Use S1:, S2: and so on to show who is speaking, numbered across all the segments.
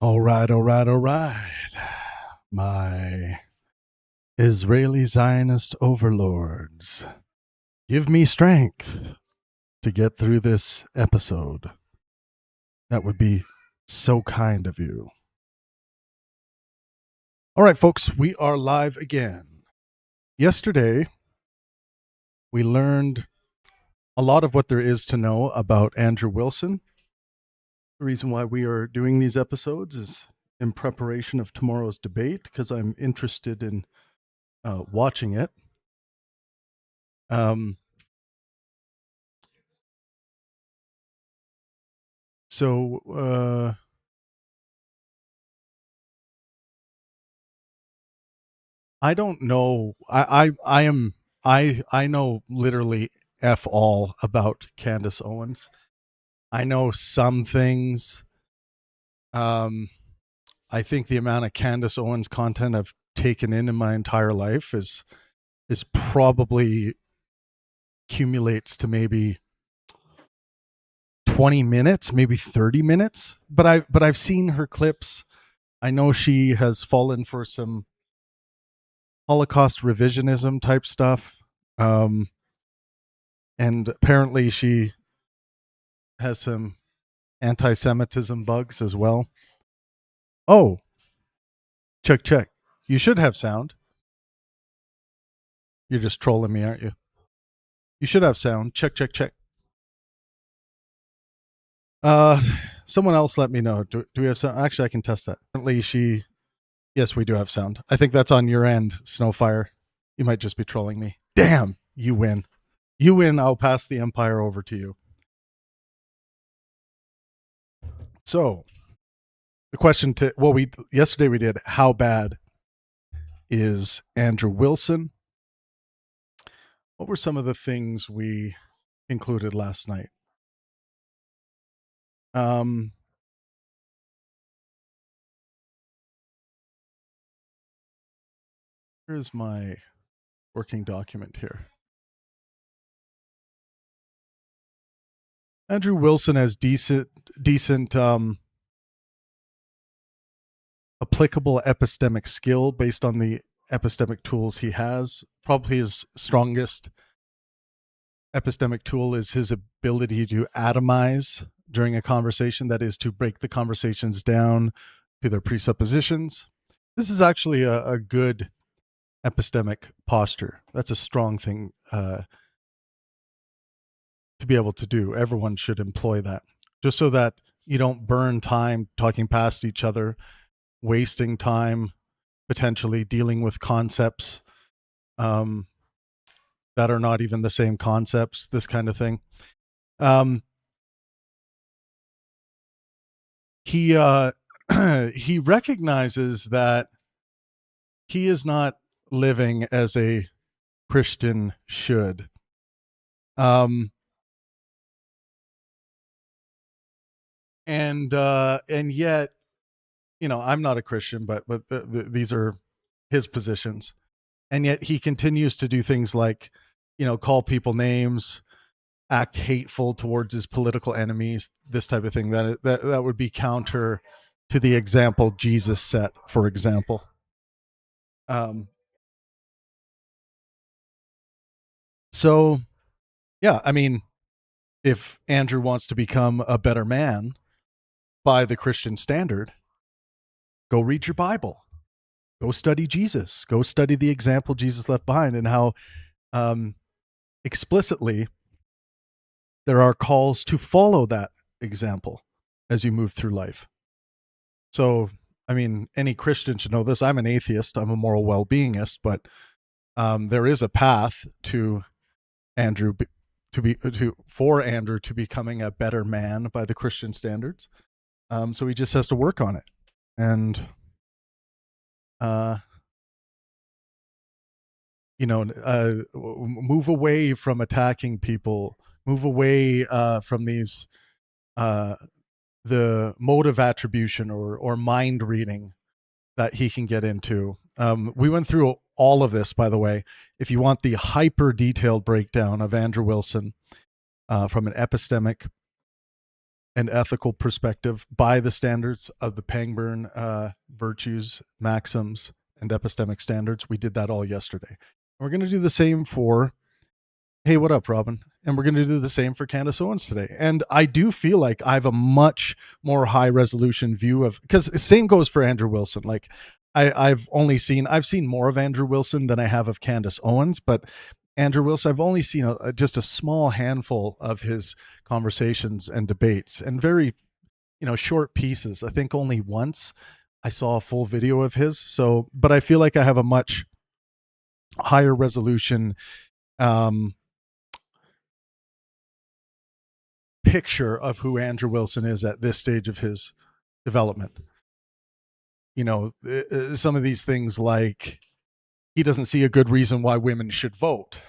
S1: All right, all right, all right. My Israeli Zionist overlords, give me strength to get through this episode. That would be so kind of you. All right, folks, we are live again. Yesterday, we learned a lot of what there is to know about Andrew Wilson. The reason why we are doing these episodes is in preparation of tomorrow's debate, because I'm interested in watching it. So I don't know. I know literally f all about Candace Owens. I know some things. I think the amount of Candace Owens content I've taken in my entire life is probably accumulates to maybe 20 minutes, maybe 30 minutes. But I've seen her clips. I know she has fallen for some Holocaust revisionism type stuff. And apparently she has some anti-Semitism bugs as well. Oh, check. You should have sound. You're just trolling me, aren't you? You should have sound. Check. Someone else let me know. Do we have sound? Actually, I can test that. Apparently yes, we do have sound. I think that's on your end, Snowfire. You might just be trolling me. Damn, you win. You win. I'll pass the empire over to you. So, the question yesterday we did, how bad is Andrew Wilson? What were some of the things we included last night? Here's my working document here. Andrew Wilson has decent applicable epistemic skill based on the epistemic tools he has. Probably his strongest epistemic tool is his ability to atomize during a conversation, that is, to break the conversations down to their presuppositions. This is actually a good epistemic posture. That's a strong thing to be able to do. Everyone should employ that, just so that you don't burn time talking past each other, wasting time, potentially dealing with concepts that are not even the same concepts, this kind of thing. He recognizes that he is not living as a Christian should. And yet, I'm not a Christian, but these are his positions. And yet he continues to do things like, call people names, act hateful towards his political enemies, this type of thing. That would be counter to the example Jesus set, for example. So, yeah, I mean, if Andrew wants to become a better man by the Christian standard, go read your Bible. Go study Jesus. Go study the example Jesus left behind, and how explicitly there are calls to follow that example as you move through life. So, I mean, any Christian should know this. I'm an atheist. I'm a moral well-beingist, but there is a path to Andrew for Andrew to becoming a better man by the Christian standards. So he just has to work on it, and move away from attacking people, move away from these the motive attribution or mind reading that he can get into. We went through all of this, by the way. If you want the hyper detailed breakdown of Andrew Wilson from an epistemic and ethical perspective by the standards of the Pangburn virtues, maxims, and epistemic standards. We did that all yesterday. And we're going to do the same for, hey, what up, Robin? And we're going to do the same for Candace Owens today. And I do feel like I have a much more high resolution view of, because the same goes for Andrew Wilson. Like I've seen more of Andrew Wilson than I have of Candace Owens, but Andrew Wilson, I've only seen just a small handful of his conversations and debates, and very, short pieces. I think only once I saw a full video of his. So, but I feel like I have a much higher resolution picture of who Andrew Wilson is at this stage of his development. Some of these things, like he doesn't see a good reason why women should vote.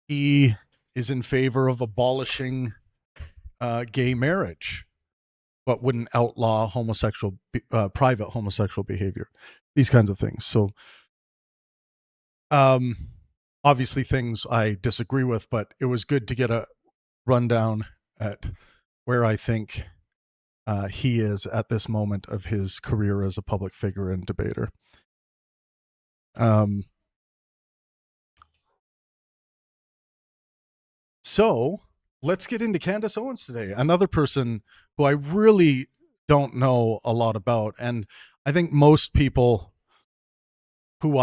S1: He is in favor of abolishing gay marriage, but wouldn't outlaw private homosexual behavior. These kinds of things. So, obviously things I disagree with, but it was good to get a rundown at where I think he is at this moment of his career as a public figure and debater. So let's get into Candace Owens today, another person who I really don't know a lot about. And I think most people who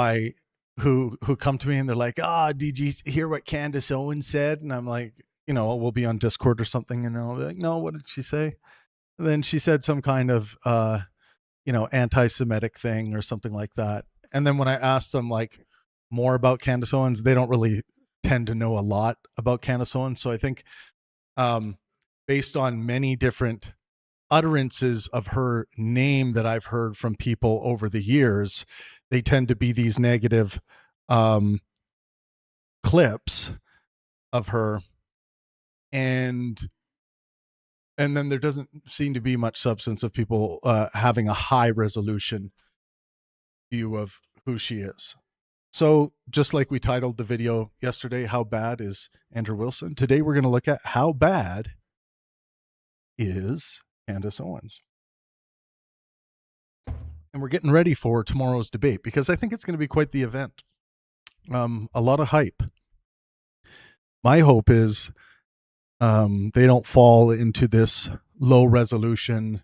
S1: come to me and they're like, did you hear what Candace Owens said? And I'm like, we'll be on Discord or something, and I'll be like, no, what did she say? And then she said some kind of anti-Semitic thing or something like that. And then when I asked them like more about Candace Owens, they don't really tend to know a lot about Candace Owens. So I think based on many different utterances of her name that I've heard from people over the years, they tend to be these negative clips of her, and then there doesn't seem to be much substance of people having a high resolution view of who she is. So just like we titled the video yesterday, How Bad Is Andrew Wilson? Today we're going to look at how bad is Candace Owens. And we're getting ready for tomorrow's debate because I think it's going to be quite the event. A lot of hype. My hope is they don't fall into this low resolution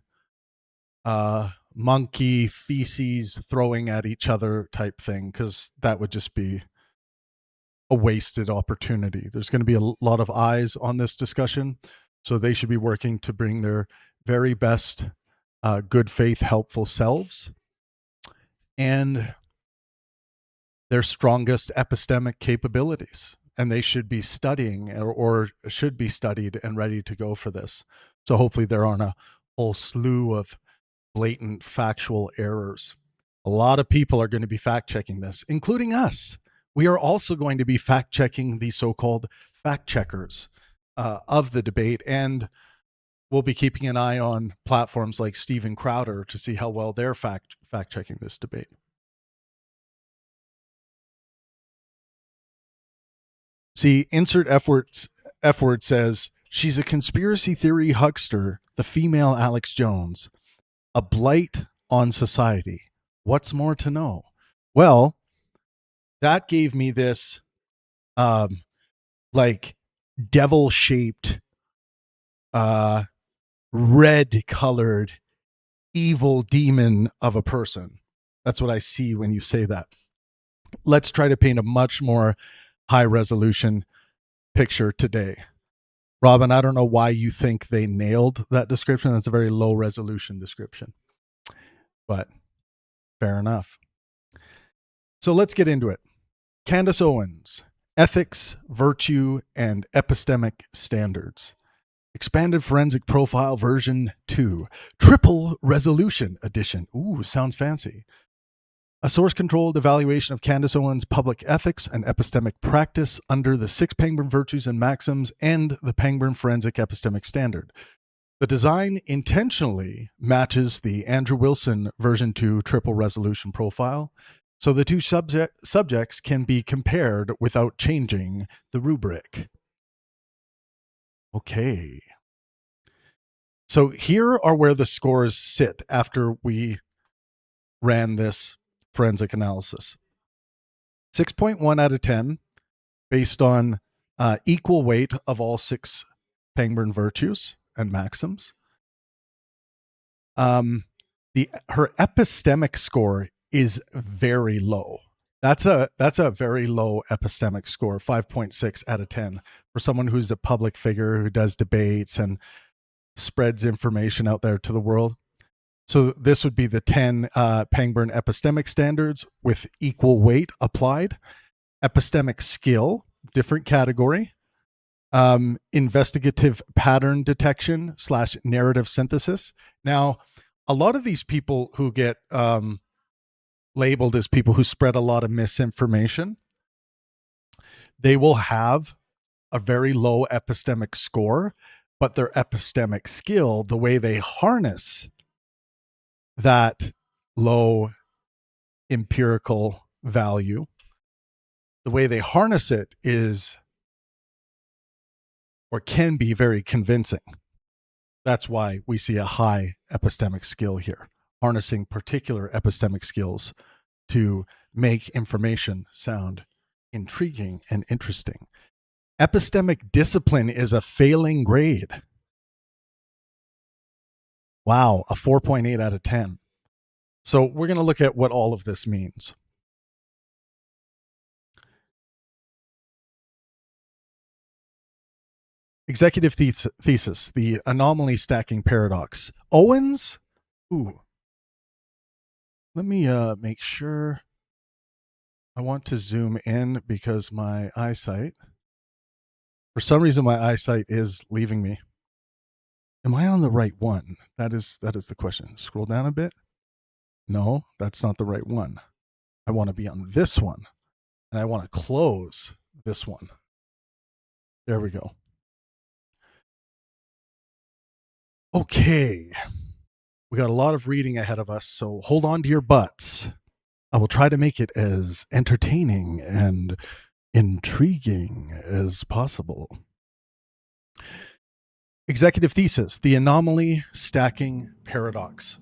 S1: monkey feces throwing at each other type thing, because that would just be a wasted opportunity. There's going to be a lot of eyes on this discussion, so they should be working to bring their very best good faith, helpful selves and their strongest epistemic capabilities. And they should be studying or should be studied and ready to go for this. So hopefully there aren't a whole slew of blatant factual errors. A lot of people are going to be fact-checking this, including us. We are also going to be fact-checking the so-called fact-checkers of the debate, and we'll be keeping an eye on platforms like Steven Crowder to see how well they're fact-checking this debate. See, insert F word says, she's a conspiracy theory huckster, the female Alex Jones, a blight on society. What's more to know? Well, that gave me this like devil-shaped, red-colored, evil demon of a person. That's what I see when you say that. Let's try to paint a much more high-resolution picture today. Robin, I don't know why you think they nailed that description. That's a very low-resolution description. But fair enough. So let's get into it. Candace Owens, Ethics, Virtue, and Epistemic Standards. Expanded Forensic Profile version 2. Triple Resolution Edition. Ooh, sounds fancy. A source-controlled evaluation of Candace Owens' public ethics and epistemic practice under the 6 Pangburn Virtues and Maxims and the Pangburn Forensic Epistemic Standard. The design intentionally matches the Andrew Wilson version 2 triple resolution profile, so the two subjects can be compared without changing the rubric. Okay. So here are where the scores sit after we ran this forensic analysis. 6.1 out of 10 based on equal weight of all 6 Pangburn virtues and maxims. Her epistemic score is very low. That's a very low epistemic score, 5.6 out of 10 for someone who's a public figure who does debates and spreads information out there to the world. So this would be the 10 Pangburn epistemic standards with equal weight applied. Epistemic skill, different category. Investigative pattern detection / narrative synthesis. Now, a lot of these people who get labeled as people who spread a lot of misinformation, they will have a very low epistemic score, but their epistemic skill, the way they harness that low empirical value, the way they harness it is or can be very convincing. That's why we see a high epistemic skill here, harnessing particular epistemic skills to make information sound intriguing and interesting. Epistemic discipline is a failing grade. Wow, a 4.8 out of 10. So we're going to look at what all of this means. Executive thesis, the anomaly stacking paradox. Owens, let me make sure. I want to zoom in because my eyesight, for some reason, my eyesight is leaving me. Am I on the right one? That is the question. Scroll down a bit. No, that's not the right one. I want to be on this one, and I want to close this one. There we go. Okay. We got a lot of reading ahead of us, so hold on to your butts. I will try to make it as entertaining and intriguing as possible. Executive thesis, the anomaly stacking paradox.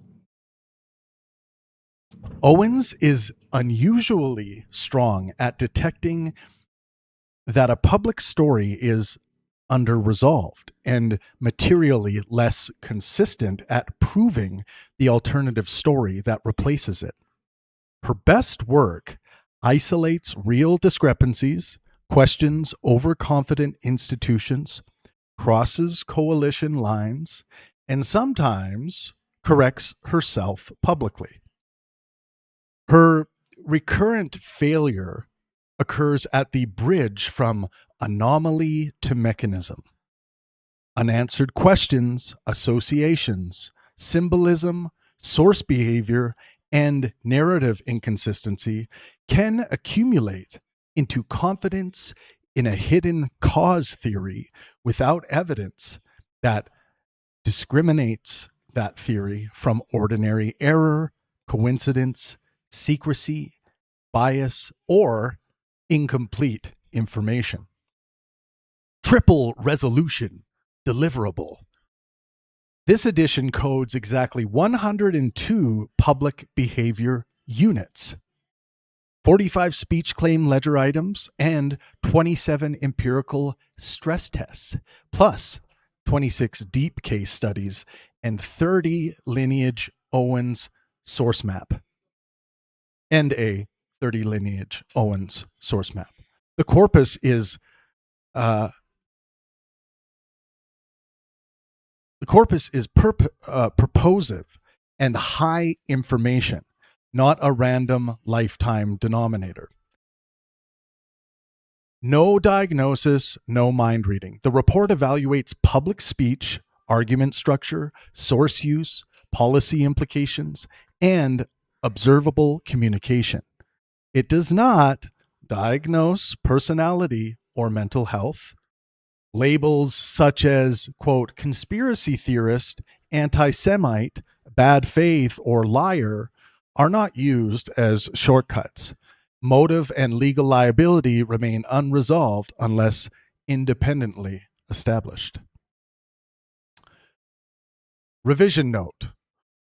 S1: Owens is unusually strong at detecting that a public story is under-resolved and materially less consistent at proving the alternative story that replaces it. Her best work isolates real discrepancies, questions overconfident institutions, crosses coalition lines, and sometimes corrects herself publicly. Her recurrent failure occurs at the bridge from anomaly to mechanism. Unanswered questions, associations, symbolism, source behavior, and narrative inconsistency can accumulate into confidence in a hidden cause theory without evidence that discriminates that theory from ordinary error, coincidence, secrecy, bias, or incomplete information. Triple resolution deliverable. This edition codes exactly 102 public behavior units, 45 speech claim ledger items, and 27 empirical stress tests, plus 26 deep case studies and 30 lineage Owens source map, and a 30 lineage Owens source map. The corpus is purposive and high information, not a random lifetime denominator. No diagnosis, no mind reading. The report evaluates public speech, argument structure, source use, policy implications, and observable communication. It does not diagnose personality or mental health. Labels such as, quote, conspiracy theorist, anti-Semite, bad faith, or liar are not used as shortcuts. Motive and legal liability remain unresolved unless independently established. Revision note: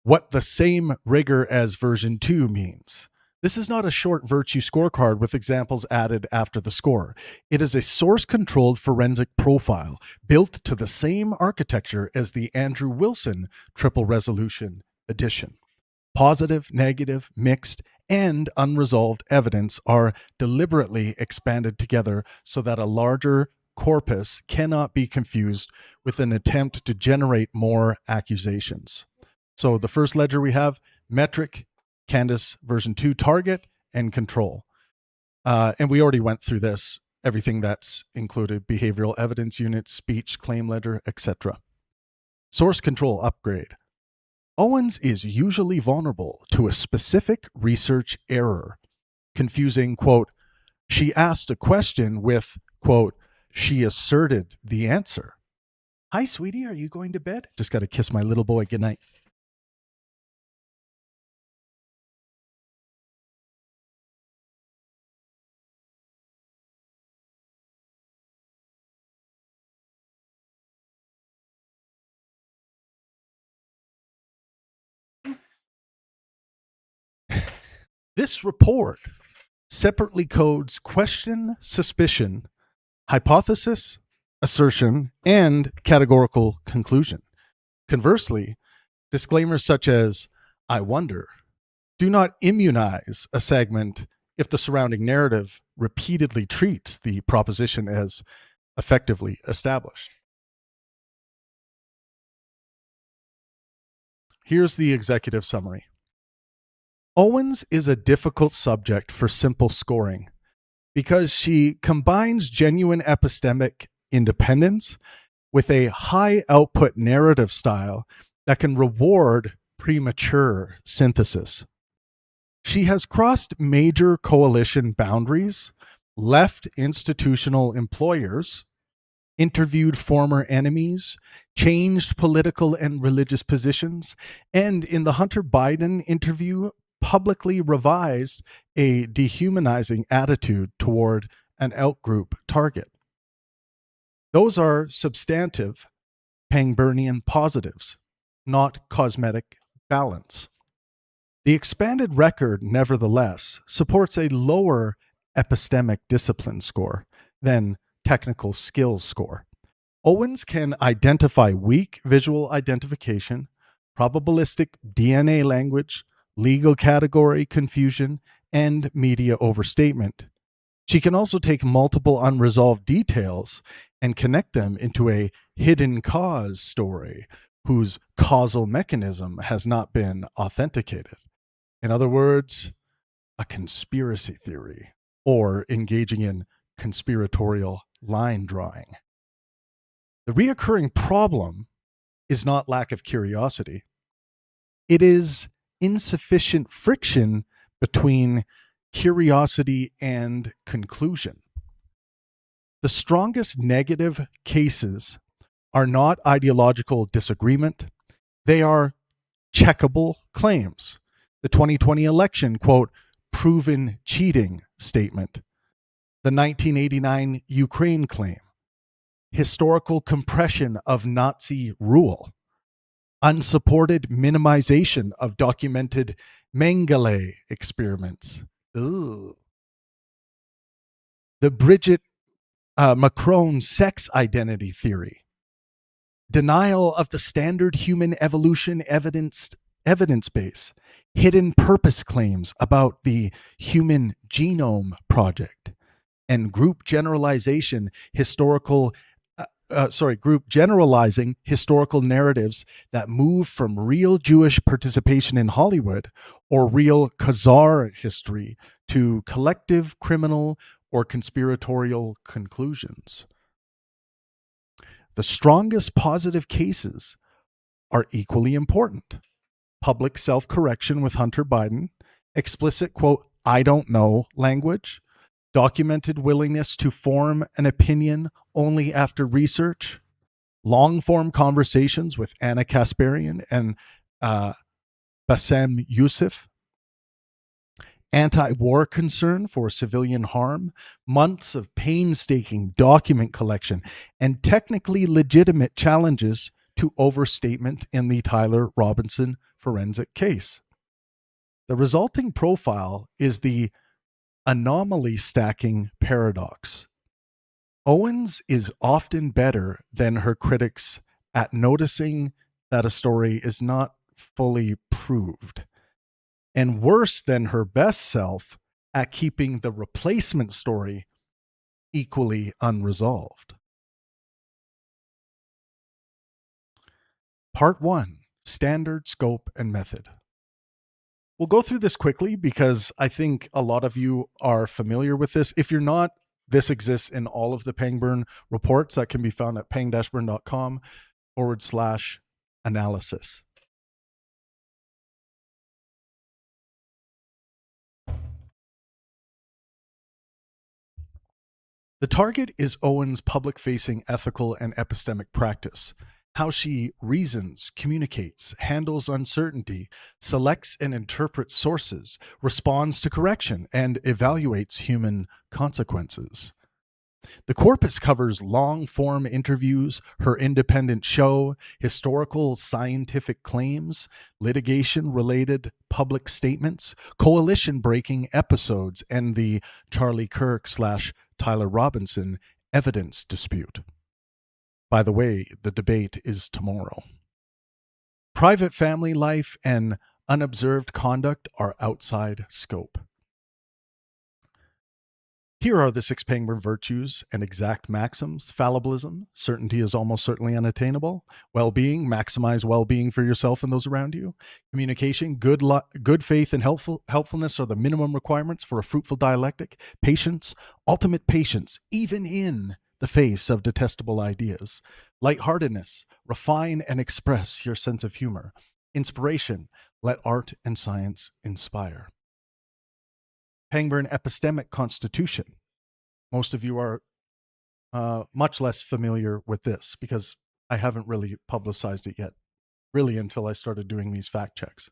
S1: what the same rigor as version 2 means. This is not a short virtue scorecard with examples added after the score. It is a source-controlled forensic profile built to the same architecture as the Andrew Wilson Triple Resolution Edition. Positive, negative, mixed, and unresolved evidence are deliberately expanded together so that a larger corpus cannot be confused with an attempt to generate more accusations. So the first ledger we have: metric, Candace version 2 target, and control. And we already went through this, everything that's included: behavioral evidence unit, speech, claim ledger, etc. Source control upgrade. Owens is usually vulnerable to a specific research error, confusing, quote, she asked a question with, quote, she asserted the answer. Hi, sweetie, are you going to bed? Just got to kiss my little boy goodnight. This report separately codes question, suspicion, hypothesis, assertion, and categorical conclusion. Conversely, disclaimers such as, I wonder, do not immunize a segment if the surrounding narrative repeatedly treats the proposition as effectively established. Here's the executive summary. Owens is a difficult subject for simple scoring because she combines genuine epistemic independence with a high output narrative style that can reward premature synthesis. She has crossed major coalition boundaries, left institutional employers, interviewed former enemies, changed political and religious positions, and in the Hunter Biden interview, publicly revised a dehumanizing attitude toward an outgroup target. Those are substantive Pangburnian positives, not cosmetic balance. The expanded record, nevertheless, supports a lower epistemic discipline score than technical skills score. Owens can identify weak visual identification, probabilistic DNA language, legal category confusion, and media overstatement. She can also take multiple unresolved details and connect them into a hidden cause story whose causal mechanism has not been authenticated. In other words, a conspiracy theory, or engaging in conspiratorial line drawing. The reoccurring problem is not lack of curiosity. It is insufficient friction between curiosity and conclusion. The strongest negative cases are not ideological disagreement. They are checkable claims. The 2020 election, quote, proven cheating statement. The 1989 Ukraine claim. Historical compression of Nazi rule. Unsupported minimization of documented Mengele experiments. Ugh. The Bridget Macron sex identity theory. Denial of the standard human evolution evidence base. Hidden purpose claims about the Human Genome Project. And group generalizing historical narratives that move from real Jewish participation in Hollywood or real Khazar history to collective criminal or conspiratorial conclusions. The strongest positive cases are equally important. Public self-correction with Hunter Biden, explicit, quote, I don't know language, documented willingness to form an opinion only after research, long-form conversations with Anna Kasparian and Bassem Youssef, anti-war concern for civilian harm, months of painstaking document collection, and technically legitimate challenges to overstatement in the Tyler Robinson forensic case. The resulting profile is the anomaly stacking paradox. Owens is often better than her critics at noticing that a story is not fully proved, and worse than her best self at keeping the replacement story equally unresolved. Part 1: Standard, Scope, and Method. We'll go through this quickly because I think a lot of you are familiar with this. If you're not, this exists in all of the Pangburn reports that can be found at pang-burn.com/analysis. The target is Owens' public-facing ethical and epistemic practice, how she reasons, communicates, handles uncertainty, selects and interprets sources, responds to correction, and evaluates human consequences. The corpus covers long-form interviews, her independent show, historical scientific claims, litigation-related public statements, coalition-breaking episodes, and the Charlie Kirk/Tyler Robinson evidence dispute. By the way, the debate is tomorrow. Private family life and unobserved conduct are outside scope. Here are the 6 Pangburn virtues and exact maxims. Fallibilism: certainty is almost certainly unattainable. Well-being: maximize well-being for yourself and those around you. Communication: good faith and helpfulness are the minimum requirements for a fruitful dialectic. Patience: ultimate patience, even in the face of detestable ideas. Lightheartedness: refine and express your sense of humor. Inspiration: let art and science inspire. Pangburn epistemic constitution. Most of you are much less familiar with this because I haven't really publicized it yet, really until I started doing these fact checks.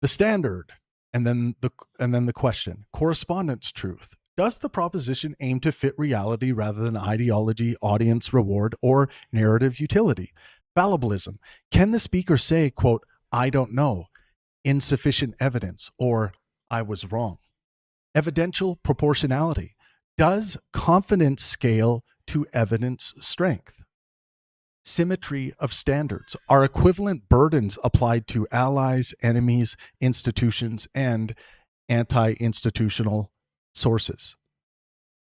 S1: The standard, and then the question: correspondence truth. Does the proposition aim to fit reality rather than ideology, audience reward, or narrative utility? Fallibilism: can the speaker say, quote, "I don't know," insufficient evidence, or "I was wrong"? Evidential proportionality: does confidence scale to evidence strength? Symmetry of standards: are equivalent burdens applied to allies, enemies, institutions, and anti-institutional sources?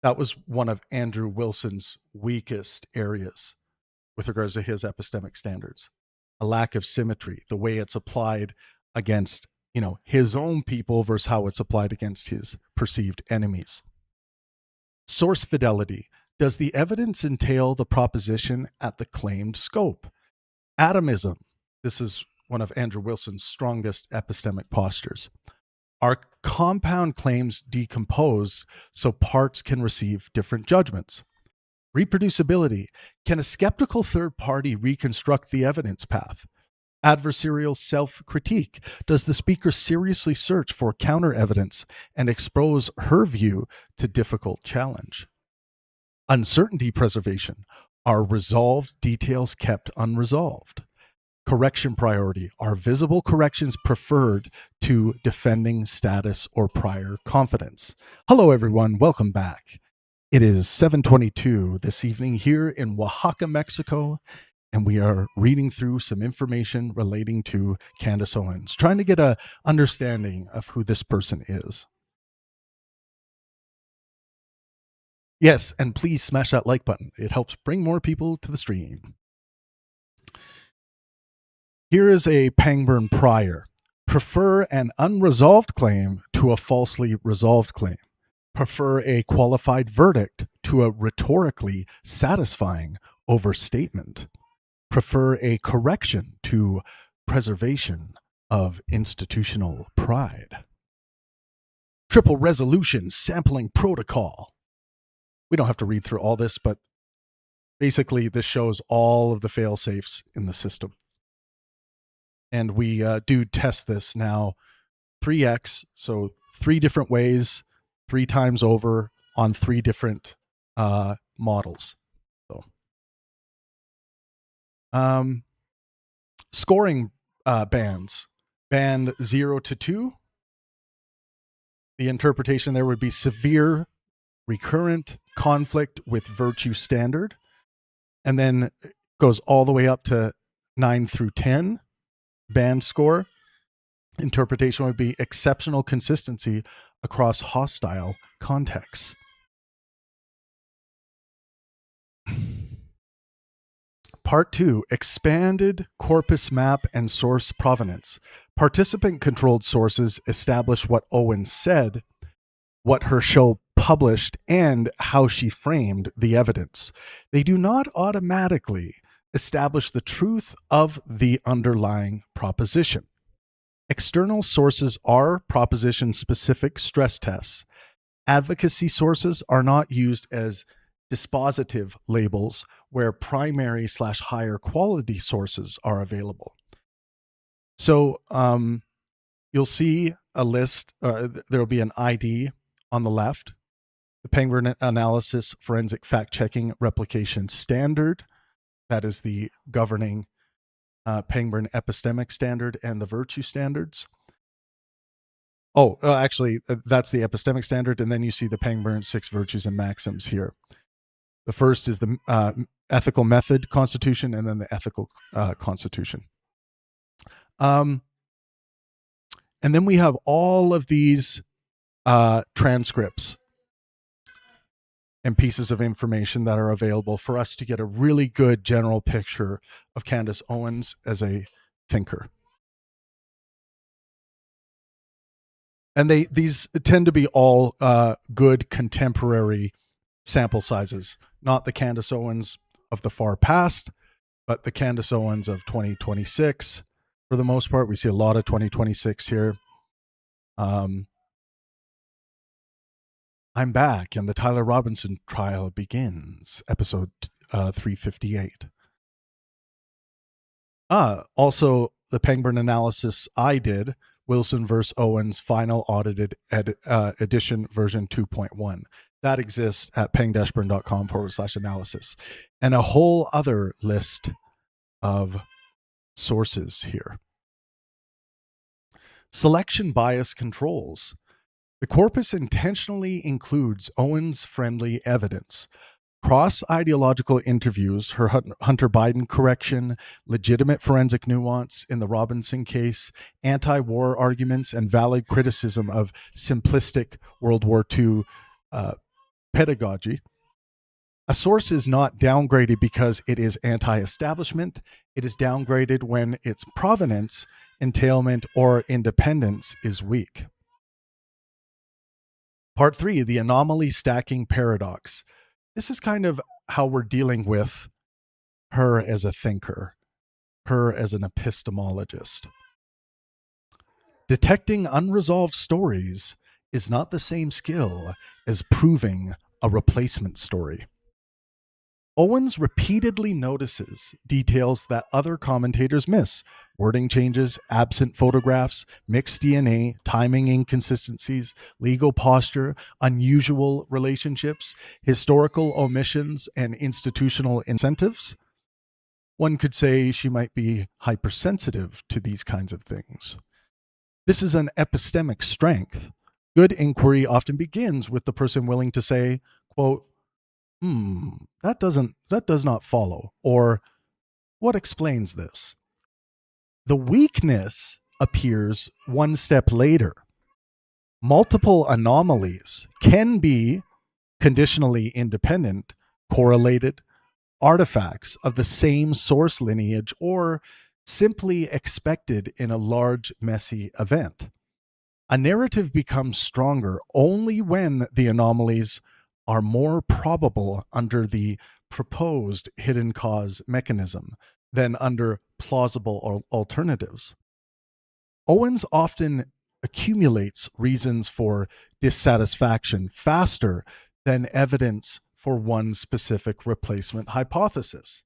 S1: That was one of Andrew Wilson's weakest areas with regards to his epistemic standards. A lack of symmetry, the way it's applied against his own people versus how it's applied against his perceived enemies. Source fidelity: does the evidence entail the proposition at the claimed scope? Atomism: this is one of Andrew Wilson's strongest epistemic postures. Are compound claims decomposed so parts can receive different judgments? Reproducibility: can a skeptical third party reconstruct the evidence path? Adversarial self-critique: does the speaker seriously search for counter-evidence and expose her view to difficult challenge? Uncertainty preservation: are resolved details kept unresolved? Correction priority: are visible corrections preferred to defending status or prior confidence? Hello, everyone. Welcome back. It is 7:22 this evening here in Oaxaca, Mexico, and we are reading through some information relating to Candace Owens, trying to get an understanding of who this person is. Yes, and please smash that like button. It helps bring more people to the stream. Here is a Pangburn prior. Prefer an unresolved claim to a falsely resolved claim. Prefer a qualified verdict to a rhetorically satisfying overstatement. Prefer a correction to preservation of institutional pride. Triple resolution sampling protocol. We don't have to read through all this, but basically this shows all of the fail-safes in the system. And we do test this now 3x, so 3 different ways, 3 times over on 3 different models. So Um, Scoring bands. Band 0 to 2. The interpretation there would be severe recurrent conflict with virtue standard. And then it goes all the way up to 9 through 10. Band score. Interpretation would be exceptional consistency across hostile contexts. Part 2, expanded corpus map and source provenance. Participant-controlled sources establish what Owens said, what her show published, and how she framed the evidence. They do not automatically establish the truth of the underlying proposition. External sources are proposition-specific stress tests. Advocacy sources are not used as dispositive labels where primary/higher quality sources are available. So you'll see a list, there'll be an ID on the left, the Penguin Analysis Forensic Fact-Checking Replication Standard. That is the governing Penguin Epistemic Standard and the Virtue Standards. Actually, that's the epistemic standard, and then you see the Pangburn 6 virtues and maxims here. The first is the ethical method constitution, and then the ethical constitution. And then we have all of these transcripts and pieces of information that are available for us to get a really good general picture of Candace Owens as a thinker. And these tend to be all good contemporary sample sizes, not the Candace Owens of the far past, but the Candace Owens of 2026. For the most part, we see a lot of 2026 here. I'm back, and the Tyler Robinson trial begins, episode 358. Also, the Pangburn analysis I did, Wilson versus Owens, final audited edition version 2.1. That exists at peng-burn.com/analysis. And a whole other list of sources here. Selection bias controls. The corpus intentionally includes Owens-friendly evidence. Cross-ideological interviews, her Hunter Biden correction, legitimate forensic nuance in the Robinson case, anti-war arguments, and valid criticism of simplistic World War II pedagogy. A source is not downgraded because it is anti-establishment. It is downgraded when its provenance, entailment, or independence is weak. Part 3, the anomaly stacking paradox. This is kind of how we're dealing with her as a thinker, her as an epistemologist. Detecting unresolved stories is not the same skill as proving a replacement story. Owens repeatedly notices details that other commentators miss: wording changes, absent photographs, mixed DNA, timing inconsistencies, legal posture, unusual relationships, historical omissions, and institutional incentives. One could say she might be hypersensitive to these kinds of things. This is an epistemic strength. Good inquiry often begins with the person willing to say, quote, that does not follow, or what explains this? The weakness appears one step later. Multiple anomalies can be conditionally independent, correlated artifacts of the same source lineage, or simply expected in a large, messy event. A narrative becomes stronger only when the anomalies are more probable under the proposed hidden cause mechanism than under plausible alternatives. Owens often accumulates reasons for dissatisfaction faster than evidence for one specific replacement hypothesis.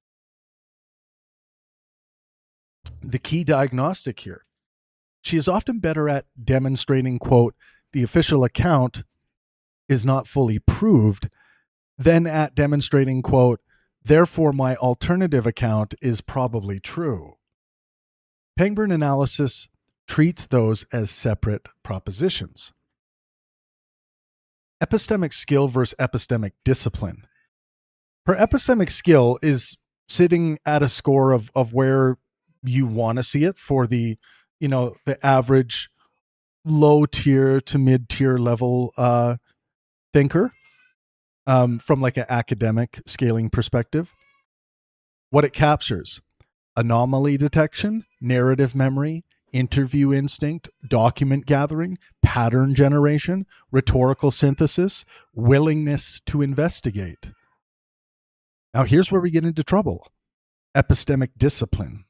S1: The key diagnostic here: she is often better at demonstrating, quote, the official account is not fully proved, than at demonstrating, quote, Therefore, my alternative account is probably true. Pangburn analysis treats those as separate propositions. Epistemic skill versus epistemic discipline. Her epistemic skill is sitting at a score of where you want to see it for the average low tier to mid tier level thinker, from like an academic scaling perspective. What it captures: anomaly detection, narrative memory, interview instinct, document gathering, pattern generation, rhetorical synthesis, willingness to investigate. Now, here's where we get into trouble. Epistemic discipline.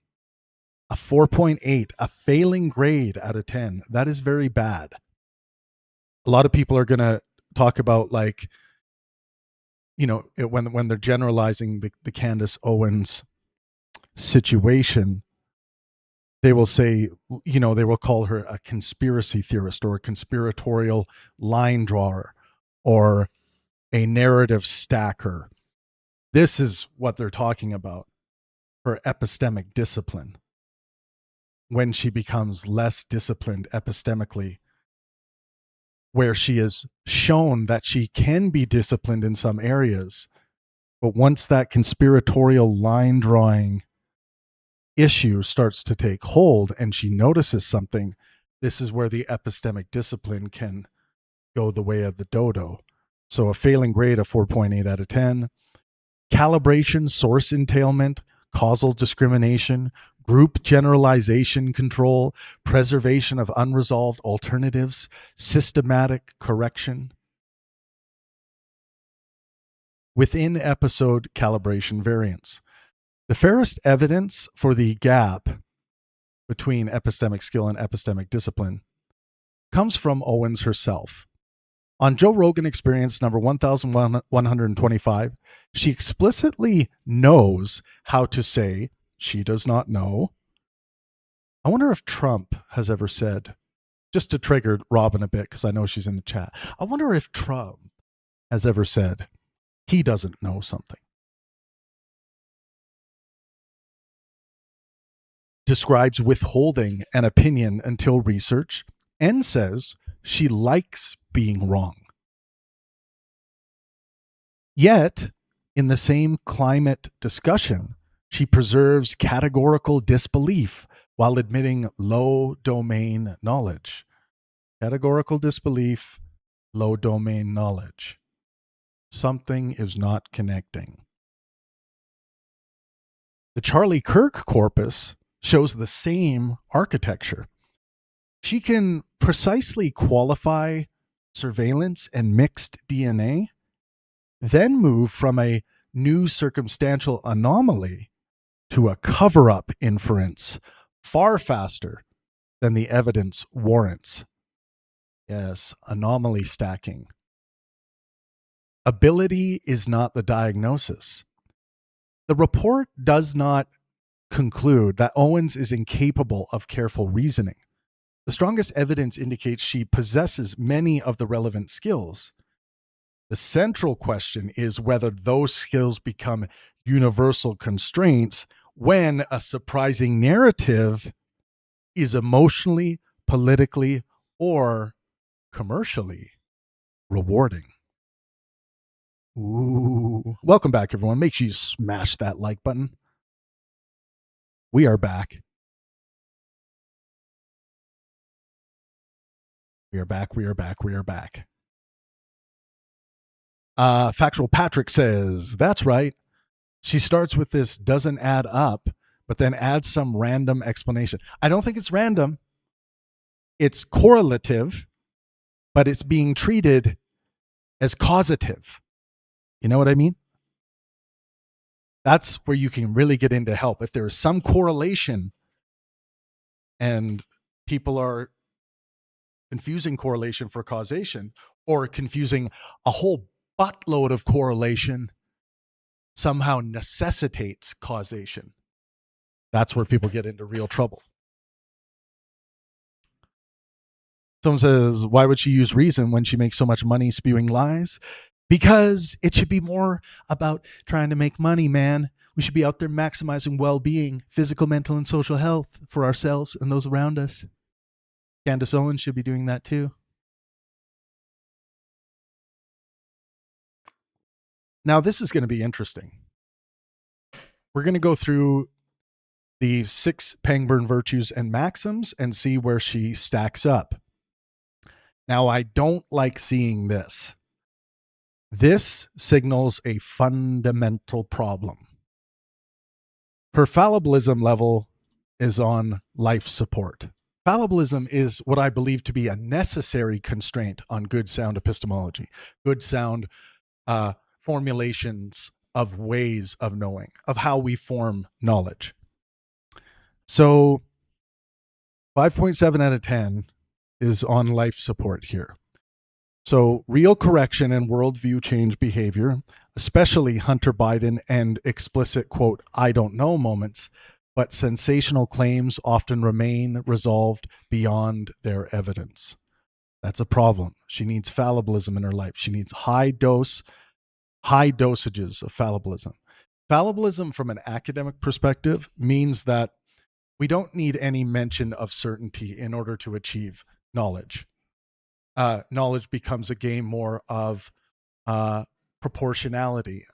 S1: A 4.8, a failing grade out of 10. That is very bad. A lot of people are going to talk about, like, when they're generalizing the Candace Owens situation, they will say, they will call her a conspiracy theorist or a conspiratorial line drawer or a narrative stacker. This is what they're talking about, her epistemic discipline. When she becomes less disciplined epistemically, where she is shown that she can be disciplined in some areas, but once that conspiratorial line drawing issue starts to take hold and she notices something, this is where the epistemic discipline can go the way of the dodo. So a failing grade of 4.8 out of 10. Calibration, source entailment, causal discrimination, group generalization control, preservation of unresolved alternatives, systematic correction. Within episode calibration variance. The fairest evidence for the gap between epistemic skill and epistemic discipline comes from Owens herself. On Joe Rogan Experience number 1125, she explicitly knows how to say she does not know. I wonder if Trump has ever said, just to trigger Robin a bit, because I know she's in the chat, I wonder if Trump has ever said he doesn't know something. Describes withholding an opinion until research, and says she likes being wrong. Yet, in the same climate discussion, she preserves categorical disbelief while admitting low domain knowledge. Categorical disbelief, low domain knowledge. Something is not connecting. The Charlie Kirk corpus shows the same architecture. She can precisely qualify surveillance and mixed DNA, then move from a new circumstantial anomaly to a cover-up inference far faster than the evidence warrants. Yes, anomaly stacking. Ability is not the diagnosis. The report does not conclude that Owens is incapable of careful reasoning. The strongest evidence indicates she possesses many of the relevant skills. The central question is whether those skills become universal constraints when a surprising narrative is emotionally, politically, or commercially rewarding. Ooh. Welcome back, everyone. Make sure you smash that like button. We are back. We are back. We are back. We are back. Factual Patrick says, that's right. She starts with this doesn't add up, but then adds some random explanation. I don't think it's random. It's correlative, but it's being treated as causative. You know what I mean? That's where you can really get into help. If there is some correlation and people are confusing correlation for causation, or confusing a whole buttload of correlation somehow necessitates causation, that's where people get into real trouble. Someone says, why would she use reason when she makes so much money spewing lies? because it should be more about trying to make money, man. We should be out there maximizing well-being, physical, mental, and social health for ourselves and those around us. Candace Owens should be doing that too. Now, this is going to be interesting. We're going to go through the 6 Pangburn virtues and maxims and see where she stacks up. Now, I don't like seeing this. This signals a fundamental problem. Her fallibilism level is on life support. Fallibilism is what I believe to be a necessary constraint on good sound epistemology, good sound formulations of ways of knowing, of how we form knowledge. So 5.7 out of 10 is on life support here. So real correction and worldview change behavior, especially Hunter Biden and explicit, quote, I don't know moments, but sensational claims often remain resolved beyond their evidence. That's a problem. She needs fallibilism in her life. She needs high dosages of fallibilism. Fallibilism from an academic perspective means that we don't need any mention of certainty in order to achieve knowledge. Knowledge becomes a game more of proportionality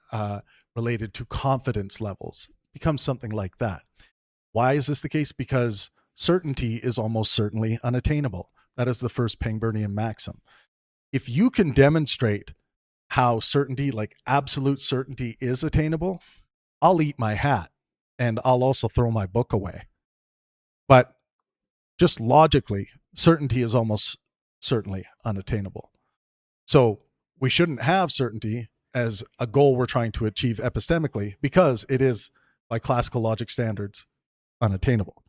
S1: related to confidence levels, becomes something like that. Why is this the case? Because certainty is almost certainly unattainable. That is the first Pangburnian maxim. If you can demonstrate how certainty, like absolute certainty, is attainable, I'll eat my hat and I'll also throw my book away. But just logically, certainty is almost certainly unattainable. So we shouldn't have certainty as a goal we're trying to achieve epistemically because it is, by classical logic standards, unattainable.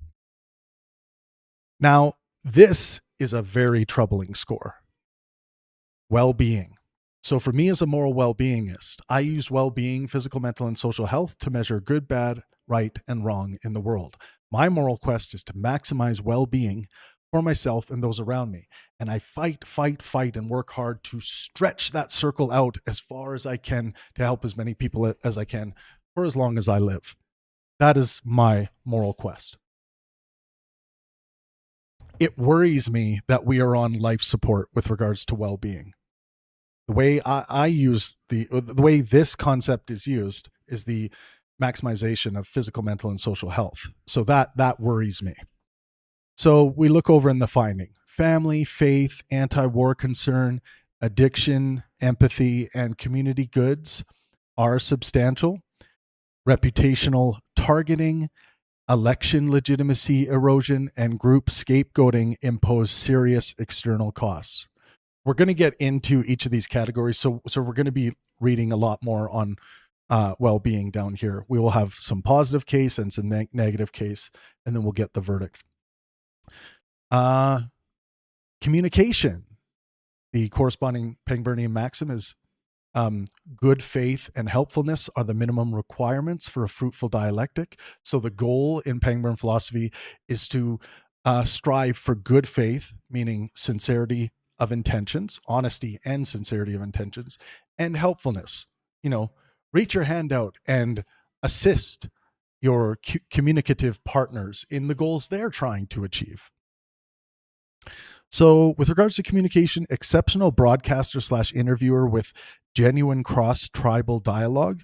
S1: Now, this is a very troubling score. Well-being. So for me as a moral well-beingist, I use well-being, physical, mental, and social health to measure good, bad, right, and wrong in the world. My moral quest is to maximize well-being for myself and those around me. And I fight, and work hard to stretch that circle out as far as I can to help as many people as I can for as long as I live. That is my moral quest. It worries me that we are on life support with regards to well-being. The way I use the way this concept is used is the maximization of physical, mental, and social health. So that worries me. So we look over in the finding: family, faith, anti-war concern, addiction, empathy, and community goods are substantial. Reputational targeting, election legitimacy erosion, and group scapegoating impose serious external costs. We're going to get into each of these categories. So we're going to be reading a lot more on well-being down here. We will have some positive case and some negative case, and then we'll get the verdict. Communication. The corresponding Pangburnian maxim is good faith and helpfulness are the minimum requirements for a fruitful dialectic. So the goal in Pangburn philosophy is to strive for good faith, meaning sincerity of intentions, honesty and sincerity of intentions, and helpfulness. Reach your hand out and assist your communicative partners in the goals they're trying to achieve. So with regards to communication, exceptional broadcaster / interviewer with genuine cross-tribal dialogue,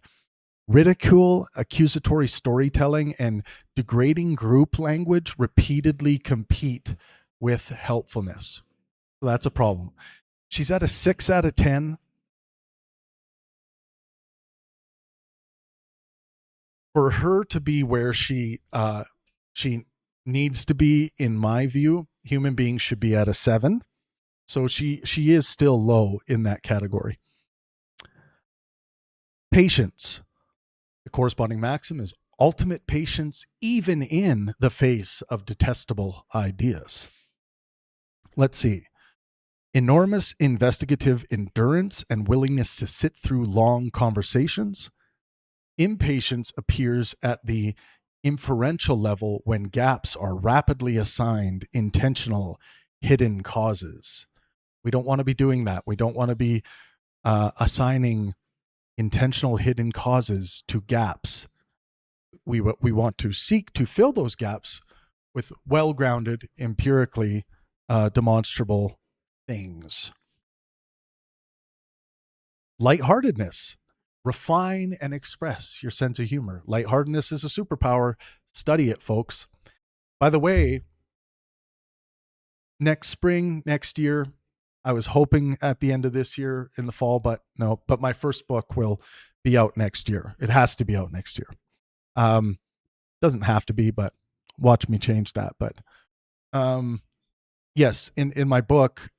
S1: ridicule, accusatory storytelling, and degrading group language repeatedly compete with helpfulness. So that's a problem. She's at a 6 out of 10. For her to be where she needs to be, in my view, human beings should be at a 7. So she is still low in that category. Patience. The corresponding maxim is ultimate patience even in the face of detestable ideas. Let's see. Enormous investigative endurance and willingness to sit through long conversations. Impatience appears at the inferential level when gaps are rapidly assigned intentional hidden causes. We don't want to be doing that. We don't want to be assigning intentional hidden causes to gaps. We want to seek to fill those gaps with well-grounded, empirically demonstrable things. Lightheartedness. Refine and express your sense of humor. Lightheartedness is a superpower. Study it, folks. By the way, next spring, next year, I was hoping at the end of this year in the fall, but no, but my first book will be out next year. It has to be out next year. Doesn't have to be, but watch me change that. But yes, in my book,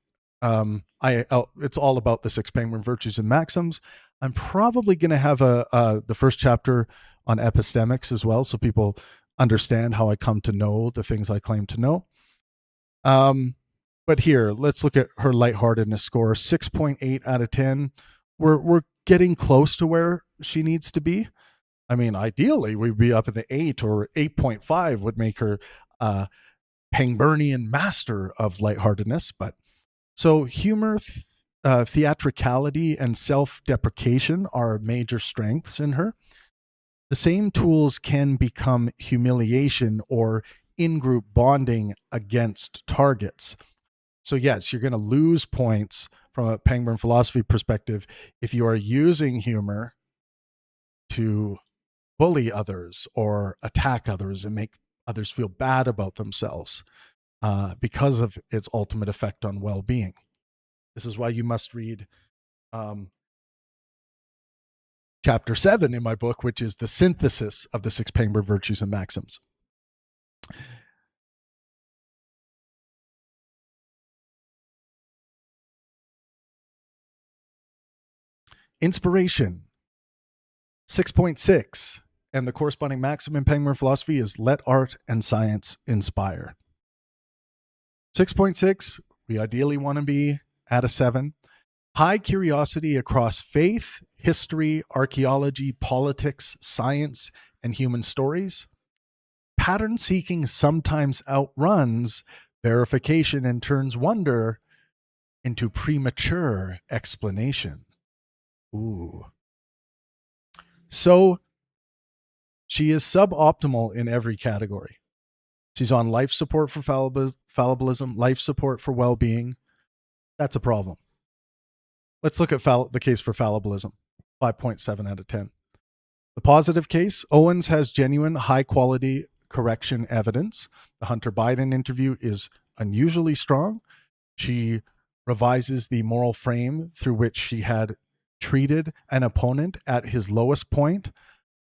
S1: it's all about the 6 Penguin virtues and maxims. I'm probably going to have the first chapter on epistemics as well, so people understand how I come to know the things I claim to know. But here, let's look at her lightheartedness score. 6.8 out of 10. We're getting close to where she needs to be. I mean, ideally, we'd be up in the 8 or 8.5 would make her Pangburnian master of lightheartedness. But so humor, theatricality, and self-deprecation are major strengths in her. The same tools can become humiliation or in-group bonding against targets. So yes, you're going to lose points from a Pangburn philosophy perspective if you are using humor to bully others or attack others and make others feel bad about themselves because of its ultimate effect on well-being. This is why you must read chapter 7 in my book, which is the synthesis of the 6 Pangburn virtues and maxims. Inspiration, 6.6, and the corresponding maxim in Pangburn philosophy is let art and science inspire. 6.6, we ideally want to be at a 7. High curiosity across faith, history, archaeology, politics, science, and human stories. Pattern seeking sometimes outruns verification and turns wonder into premature explanation. Ooh. So she is suboptimal in every category. She's on life support for fallibilism, life support for well-being. That's a problem. Let's look at the case for fallibilism, 5.7 out of 10. The positive case, Owens has genuine high-quality correction evidence. The Hunter Biden interview is unusually strong. She revises the moral frame through which she had treated an opponent at his lowest point,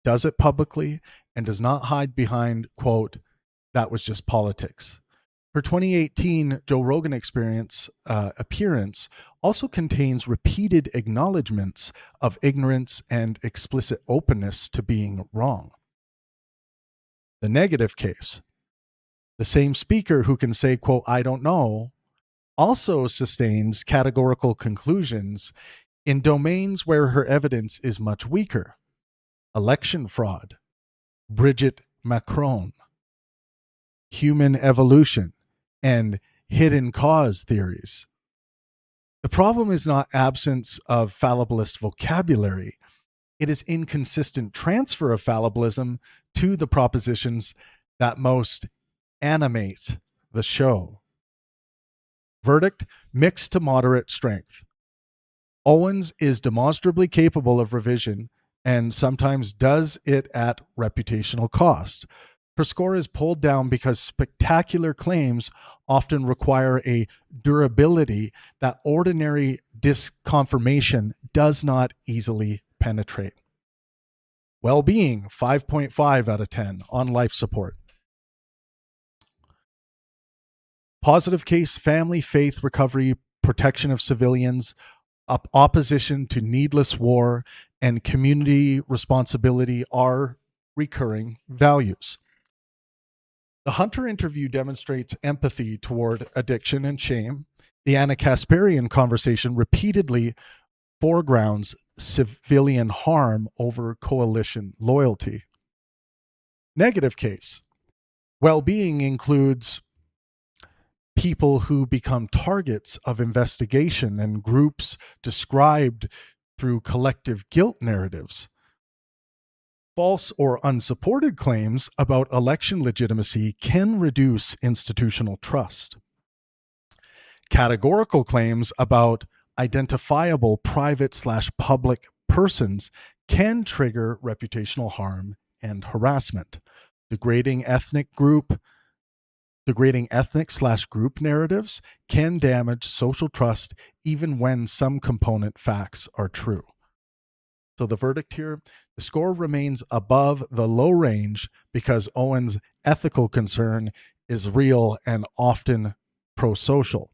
S1: does it publicly, and does not hide behind, quote, that was just politics. Her 2018 Joe Rogan appearance also contains repeated acknowledgments of ignorance and explicit openness to being wrong. The negative case, the same speaker who can say, quote, I don't know, also sustains categorical conclusions in domains where her evidence is much weaker. Election fraud, Brigitte Macron, human evolution, and hidden cause theories. The problem is not absence of fallibilist vocabulary. It is inconsistent transfer of fallibilism to the propositions that most animate the show. Verdict, mixed to moderate strength. Owens is demonstrably capable of revision and sometimes does it at reputational cost. Her score is pulled down because spectacular claims often require a durability that ordinary disconfirmation does not easily penetrate. Well-being, 5.5 out of 10 on life support. Positive case, family, faith, recovery, protection of civilians, opposition to needless war, and community responsibility are recurring values. The Hunter interview demonstrates empathy toward addiction and shame. The Anna Kasparian conversation repeatedly foregrounds civilian harm over coalition loyalty. Negative case. Well-being includes people who become targets of investigation and groups described through collective guilt narratives. False or unsupported claims about election legitimacy can reduce institutional trust. Categorical claims about identifiable private/public persons can trigger reputational harm and harassment. Degrading ethnic/group narratives can damage social trust even when some component facts are true. So the verdict here, the score remains above the low range because Owens' ethical concern is real and often pro-social.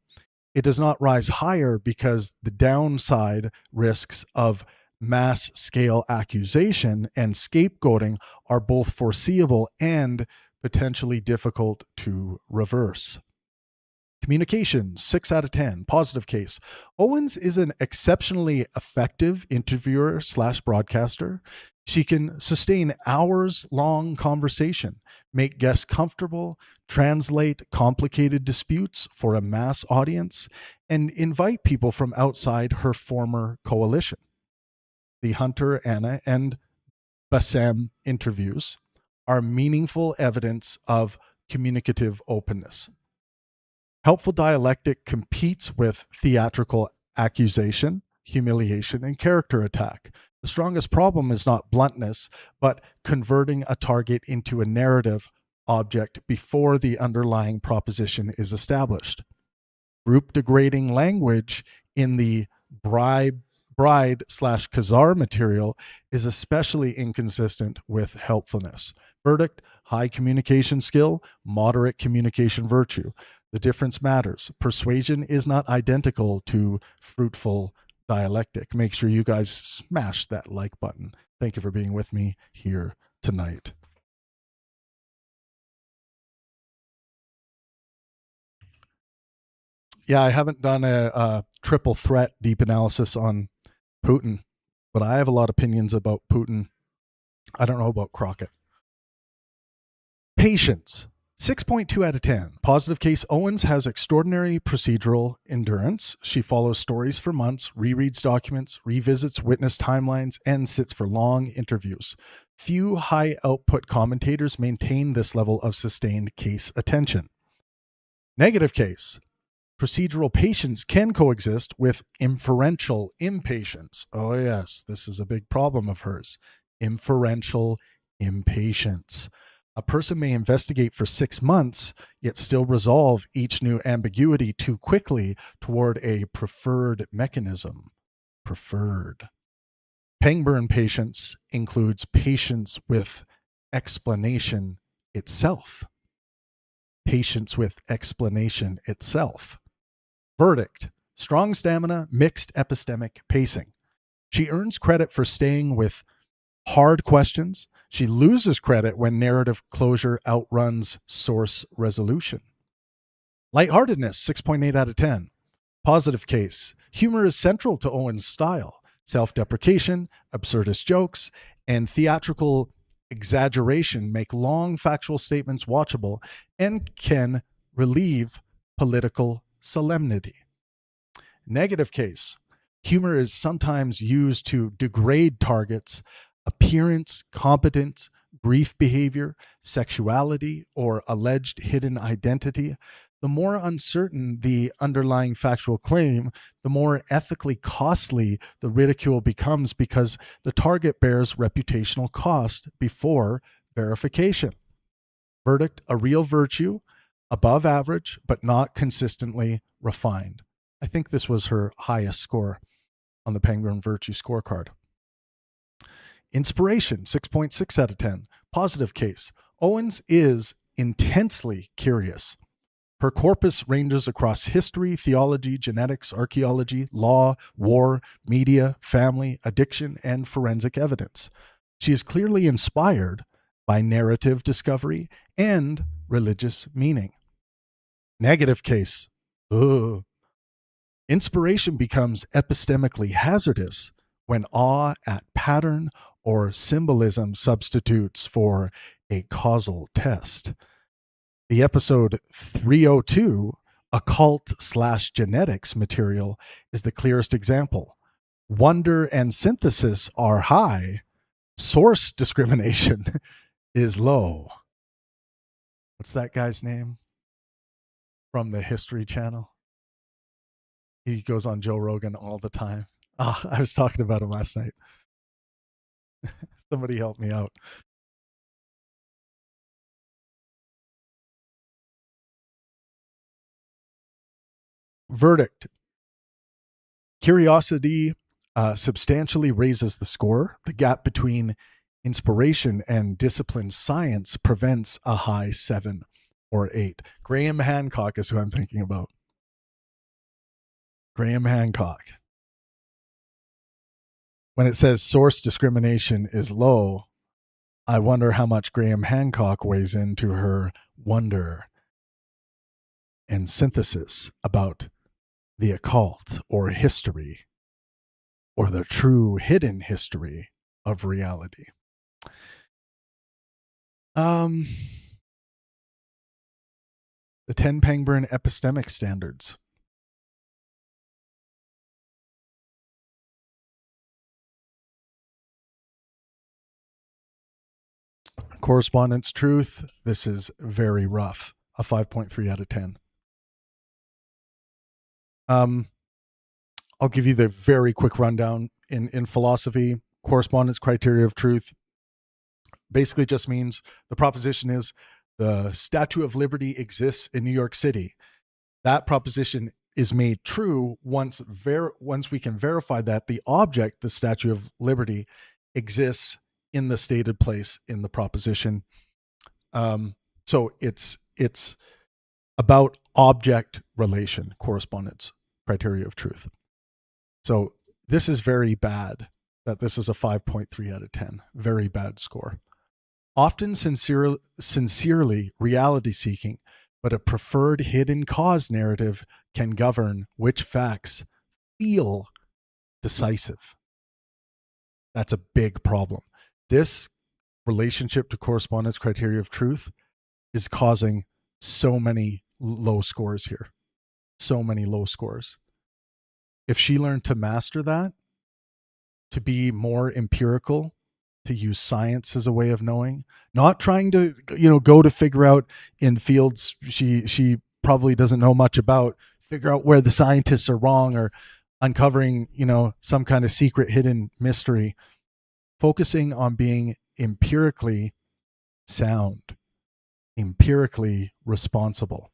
S1: It does not rise higher because the downside risks of mass scale accusation and scapegoating are both foreseeable and potentially difficult to reverse. Communication, 6 out of 10, positive case. Owens is an exceptionally effective interviewer/broadcaster. She can sustain hours-long conversation, make guests comfortable, translate complicated disputes for a mass audience, and invite people from outside her former coalition. The Hunter, Anna, and Bassem interviews are meaningful evidence of communicative openness. Helpful dialectic competes with theatrical accusation, humiliation, and character attack. The strongest problem is not bluntness, but converting a target into a narrative object before the underlying proposition is established. Group degrading language in the bride/Khazar material is especially inconsistent with helpfulness. Verdict, high communication skill, moderate communication virtue. The difference matters. Persuasion is not identical to fruitful dialectic. Make sure you guys smash that like button. Thank you for being with me here tonight. Yeah, I haven't done a triple threat deep analysis on Putin, but I have a lot of opinions about Putin. I don't know about Crockett. Patience, 6.2 out of 10. Positive case, Owens has extraordinary procedural endurance. She follows stories for months, rereads documents, revisits witness timelines, and sits for long interviews. Few high output commentators maintain this level of sustained case attention. Negative case, procedural patience can coexist with inferential impatience. Oh, yes, this is a big problem of hers. Inferential impatience. A person may investigate for 6 months, yet still resolve each new ambiguity too quickly toward a preferred mechanism. Preferred. Pangburn patience includes patience with explanation itself. Patience with explanation itself. Verdict, strong stamina, mixed epistemic pacing. She earns credit for staying with hard questions. She loses credit when narrative closure outruns source resolution. Lightheartedness, 6.8 out of 10. Positive case. Humor is central to Owens' style. Self-deprecation, absurdist jokes, and theatrical exaggeration make long factual statements watchable and can relieve political solemnity. Negative case. Humor is sometimes used to degrade targets, appearance, competence, grief behavior, sexuality, or alleged hidden identity. The more uncertain the underlying factual claim, the more ethically costly the ridicule becomes because the target bears reputational cost before verification. Verdict, a real virtue, above average, but not consistently refined. I think this was her highest score on the Pangburn Virtue scorecard. Inspiration, 6.6 out of 10. Positive case. Owens is intensely curious. Her corpus ranges across history, theology, genetics, archaeology, law, war, media, family, addiction, and forensic evidence. She is clearly inspired by narrative discovery and religious meaning. Negative case. Ugh. Inspiration becomes epistemically hazardous when awe at pattern or symbolism substitutes for a causal test. The episode 302 Occult/genetics material is the clearest example. Wonder and synthesis are high. Source discrimination is low. What's that guy's name from the History Channel? He goes on Joe Rogan all the time. Oh, I was talking about him last night. Somebody help me out. Verdict. Curiosity substantially raises the score. The gap between inspiration and disciplined science prevents a high 7 or 8. Graham Hancock is who I'm thinking about. Graham Hancock. When it says source discrimination is low, I wonder how much Graham Hancock weighs into her wonder and synthesis about the occult or history or the true hidden history of reality. The 10 Pangburn epistemic standards. Correspondence truth. This is very rough. A 5.3 out of 10. I'll give you the very quick rundown. In philosophy, correspondence criteria of truth basically just means the proposition is the Statue of Liberty exists in New York City. That proposition is made true once we can verify that the object, the Statue of Liberty, exists in the stated place in the proposition. So it's about object relation, correspondence criteria of truth. So this is very bad that this is a 5.3 out of 10. Very bad score. Often sincerely reality seeking, but a preferred hidden cause narrative can govern which facts feel decisive. That's a big problem. This relationship to correspondence criteria of truth is causing so many low scores here. So many low scores. If she learned to master that, to be more empirical, to use science as a way of knowing, not trying to, go to figure out in fields she probably doesn't know much about, figure out where the scientists are wrong or uncovering, some kind of secret hidden mystery, focusing on being empirically sound, empirically responsible.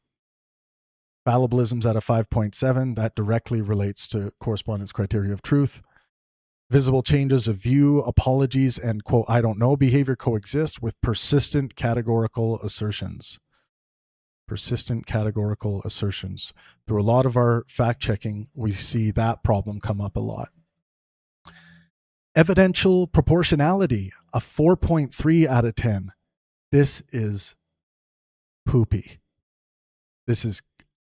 S1: Fallibilism's at a 5.7. That directly relates to correspondence criteria of truth. Visible changes of view, apologies, and quote, I don't know behavior coexist with persistent categorical assertions. Persistent categorical assertions. Through a lot of our fact checking, we see that problem come up a lot. Evidential proportionality, a 4.3 out of 10. This is poopy. This is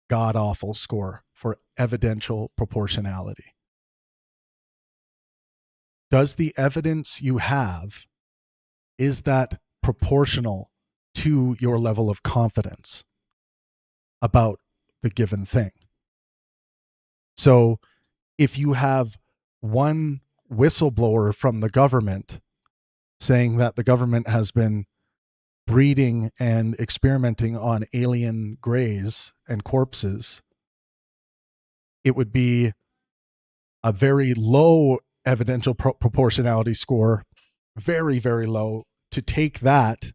S1: god-awful score for evidential proportionality. Does the evidence you have, is that proportional to your level of confidence about the given thing? So if you have one whistleblower from the government saying that the government has been breeding and experimenting on alien greys and corpses, it would be a very low evidential proportionality score, very, very low, to take that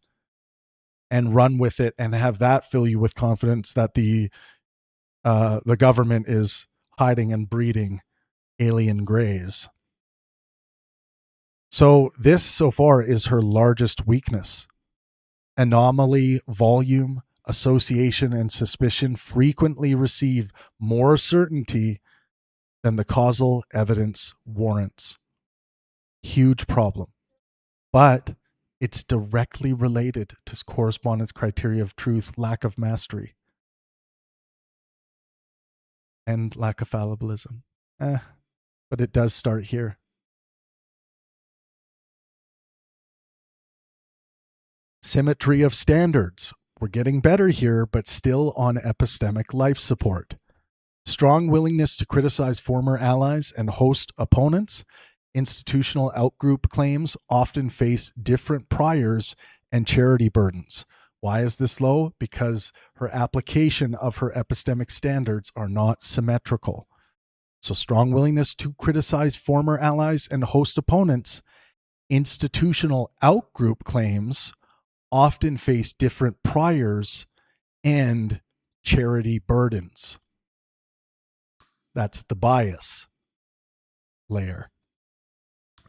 S1: and run with it and have that fill you with confidence that the government is hiding and breeding alien greys. So this so far is her largest weakness. Anomaly, volume, association, and suspicion frequently receive more certainty than the causal evidence warrants. Huge problem. But it's directly related to correspondence criteria of truth, lack of mastery, and lack of fallibilism. But it does start here. Symmetry of standards. we're getting better here, but still on epistemic life support. Strong willingness to criticize former allies and host opponents. Institutional outgroup claims often face different priors and charity burdens. Why is this low? Because her application of her epistemic standards are not symmetrical. So strong willingness to criticize former allies and host opponents. Institutional outgroup claims often face different priors and charity burdens. That's the bias layer.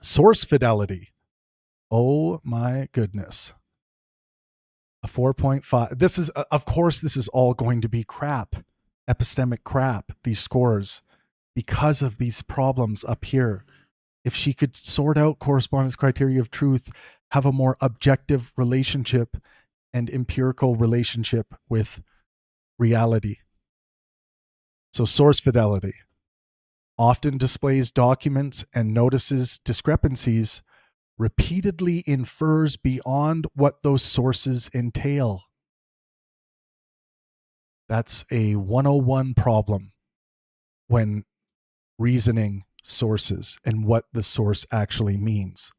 S1: Source fidelity. Oh my goodness. A 4.5. This is, of course, this is all going to be crap, epistemic crap, these scores, because of these problems up here. If she could sort out correspondence criteria of truth, have a more objective relationship and empirical relationship with reality. So source fidelity often displays documents and notices discrepancies, repeatedly infers beyond what those sources entail. That's a 101 problem when reasoning sources and what the source actually means.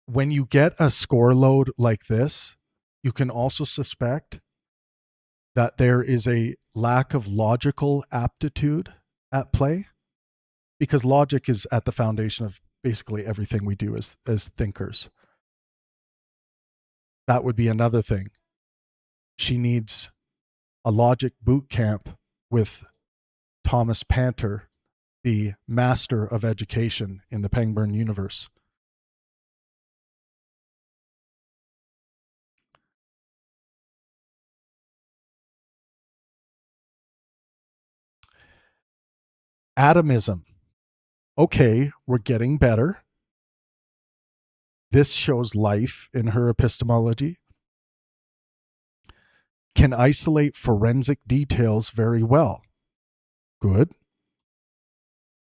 S1: When you get a score load like this, you can also suspect that there is a lack of logical aptitude at play, because logic is at the foundation of basically everything we do as thinkers. That would be another thing. She needs a logic boot camp with Thomas Panter, the master of education in the Pangburn universe. Atomism. Okay, we're getting better. This shows life in her epistemology. Can isolate forensic details very well. Good.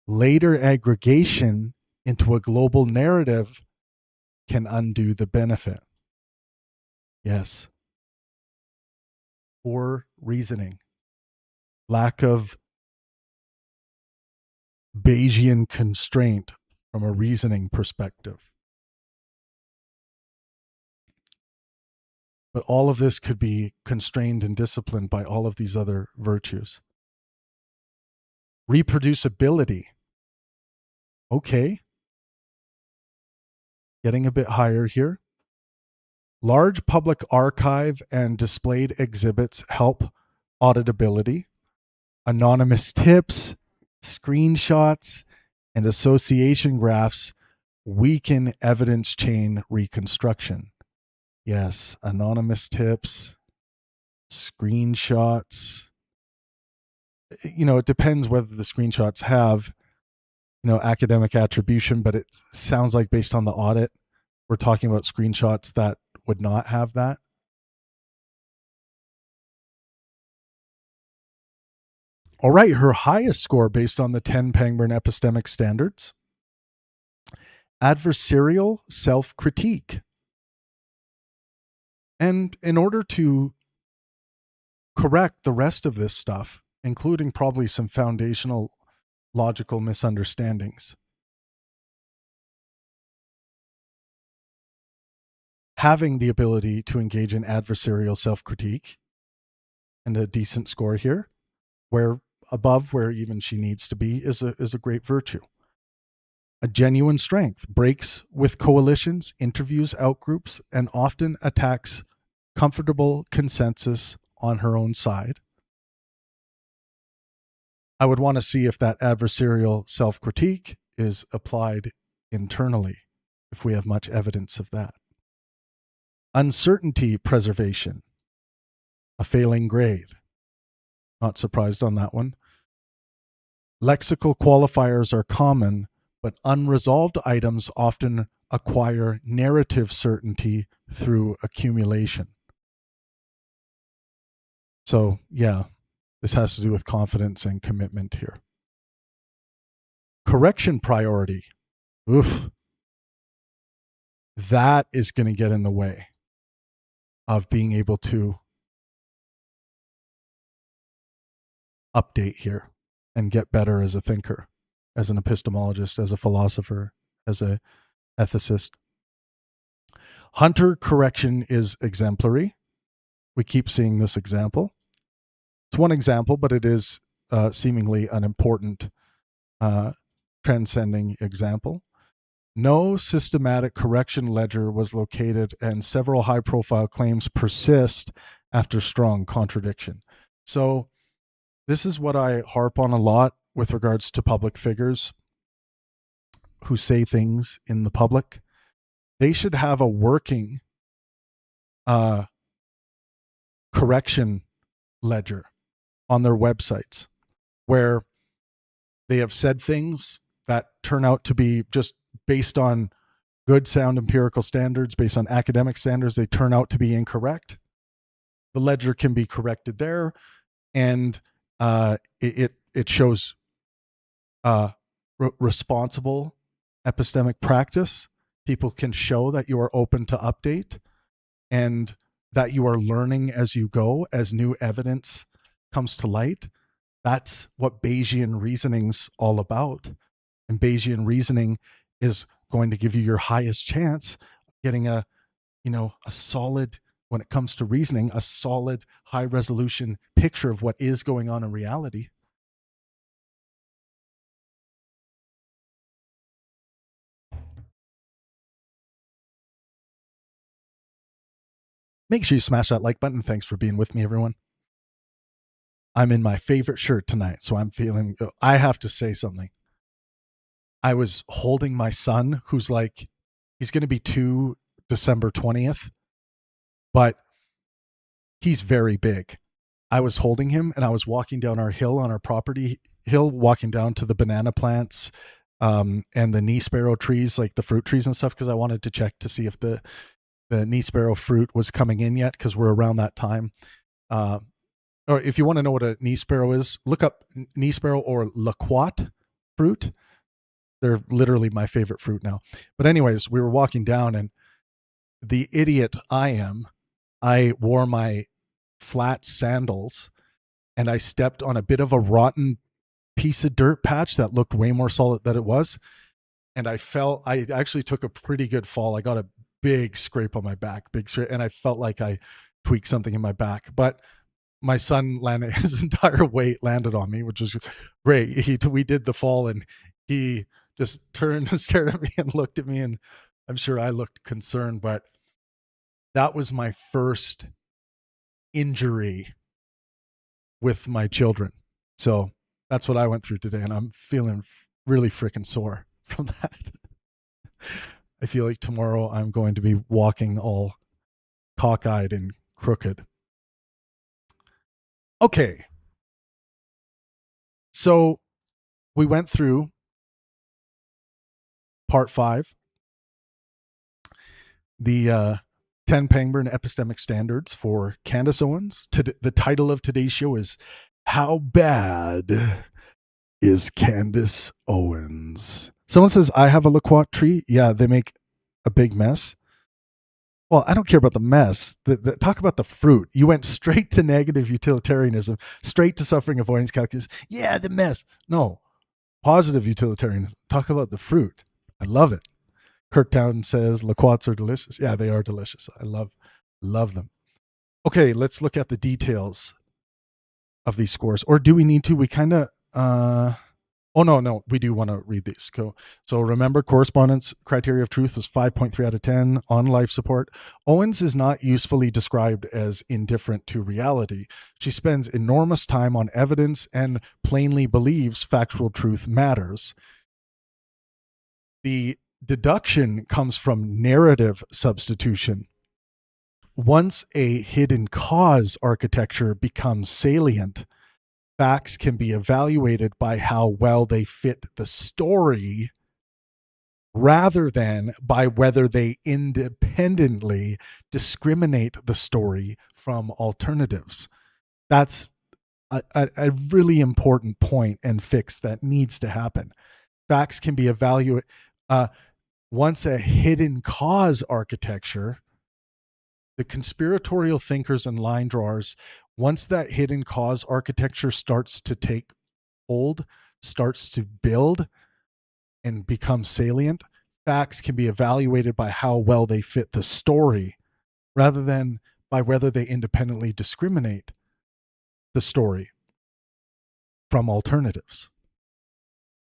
S1: Later aggregation into a global narrative can undo the benefit. Yes. Poor reasoning. Lack of Bayesian constraint from a reasoning perspective. But all of this could be constrained and disciplined by all of these other virtues. Reproducibility. Okay. Getting a bit higher here. Large public archive and displayed exhibits help auditability. Anonymous tips, screenshots, and association graphs weaken evidence chain reconstruction. Yes, anonymous tips, screenshots. It depends whether the screenshots have, academic attribution, but it sounds like based on the audit, we're talking about screenshots that would not have that. All right, her highest score based on the 10 Pangburn epistemic standards. Adversarial self-critique. And in order to correct the rest of this stuff, including probably some foundational logical misunderstandings, having the ability to engage in adversarial self-critique, and a decent score here, where above where even she needs to be, is a great virtue. A genuine strength, breaks with coalitions, interviews outgroups, and often attacks comfortable consensus on her own side. I would want to see if that adversarial self-critique is applied internally, if we have much evidence of that. Uncertainty preservation, a failing grade. Not surprised on that one. Lexical qualifiers are common, but unresolved items often acquire narrative certainty through accumulation. So, yeah, this has to do with confidence and commitment here. Correction priority. Oof. that is going to get in the way of being able to update here and get better as a thinker, as an epistemologist, as a philosopher, as a ethicist. Hunter correction is exemplary. We keep seeing this example. It's one example, but it is seemingly an important transcending example. No systematic correction ledger was located, and several high-profile claims persist after strong contradiction. So this is what I harp on a lot with regards to public figures who say things in the public. They should have a working correction ledger on their websites where they have said things that turn out to be just based on good sound empirical standards, based on academic standards, they turn out to be incorrect. The ledger can be corrected there, and it shows responsible epistemic practice. People can show that you are open to update and that you are learning as you go, as new evidence comes to light. That's what Bayesian reasoning's all about. And Bayesian reasoning is going to give you your highest chance of getting a solid, when it comes to reasoning, a solid, high resolution picture of what is going on in reality. Make sure you smash that like button. Thanks for being with me, everyone. I'm in my favorite shirt tonight, so I have to say something. I was holding my son, who's like, he's going to be 2 December 20th, but he's very big. I was holding him and I was walking down our hill, on our property hill, walking down to the banana plants and the knee sparrow trees, like the fruit trees and stuff, because I wanted to check to see if the knee sparrow fruit was coming in yet, because we're around that time. Or if you want to know what a knee sparrow is, look up knee sparrow or loquat fruit. They're literally my favorite fruit now. But anyways, we were walking down, and the idiot I wore my flat sandals and I stepped on a bit of a rotten piece of dirt patch that looked way more solid than it was. And I actually took a pretty good fall. I got a big scrape on my back, and I felt like I tweaked something in my back. But my son landed, his entire weight landed on me, which was great. We did the fall, and he just turned and stared at me and looked at me, and I'm sure I looked concerned, but that was my first injury with my children. So that's what I went through today, and I'm feeling really freaking sore from that. I feel like tomorrow I'm going to be walking all cockeyed and crooked. Okay. So we went through part 5, the 10 Pangburn epistemic standards for Candace Owens. The title of today's show is How Bad Is Candace Owens? Someone says, I have a loquat tree. Yeah, they make a big mess. Well, I don't care about the mess. Talk about the fruit. You went straight to negative utilitarianism, straight to suffering avoidance calculus. Yeah, the mess. No, positive utilitarianism. Talk about the fruit. I love it. Kirktown says loquats are delicious. Yeah, they are delicious. I love them. Okay, let's look at the details of these scores. Or do we need to? We kind of no, we do want to read these. So remember, correspondence criteria of truth was 5.3 out of 10 on life support. Owens is not usefully described as indifferent to reality. She spends enormous time on evidence and plainly believes factual truth matters. The deduction comes from narrative substitution. Once a hidden cause architecture becomes salient, facts can be evaluated by how well they fit the story rather than by whether they independently discriminate the story from alternatives. That's a really important point and fix that needs to happen. Facts can be evaluated. Once a hidden cause architecture, the conspiratorial thinkers and line drawers, once that hidden cause architecture starts to take hold, starts to build and become salient, facts can be evaluated by how well they fit the story rather than by whether they independently discriminate the story from alternatives.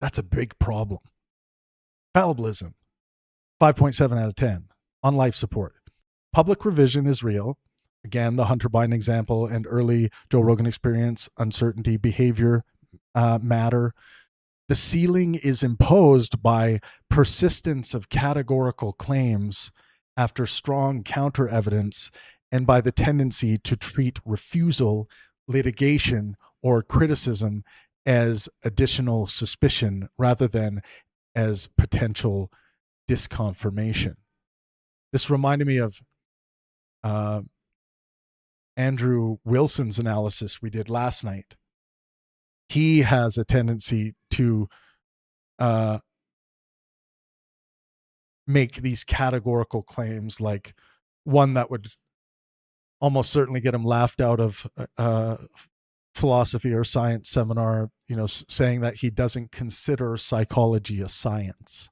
S1: That's a big problem. Fallibilism, 5.7 out of 10 on life support. Public revision is real. Again, the Hunter Biden example and early Joe Rogan experience, uncertainty, behavior matter. The ceiling is imposed by persistence of categorical claims after strong counter evidence and by the tendency to treat refusal, litigation, or criticism as additional suspicion rather than as potential disconfirmation. This reminded me of Andrew Wilson's analysis we did last night. He has a tendency to make these categorical claims, like one that would almost certainly get him laughed out of philosophy or science seminar, saying that he doesn't consider psychology a science.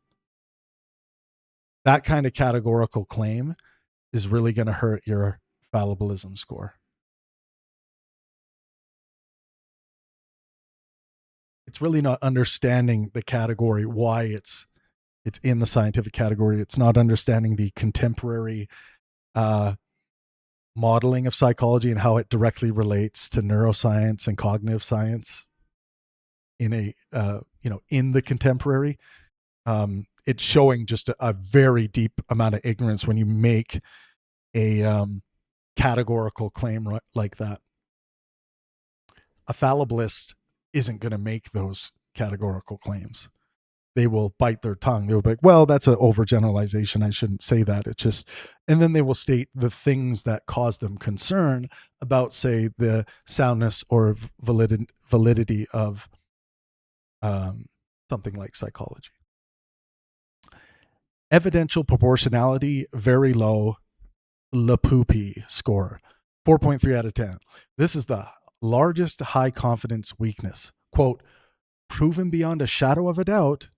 S1: That kind of categorical claim is really going to hurt your fallibilism score. It's really not understanding the category, why it's in the scientific category. It's not understanding the contemporary modeling of psychology and how it directly relates to neuroscience and cognitive science in the contemporary. It's showing just a very deep amount of ignorance when you make a categorical claim like that. A fallibilist isn't going to make those categorical claims. They will bite their tongue. They'll be like, well, that's an overgeneralization. I shouldn't say that. It's just, and then they will state the things that cause them concern about, say, the soundness or validity of something like psychology. Evidential proportionality, very low. LaPoopy score, 4.3 out of 10. This is the largest high confidence weakness. Quote, proven beyond a shadow of a doubt.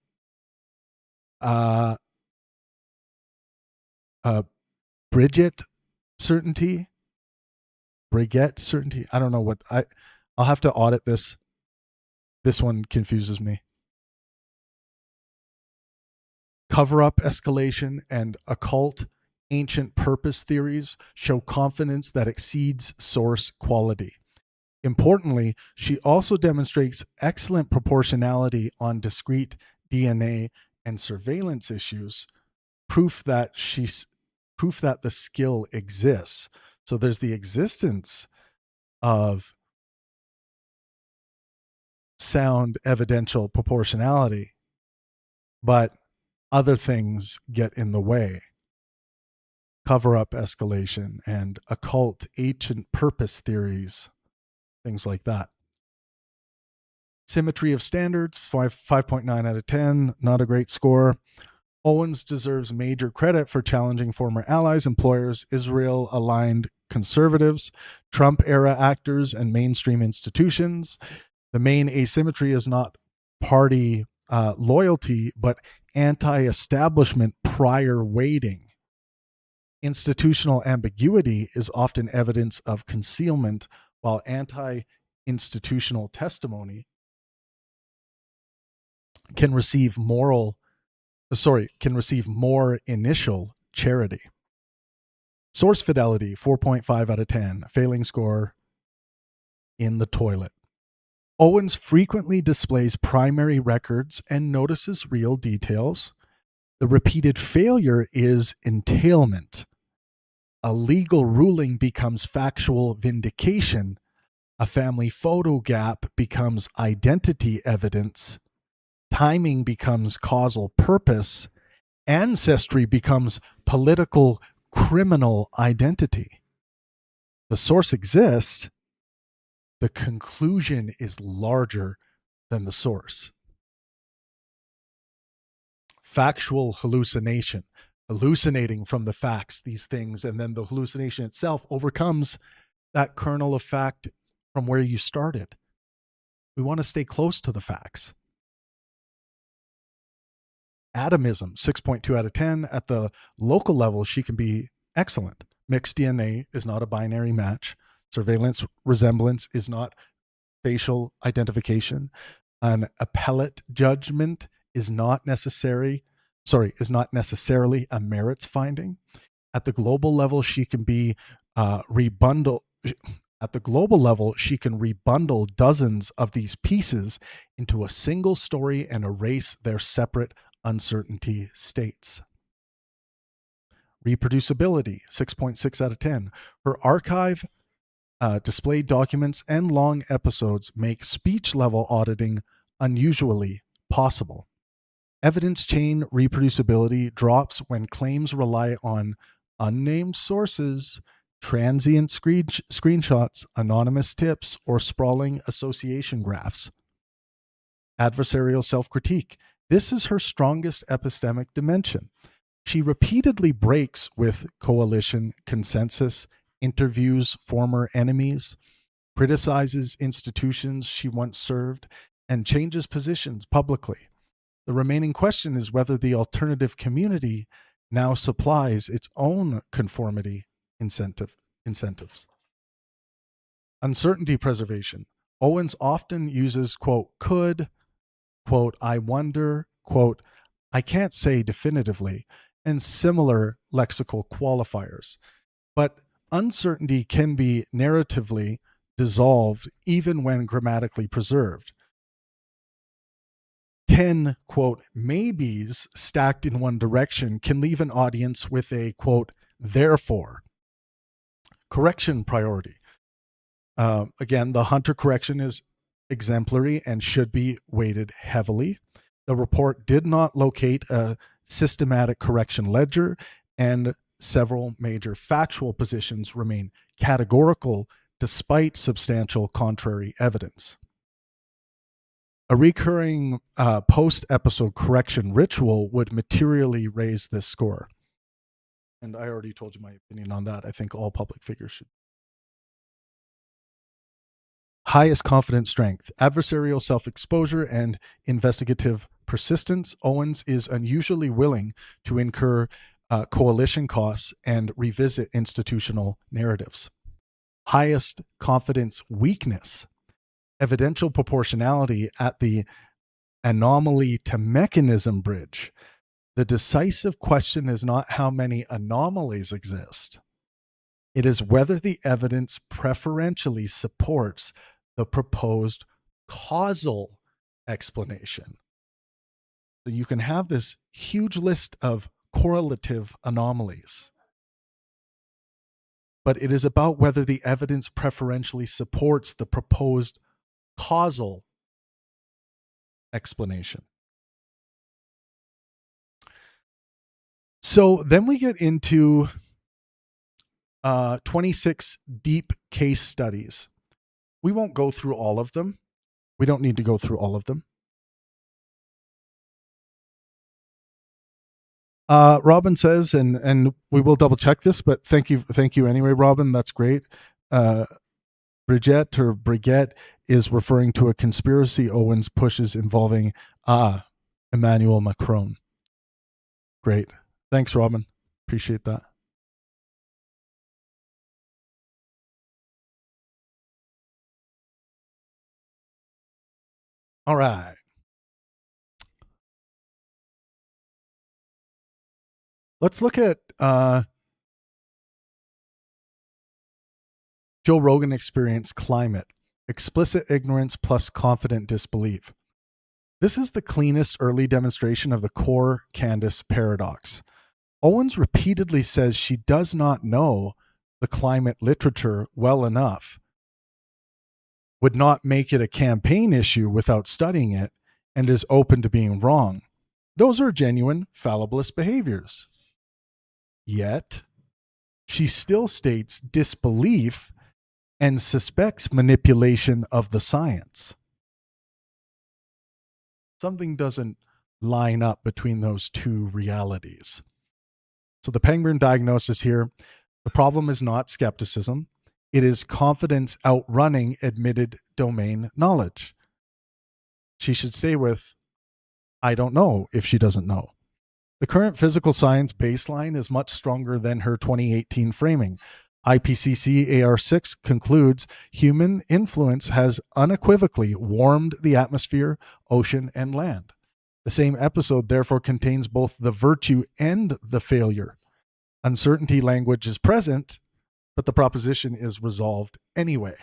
S1: Brigette certainty. I don't know what I'll have to audit this. This one confuses me. Cover up escalation and occult ancient purpose theories show confidence that exceeds source quality. Importantly, she also demonstrates excellent proportionality on discrete DNA and surveillance issues, proof that the skill exists. So there's the existence of sound evidential proportionality, but other things get in the way. Cover up escalation and occult ancient purpose theories, things like that. Symmetry of standards, 5.9 out of 10, not a great score. Owens deserves major credit for challenging former allies, employers, Israel-aligned conservatives, Trump-era actors, and mainstream institutions. The main asymmetry is not party loyalty, but anti-establishment prior weighting. Institutional ambiguity is often evidence of concealment, while anti-institutional testimony can receive more initial charity. Source fidelity, 4.5 out of 10, failing score in the toilet. Owens frequently displays primary records and notices real details. The repeated failure is entailment. A legal ruling becomes factual vindication. A family photo gap becomes identity evidence. Timing becomes causal purpose. Ancestry becomes political criminal identity. The source exists. The conclusion is larger than the source. factual hallucination, hallucinating from the facts, these things, and then the hallucination itself overcomes that kernel of fact from where you started. We want to stay close to the facts. Atomism, 6.2 out of 10. At the local level, she can be excellent. Mixed DNA is not a binary match. Surveillance resemblance is not facial identification. An appellate judgment is not necessarily a merits finding. At the global level, she can be rebundled. At the global level, she can rebundle dozens of these pieces into a single story and erase their separate uncertainty states. Reproducibility, 6.6 out of 10. Her archive, displayed documents, and long episodes make speech-level auditing unusually possible. Evidence chain reproducibility drops when claims rely on unnamed sources, transient screenshots, anonymous tips, or sprawling association graphs. Adversarial self-critique. This is her strongest epistemic dimension. She repeatedly breaks with coalition consensus, interviews former enemies, criticizes institutions she once served, and changes positions publicly. The remaining question is whether the alternative community now supplies its own conformity incentives. Uncertainty preservation. Owens often uses, quote, could, quote, I wonder, quote, I can't say definitively, and similar lexical qualifiers. But uncertainty can be narratively dissolved even when grammatically preserved. 10, quote, maybes stacked in one direction can leave an audience with a, quote, therefore. Correction priority. Again, the Hunter correction is exemplary and should be weighted heavily. The report did not locate a systematic correction ledger, and several major factual positions remain categorical despite substantial contrary evidence. A recurring post-episode correction ritual would materially raise this score. And I already told you my opinion on that. I think all public figures should. Highest confidence strength, adversarial self-exposure, and investigative persistence. Owens is unusually willing to incur coalition costs and revisit institutional narratives. Highest confidence weakness, evidential proportionality at the anomaly to mechanism bridge. The decisive question is not how many anomalies exist. It is whether the evidence preferentially supports the proposed causal explanation. So you can have this huge list of correlative anomalies, but it is about whether the evidence preferentially supports the proposed causal explanation. So then we get into 26 deep case studies. We won't go through all of them. We don't need to go through all of them. Robin says, and we will double check this, but thank you anyway, Robin. That's great. Brigitte is referring to a conspiracy Owens pushes involving Emmanuel Macron. Great. Thanks, Robin. Appreciate that. All right. Let's look at Joe Rogan Experience Climate, explicit ignorance plus confident disbelief. This is the cleanest early demonstration of the core Candace paradox. Owens repeatedly says she does not know the climate literature well enough, would not make it a campaign issue without studying it, and is open to being wrong. Those are genuine fallibilist behaviors. Yet, she still states disbelief and suspects manipulation of the science. Something doesn't line up between those two realities. So the Pangburn diagnosis here, the problem is not skepticism. It is confidence outrunning admitted domain knowledge. She should stay with, I don't know, if she doesn't know. The current physical science baseline is much stronger than her 2018 framing. IPCC AR6 concludes human influence has unequivocally warmed the atmosphere, ocean, and land. The same episode therefore contains both the virtue and the failure. Uncertainty language is present, but the proposition is resolved anyway.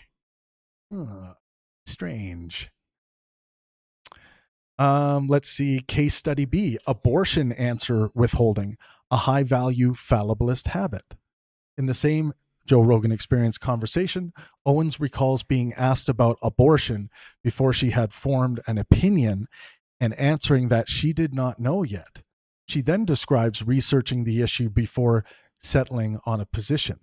S1: Strange. Let's see. Case study B, abortion answer withholding, a high value fallibilist habit. In the same Joe Rogan Experience conversation, Owens recalls being asked about abortion before she had formed an opinion and answering that she did not know yet. She then describes researching the issue before settling on a position.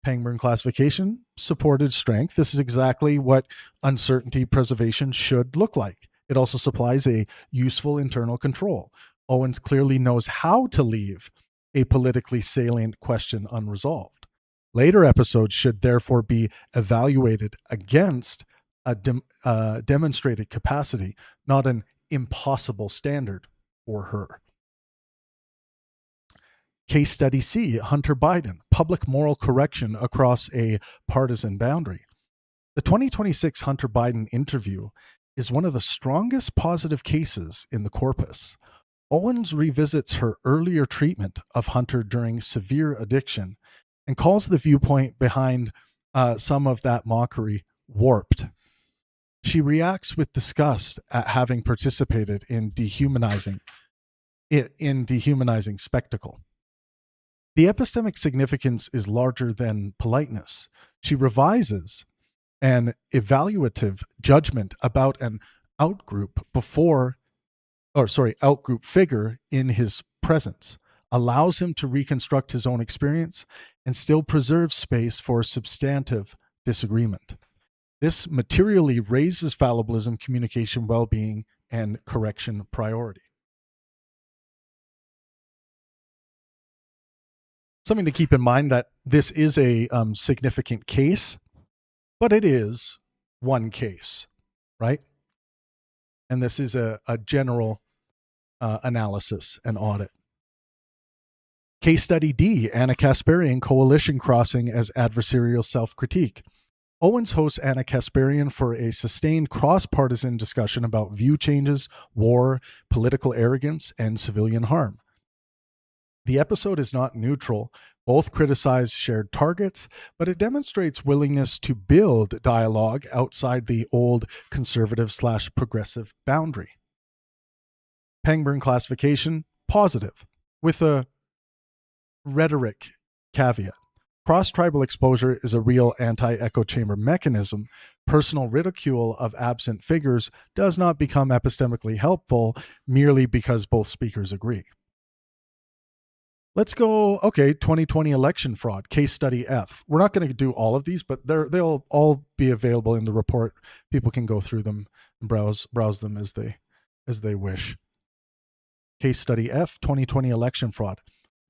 S1: Pangburn classification, supported strength. This is exactly what uncertainty preservation should look like. It also supplies a useful internal control. Owens clearly knows how to leave a politically salient question unresolved. Later episodes should therefore be evaluated against a demonstrated capacity, not an impossible standard for her. Case study C, Hunter Biden, public moral correction across a partisan boundary. The 2026 Hunter Biden interview is one of the strongest positive cases in the corpus. Owens revisits her earlier treatment of Hunter during severe addiction and calls the viewpoint behind some of that mockery warped. She reacts with disgust at having participated in dehumanizing spectacle. The epistemic significance is larger than politeness. She revises an evaluative judgment about an outgroup figure in his presence, allows him to reconstruct his own experience, and still preserves space for substantive disagreement. This materially raises fallibilism, communication, well-being, and correction priority. Something to keep in mind that this is a significant case, but it is one case, right? And this is a general analysis and audit. Case study D, Anna Kasparian, coalition crossing as adversarial self-critique. Owens hosts Anna Kasparian for a sustained cross-partisan discussion about view changes, war, political arrogance, and civilian harm. The episode is not neutral. Both criticize shared targets, but it demonstrates willingness to build dialogue outside the old conservative/progressive boundary. Pangburn classification, positive, with a rhetoric caveat. Cross-tribal exposure is a real anti-echo chamber mechanism. Personal ridicule of absent figures does not become epistemically helpful merely because both speakers agree. Let's go, 2020 election fraud, case study F. We're not going to do all of these, but they'll all be available in the report. People can go through them and browse them as they wish. Case study F, 2020 election fraud.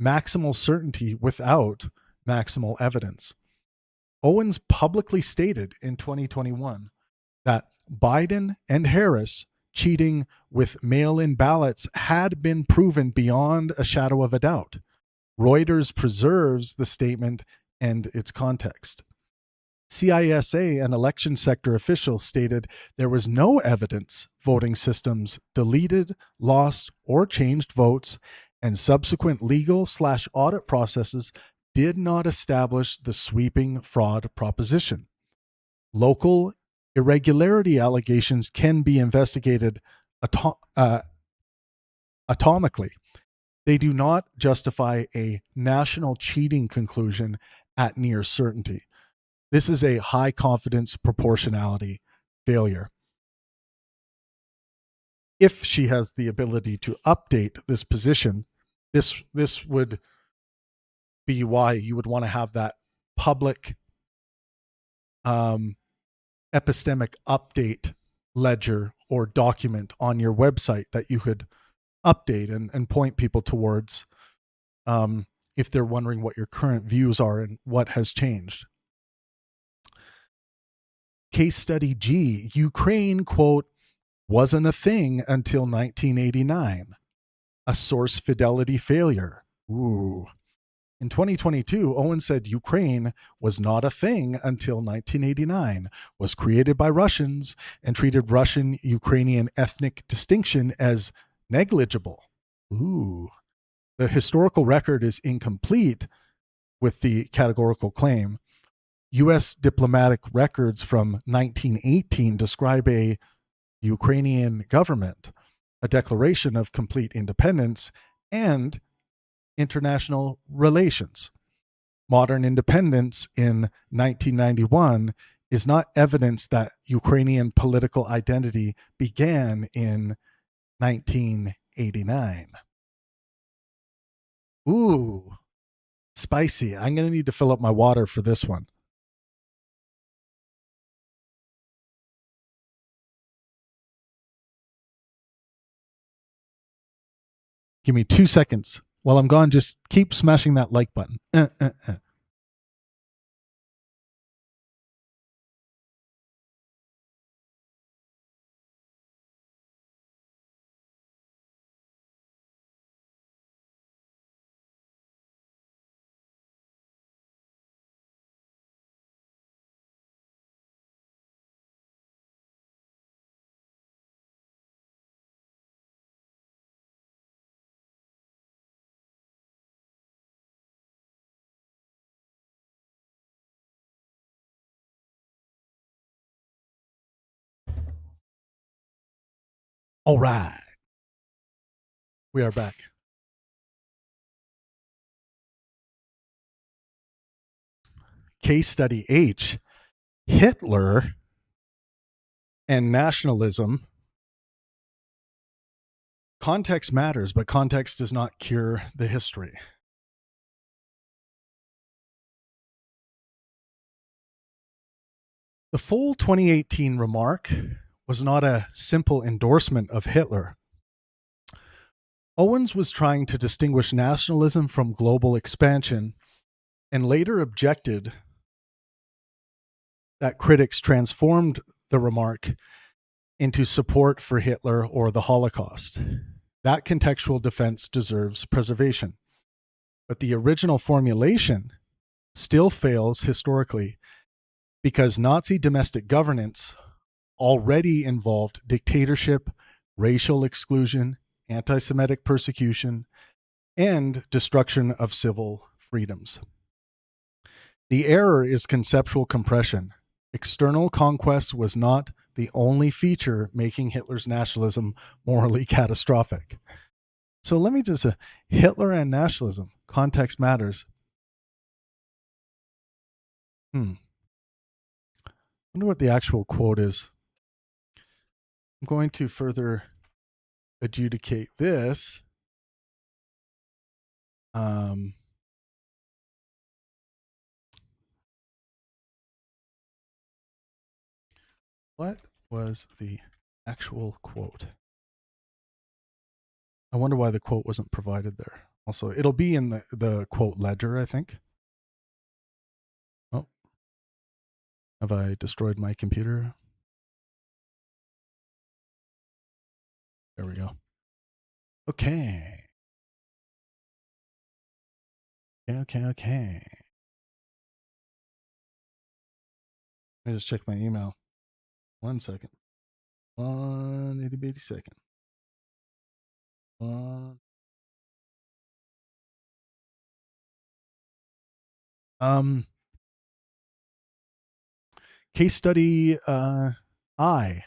S1: Maximal certainty without maximal evidence. Owens publicly stated in 2021 that Biden and Harris cheating with mail-in ballots had been proven beyond a shadow of a doubt. Reuters preserves the statement and its context. CISA and election sector officials stated there was no evidence voting systems deleted, lost, or changed votes, and subsequent legal/audit processes did not establish the sweeping fraud proposition. Local irregularity allegations can be investigated atomically. They do not justify a national cheating conclusion at near certainty. This is a high confidence proportionality failure. If she has the ability to update this position, this would be why you would want to have that public epistemic update ledger or document on your website that you could update and point people towards if they're wondering what your current views are and what has changed. Case study G, Ukraine, quote, wasn't a thing until 1989. A source fidelity failure. Ooh. In 2022, Owen said Ukraine was not a thing until 1989, was created by Russians, and treated Russian-Ukrainian ethnic distinction as negligible. Ooh. The historical record is incomplete with the categorical claim. U.S. diplomatic records from 1918 describe a Ukrainian government, a declaration of complete independence, and international relations. Modern independence in 1991 is not evidence that Ukrainian political identity began in 1989. Ooh, spicy. I'm going to need to fill up my water for this one. Give me 2 seconds. While I'm gone, just keep smashing that like button. All right. We are back. Case study H, Hitler and nationalism. Context matters, but context does not cure the history. The full 2018 remark was not a simple endorsement of Hitler. Owens was trying to distinguish nationalism from global expansion and later objected that critics transformed the remark into support for Hitler or the Holocaust. That contextual defense deserves preservation. But the original formulation still fails historically because Nazi domestic governance already involved dictatorship, racial exclusion, anti-Semitic persecution, and destruction of civil freedoms. The error is conceptual compression. External conquest was not the only feature making Hitler's nationalism morally catastrophic. So let me just Hitler and nationalism, context matters. I wonder what the actual quote is. I'm going to further adjudicate this. What was the actual quote? I wonder why the quote wasn't provided there. Also, it'll be in the quote ledger, I think. Oh, have I destroyed my computer? There we go. Okay. Okay. Let me just check my email. 1 second. 1 itty bitty second. Case study I.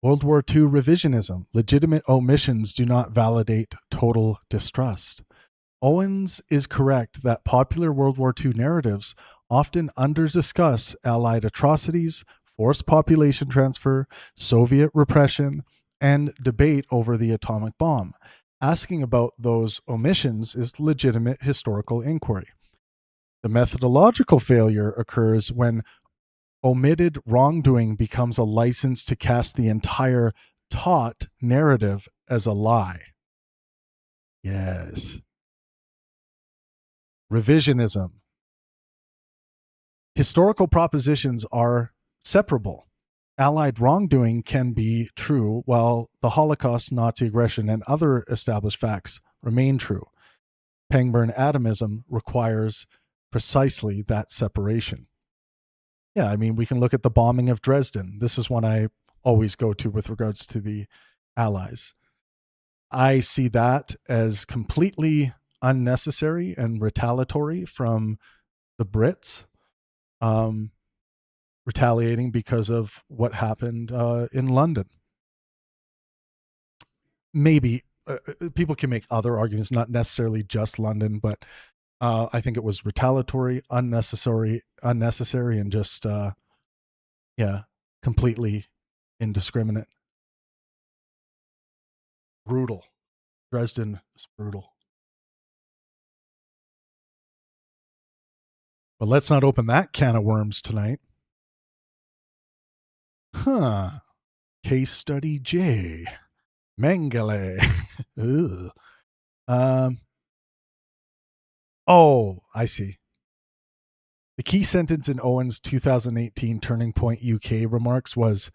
S1: World War II revisionism. Legitimate omissions do not validate total distrust. Owens is correct that popular World War II narratives often under-discuss Allied atrocities, forced population transfer, Soviet repression, and debate over the atomic bomb. Asking about those omissions is legitimate historical inquiry. The methodological failure occurs when omitted wrongdoing becomes a license to cast the entire taught narrative as a lie. Yes. Revisionism. Historical propositions are separable. Allied wrongdoing can be true, while the Holocaust, Nazi aggression, and other established facts remain true. Pangburn atomism requires precisely that separation. Yeah, I mean, we can look at the bombing of Dresden. This is one I always go to with regards to the Allies. I see that as completely unnecessary and retaliatory from the Brits, um, retaliating because of what happened in London. Maybe people can make other arguments, not necessarily just London, but I think it was retaliatory, unnecessary, and just yeah, completely indiscriminate. Brutal. Dresden is brutal. But let's not open that can of worms tonight. Huh. Case study J. Mengele. Ugh. Oh, I see. The key sentence in Owens' 2018 Turning Point UK remarks was,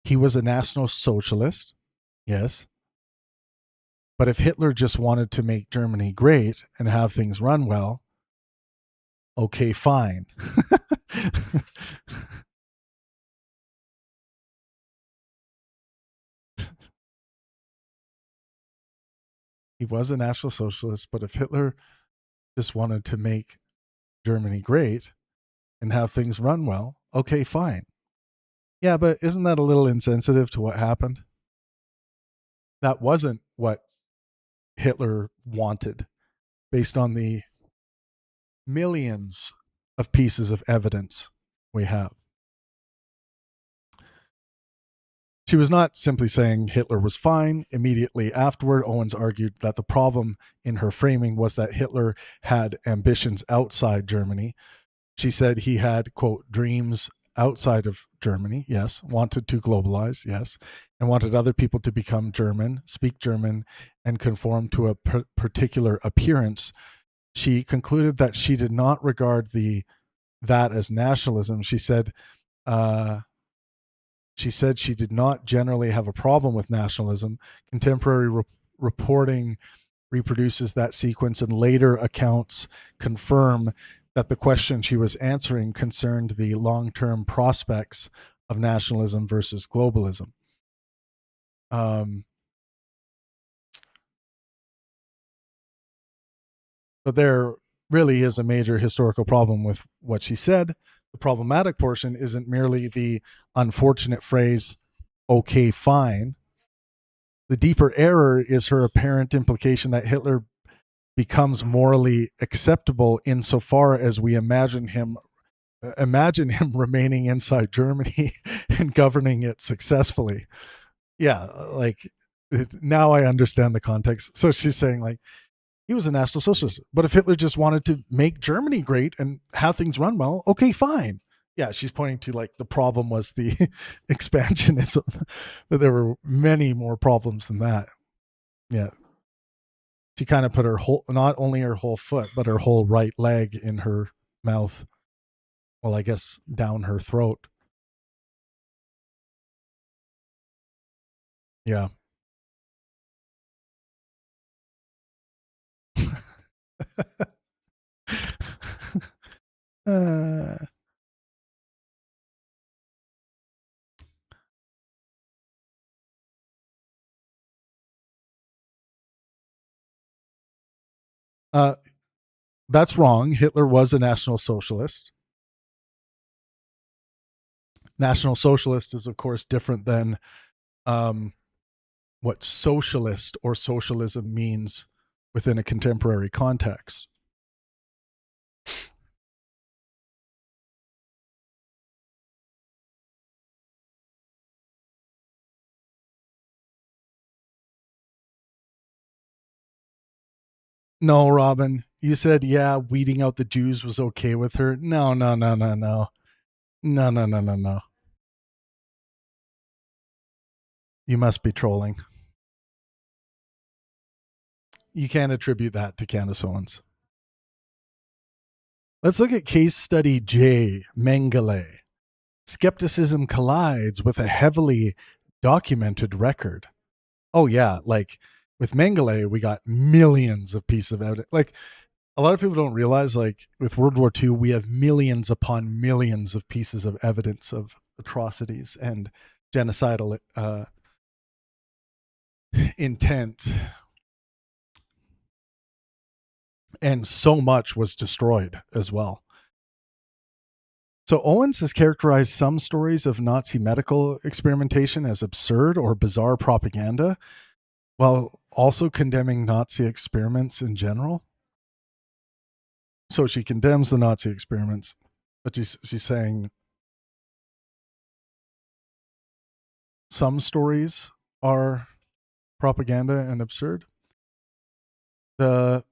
S1: he was a National Socialist, yes, but if Hitler just wanted to make Germany great and have things run well, okay, fine. He was a National Socialist, but if Hitler just wanted to make Germany great and have things run well, okay, fine. Yeah, but isn't that a little insensitive to what happened? That wasn't what Hitler wanted, based on the millions of pieces of evidence we have. She was not simply saying Hitler was fine. Immediately afterward, Owens argued that the problem in her framing was that Hitler had ambitions outside Germany. She said he had, quote, dreams outside of Germany, yes, wanted to globalize, yes, and wanted other people to become German, speak German, and conform to a particular appearance. She concluded that she did not regard that as nationalism. She said she did not generally have a problem with nationalism. Contemporary reporting reproduces that sequence, and later accounts confirm that the question she was answering concerned the long-term prospects of nationalism versus globalism. But there really is a major historical problem with what she said. The problematic portion isn't merely the unfortunate phrase, okay, fine. The deeper error is her apparent implication that Hitler becomes morally acceptable insofar as we imagine him remaining inside Germany and governing it successfully. Yeah, like now I understand the context. So she's saying, like, he was a National Socialist, but if Hitler just wanted to make Germany great and have things run well, okay, fine. Yeah, she's pointing to, like, the problem was the expansionism, but there were many more problems than that. Yeah. She kind of put her whole, not only her whole foot, but her whole right leg in her mouth. Well, I guess down her throat. Yeah. uh, uh, that's wrong. Hitler was a National Socialist. National Socialist is, of course, different than what socialist or socialism means within a contemporary context. No, Robin, you said, yeah, weeding out the Jews was okay with her. No, no, no, no, no. No, no, no, no, no. You must be trolling. You can't attribute that to Candace Owens. Let's look at case study J, Mengele. Skepticism collides with a heavily documented record. Oh yeah, like with Mengele, we got millions of pieces of evidence. Like a lot of people don't realize, like with World War II, we have millions upon millions of pieces of evidence of atrocities and genocidal intent. And so much was destroyed as well. So Owens has characterized some stories of Nazi medical experimentation as absurd or bizarre propaganda, while also condemning Nazi experiments in general. So she condemns the Nazi experiments, but she's saying some stories are propaganda and absurd. The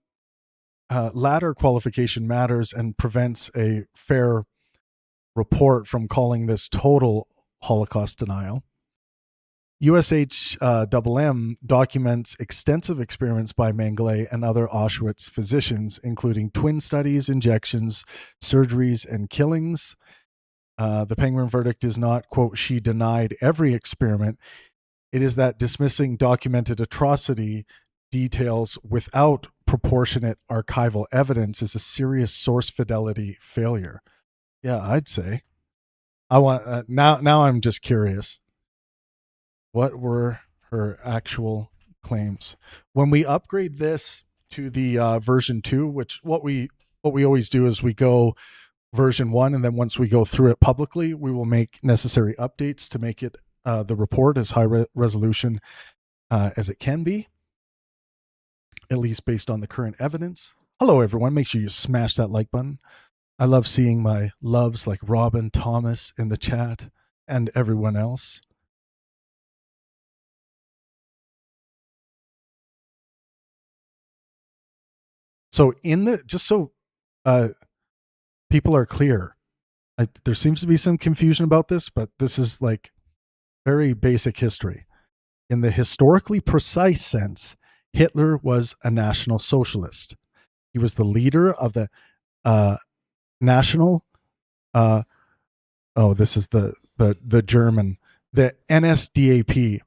S1: latter qualification matters and prevents a fair report from calling this total Holocaust denial. USHMM documents extensive experiments by Mengele and other Auschwitz physicians, including twin studies, injections, surgeries, and killings. The Penguin verdict is not, quote, she denied every experiment. It is that dismissing documented atrocity details without proportionate archival evidence is a serious source fidelity failure. Yeah, I'd say. I want now I'm just curious. What were her actual claims? When we upgrade this to the version 2, which what we always do is we go version 1, and then once we go through it publicly, we will make necessary updates to make it the report as high resolution as it can be, at least based on the current evidence. Hello, everyone. Make sure you smash that like button. I love seeing my loves like Robin, Thomas in the chat, and everyone else. So just so people are clear, there seems to be some confusion about this, but this is like very basic history. In the historically precise sense, Hitler was a National Socialist. He was the leader of the national. This is the German, the NSDAP,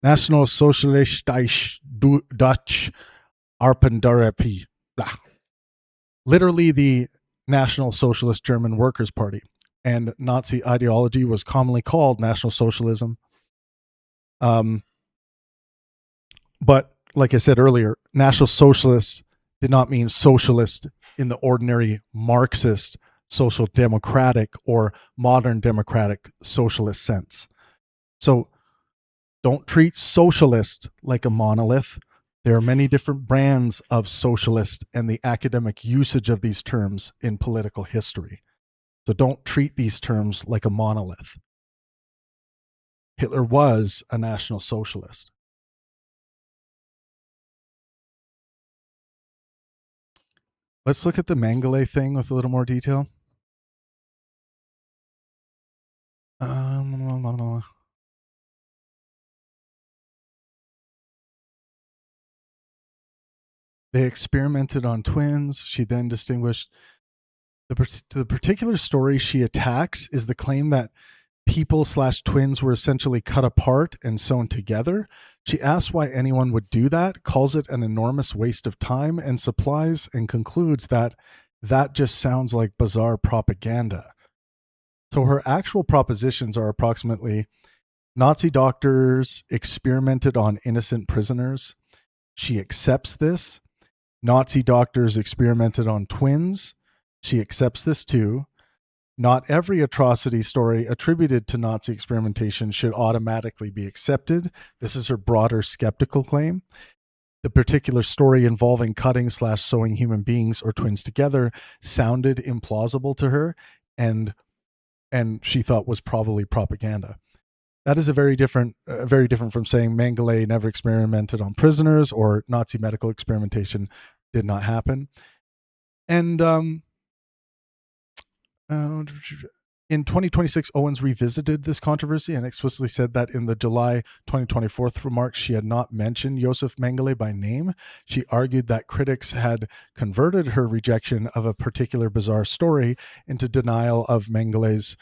S1: National Socialistische Deutsche Arbeiterpartei. Literally the National Socialist German Workers' Party. And Nazi ideology was commonly called National Socialism. But like I said earlier, National Socialists did not mean socialist in the ordinary Marxist, social democratic, or modern democratic socialist sense. So don't treat socialist like a monolith. There are many different brands of socialist and the academic usage of these terms in political history. So don't treat these terms like a monolith. Hitler was a National Socialist. Let's look at the Mengele thing with a little more detail. They experimented on twins. She then distinguished the particular story she attacks is the claim that people/twins were essentially cut apart and sewn together. She asks why anyone would do that, calls it an enormous waste of time and supplies, and concludes that just sounds like bizarre propaganda. So her actual propositions are approximately: Nazi doctors experimented on innocent prisoners. She accepts this. Nazi doctors experimented on twins. She accepts this too. Not every atrocity story attributed to Nazi experimentation should automatically be accepted. This is her broader skeptical claim. The particular story involving cutting/sewing human beings or twins together sounded implausible to her, and she thought was probably propaganda. That is very different from saying Mengele never experimented on prisoners or Nazi medical experimentation did not happen. And In 2026, Owens revisited this controversy and explicitly said that in the July 2024 remarks, she had not mentioned Josef Mengele by name. She argued that critics had converted her rejection of a particular bizarre story into denial of Mengele's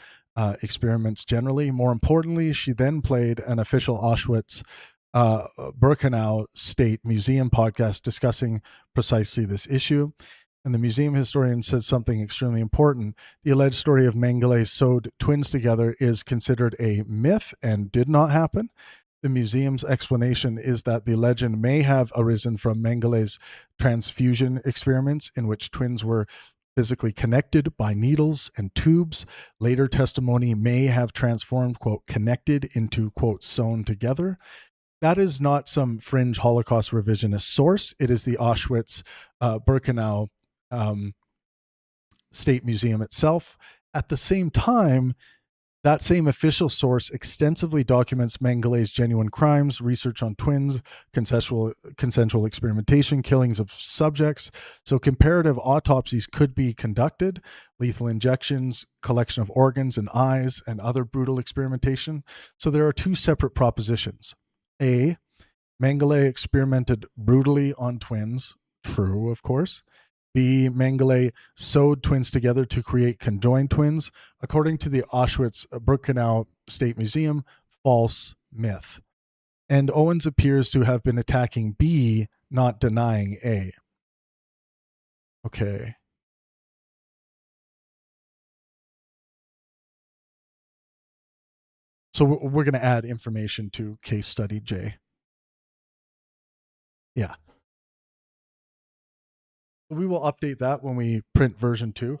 S1: experiments generally. More importantly, she then played an official Auschwitz Birkenau State Museum podcast discussing precisely this issue. And the museum historian said something extremely important. The alleged story of Mengele sewed twins together is considered a myth and did not happen. The museum's explanation is that the legend may have arisen from Mengele's transfusion experiments, in which twins were physically connected by needles and tubes. Later testimony may have transformed, quote, connected into, quote, sewn together. That is not some fringe Holocaust revisionist source. It is the Auschwitz Birkenau State Museum itself. At the same time, that same official source extensively documents Mengele's genuine crimes, research on twins, consensual experimentation, killings of subjects. So comparative autopsies could be conducted, lethal injections, collection of organs and eyes, and other brutal experimentation. So there are two separate propositions. A, Mengele experimented brutally on twins. True, of course. B, Mengele sewed twins together to create conjoined twins. According to the Auschwitz Birkenau State Museum, false myth. And Owens appears to have been attacking B, not denying A. Okay. So we're going to add information to case study J. Yeah. We will update that when we print version 2.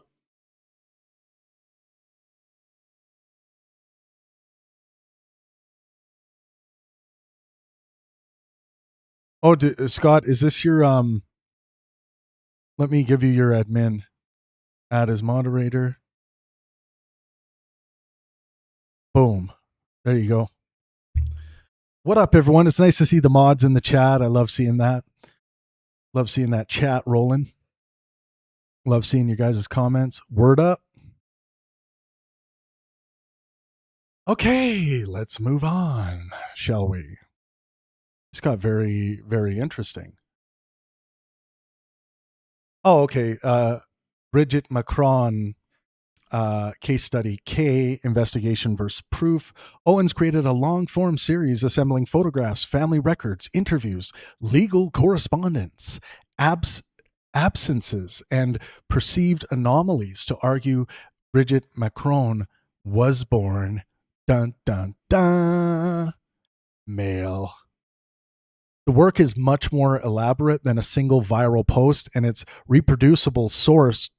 S1: Oh, Scott, is this your let me give you your admin. Add as moderator. Boom. There you go. What up, everyone? It's nice to see the mods in the chat. I love seeing that. Love seeing that chat rolling. Love seeing your guys' comments. Word up. Okay, let's move on, shall we? This got very, very interesting. Oh, okay. Bridget Macron case study K, investigation versus proof. Owens created a long-form series assembling photographs, family records, interviews, legal correspondence, absences, and perceived anomalies to argue Bridget Macron was born, dun, dun, dun, male. The work is much more elaborate than a single viral post, and its reproducible source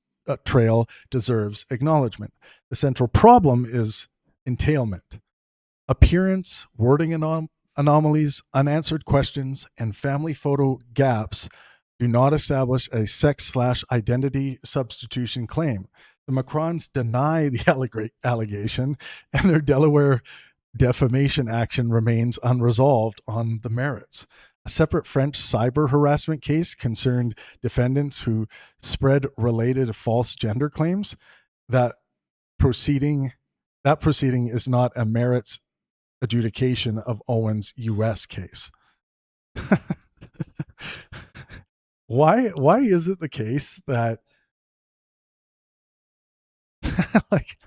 S1: trail deserves acknowledgement. The central problem is entailment. Appearance, wording anomalies, unanswered questions, and family photo gaps do not establish a sex/identity substitution claim. The Macrons deny the allegation, and their Delaware defamation action remains unresolved on the merits. A separate French cyber harassment case concerned defendants who spread related false gender claims. That proceeding is not a merits adjudication of Owens' U.S. case. Why is it the case that like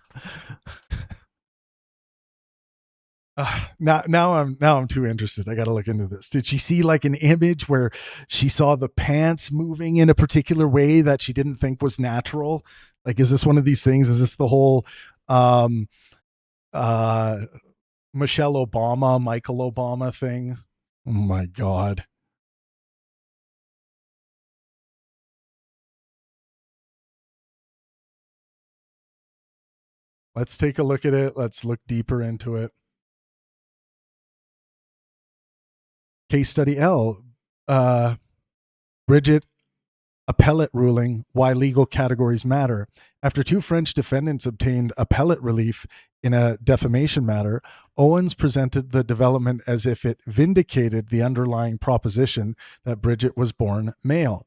S1: now I'm too interested. I got to look into this. Did she see like an image where she saw the pants moving in a particular way that she didn't think was natural? Like, is this one of these things? Is this the whole Michelle Obama, Michael Obama thing? Oh my God. Let's take a look at it. Let's look deeper into it. Case study L, Bridget appellate ruling, why legal categories matter. After two French defendants obtained appellate relief in a defamation matter, Owens presented the development as if it vindicated the underlying proposition that Bridget was born male.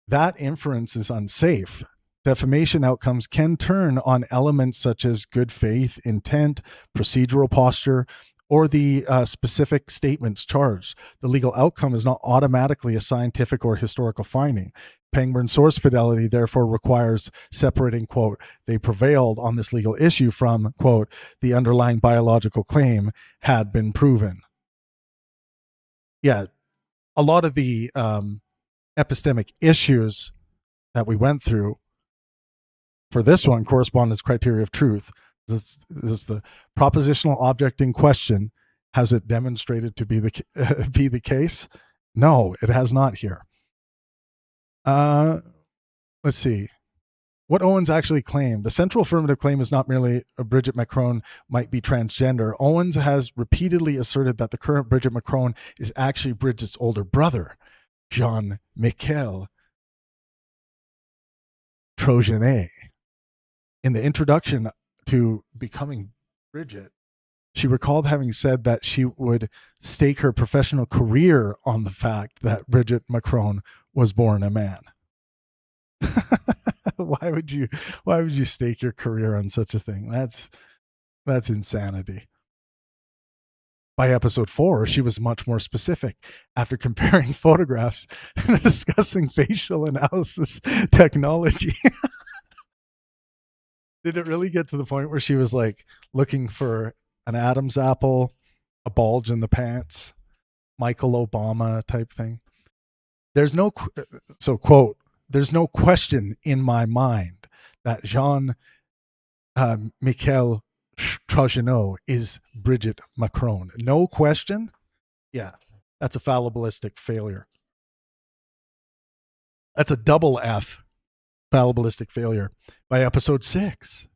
S1: That inference is unsafe. Defamation outcomes can turn on elements such as good faith, intent, procedural posture, or the specific statements charged. The legal outcome is not automatically a scientific or historical finding. Pangborn source fidelity therefore requires separating, quote, they prevailed on this legal issue from, quote, the underlying biological claim had been proven. Yeah, a lot of the epistemic issues that we went through for this one correspond as criteria of truth. This is the propositional object in question. Has it demonstrated to be the case? No, it has not here. Let's see. What Owens actually claimed. The central affirmative claim is not merely Bridget Macron might be transgender. Owens has repeatedly asserted that the current Bridget Macron is actually Bridget's older brother, Jean-Michel Trogenet. In the introduction to Becoming Bridget, she recalled having said that she would stake her professional career on the fact that Bridget Macron was born a man. Why would you stake your career on such a thing? That's insanity. By episode 4, she was much more specific. After comparing photographs and discussing facial analysis technology. Did it really get to the point where she was like looking for an Adam's apple, a bulge in the pants, Michael Obama type thing? There's no question in my mind that Jean Michel Trogenet is Bridget Macron. No question? Yeah, that's a fallibilistic failure. That's a double F fallibilistic failure. By episode 6,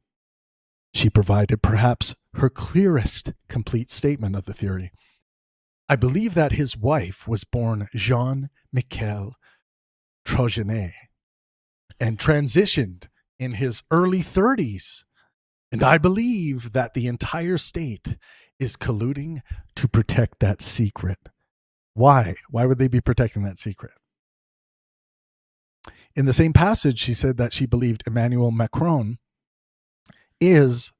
S1: she provided perhaps her clearest complete statement of the theory. I believe that his wife was born Jean-Michel Trogenet and transitioned in his early 30s. And I believe that the entire state is colluding to protect that secret. Why? Why would they be protecting that secret? In the same passage, she said that she believed Emmanuel Macron is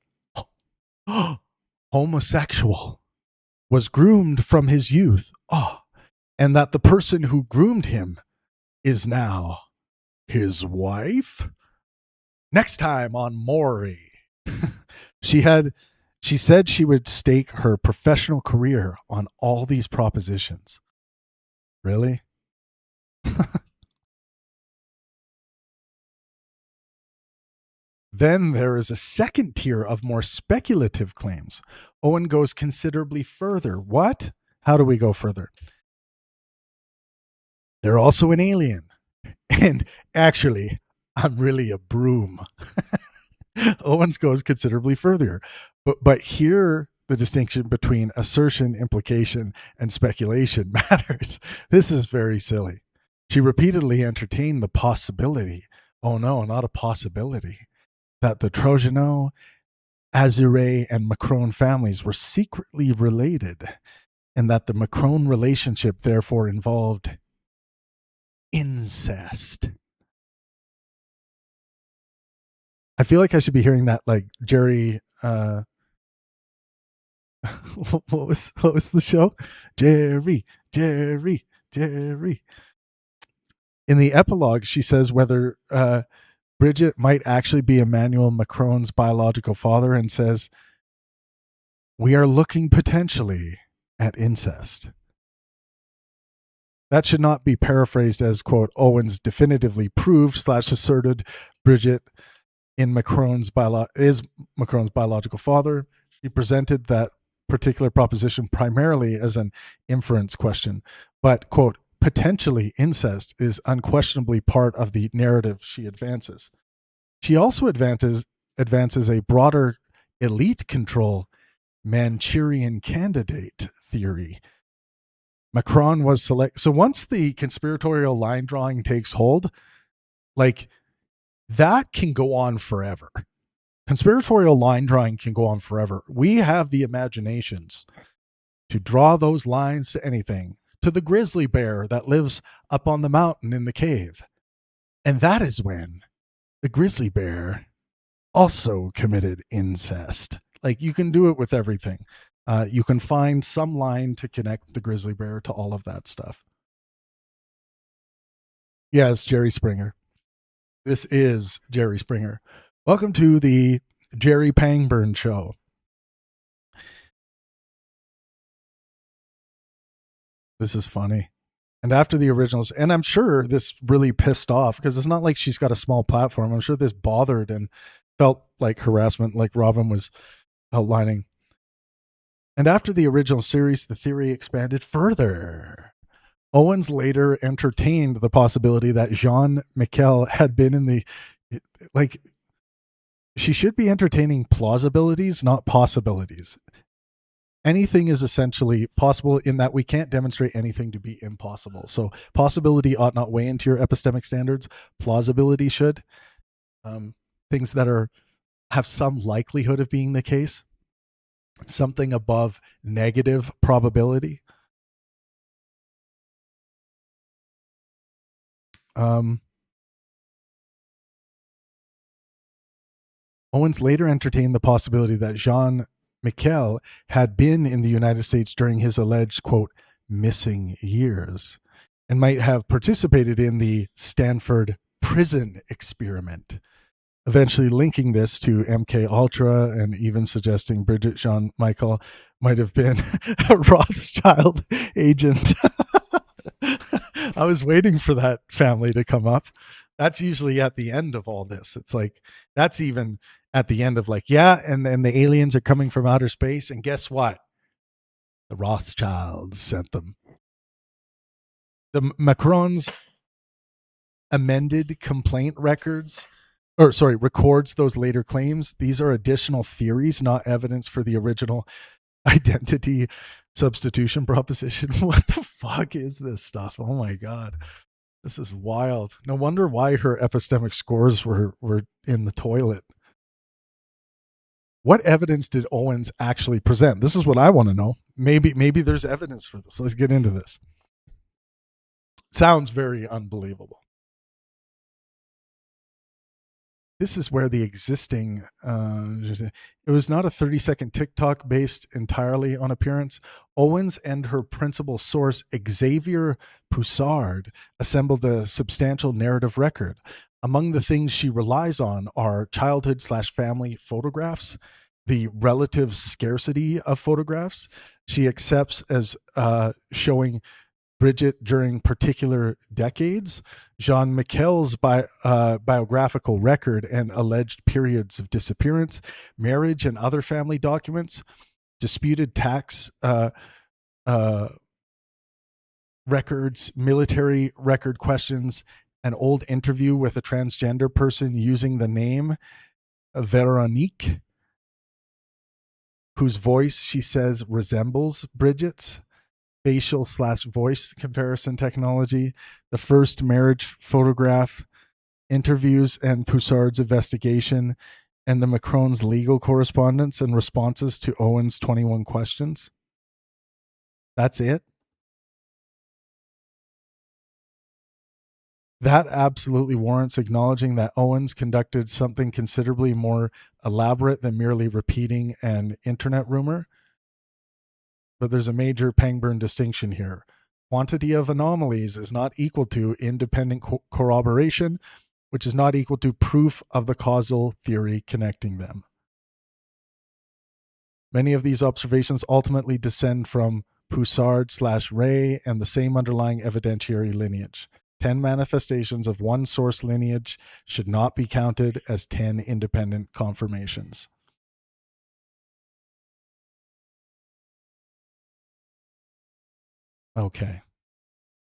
S1: homosexual, was groomed from his youth, and that the person who groomed him is now his wife. Next time on Maury, she said she would stake her professional career on all these propositions. Really? Then there is a second tier of more speculative claims. Owen goes considerably further. What? How do we go further? They're also an alien. And actually, I'm really a broom. Owens goes considerably further. But here, the distinction between assertion, implication, and speculation matters. This is very silly. She repeatedly entertained the possibility. Oh no, not a possibility. That the Trogenet, Azure, and Macron families were secretly related, and that the Macron relationship therefore involved incest. I feel like I should be hearing that like Jerry. What was the show? Jerry. In the epilogue, she says whether Bridget might actually be Emmanuel Macron's biological father and says, we are looking potentially at incest. That should not be paraphrased as, quote, Owens definitively proved / asserted Bridget is Macron's biological father. She presented that particular proposition primarily as an inference question, but, quote, potentially incest is unquestionably part of the narrative she advances. She also advances a broader elite control Manchurian candidate theory. Macron was select. So once the conspiratorial line drawing takes hold, like that can go on forever. Conspiratorial line drawing can go on forever. We have the imaginations to draw those lines to anything, to the grizzly bear that lives up on the mountain in the cave. And that is when the grizzly bear also committed incest. Like, you can do it with everything. You can find some line to connect the grizzly bear to all of that stuff. Yeah, it's Jerry Springer. This is Jerry Springer. Welcome to the Jerry Pangburn Show. This is funny. And after the originals, and I'm sure this really pissed off, because it's not like she's got a small platform. I'm sure this bothered and felt like harassment, like Robin was outlining. And after the original series, the theory expanded further. Owens later entertained the possibility that Jean Michel had been in the, like, she should be entertaining plausibilities, not possibilities. Anything is essentially possible in that we can't demonstrate anything to be impossible. So possibility ought not weigh into your epistemic standards. Plausibility should. Things that have some likelihood of being the case. Something above negative probability. Owens later entertained the possibility that Jean Michel had been in the United States during his alleged, quote, missing years, and might have participated in the Stanford prison experiment, eventually linking this to MK Ultra and even suggesting Bridget Jean Michael might have been a Rothschild agent. I was waiting for that family to come up. That's usually at the end of all this. It's like, that's even at the end of, like, yeah, and then the aliens are coming from outer space, and guess what? The Rothschilds sent them. The Macron's amended complaint records those later claims. These are additional theories, not evidence for the original identity substitution proposition. What the fuck is this stuff? Oh my God. This is wild. No wonder why her epistemic scores were in the toilet. What evidence did Owens actually present? This is what I want to know. Maybe there's evidence for this. Let's get into this. Sounds very unbelievable. This is where the existing, it was not a 30-second TikTok based entirely on appearance. Owens and her principal source, Xavier Poussard, assembled a substantial narrative record. Among the things she relies on are childhood/family photographs, the relative scarcity of photographs she accepts as showing Bridget during particular decades, Jean Michel's biographical record and alleged periods of disappearance, marriage and other family documents, disputed tax records, military record questions, an old interview with a transgender person using the name Veronique, whose voice she says resembles Bridget's, facial/voice comparison technology, the first marriage photograph, interviews and Poussard's investigation, and the Macron's legal correspondence and responses to Owens' 21 questions. That's it. That absolutely warrants acknowledging that Owens conducted something considerably more elaborate than merely repeating an internet rumor. But there's a major Pangburn distinction here. Quantity of anomalies is not equal to independent corroboration, which is not equal to proof of the causal theory connecting them. Many of these observations ultimately descend from Poussard/Ray and the same underlying evidentiary lineage. 10 manifestations of one source lineage should not be counted as 10 independent confirmations. Okay.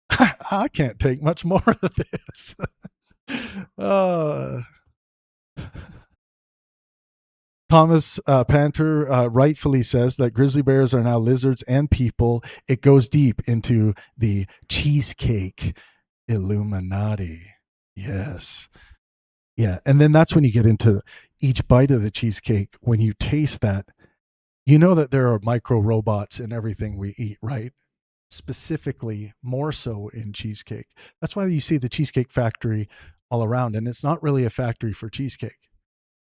S1: I can't take much more of this. Thomas Panter rightfully says that grizzly bears are now lizards and people. It goes deep into the cheesecake Illuminati. Yes. Yeah. And then that's when you get into each bite of the cheesecake. When you taste that, you know that there are micro robots in everything we eat, right? Specifically, more so in cheesecake. That's why you see the Cheesecake Factory all around. And it's not really a factory for cheesecake.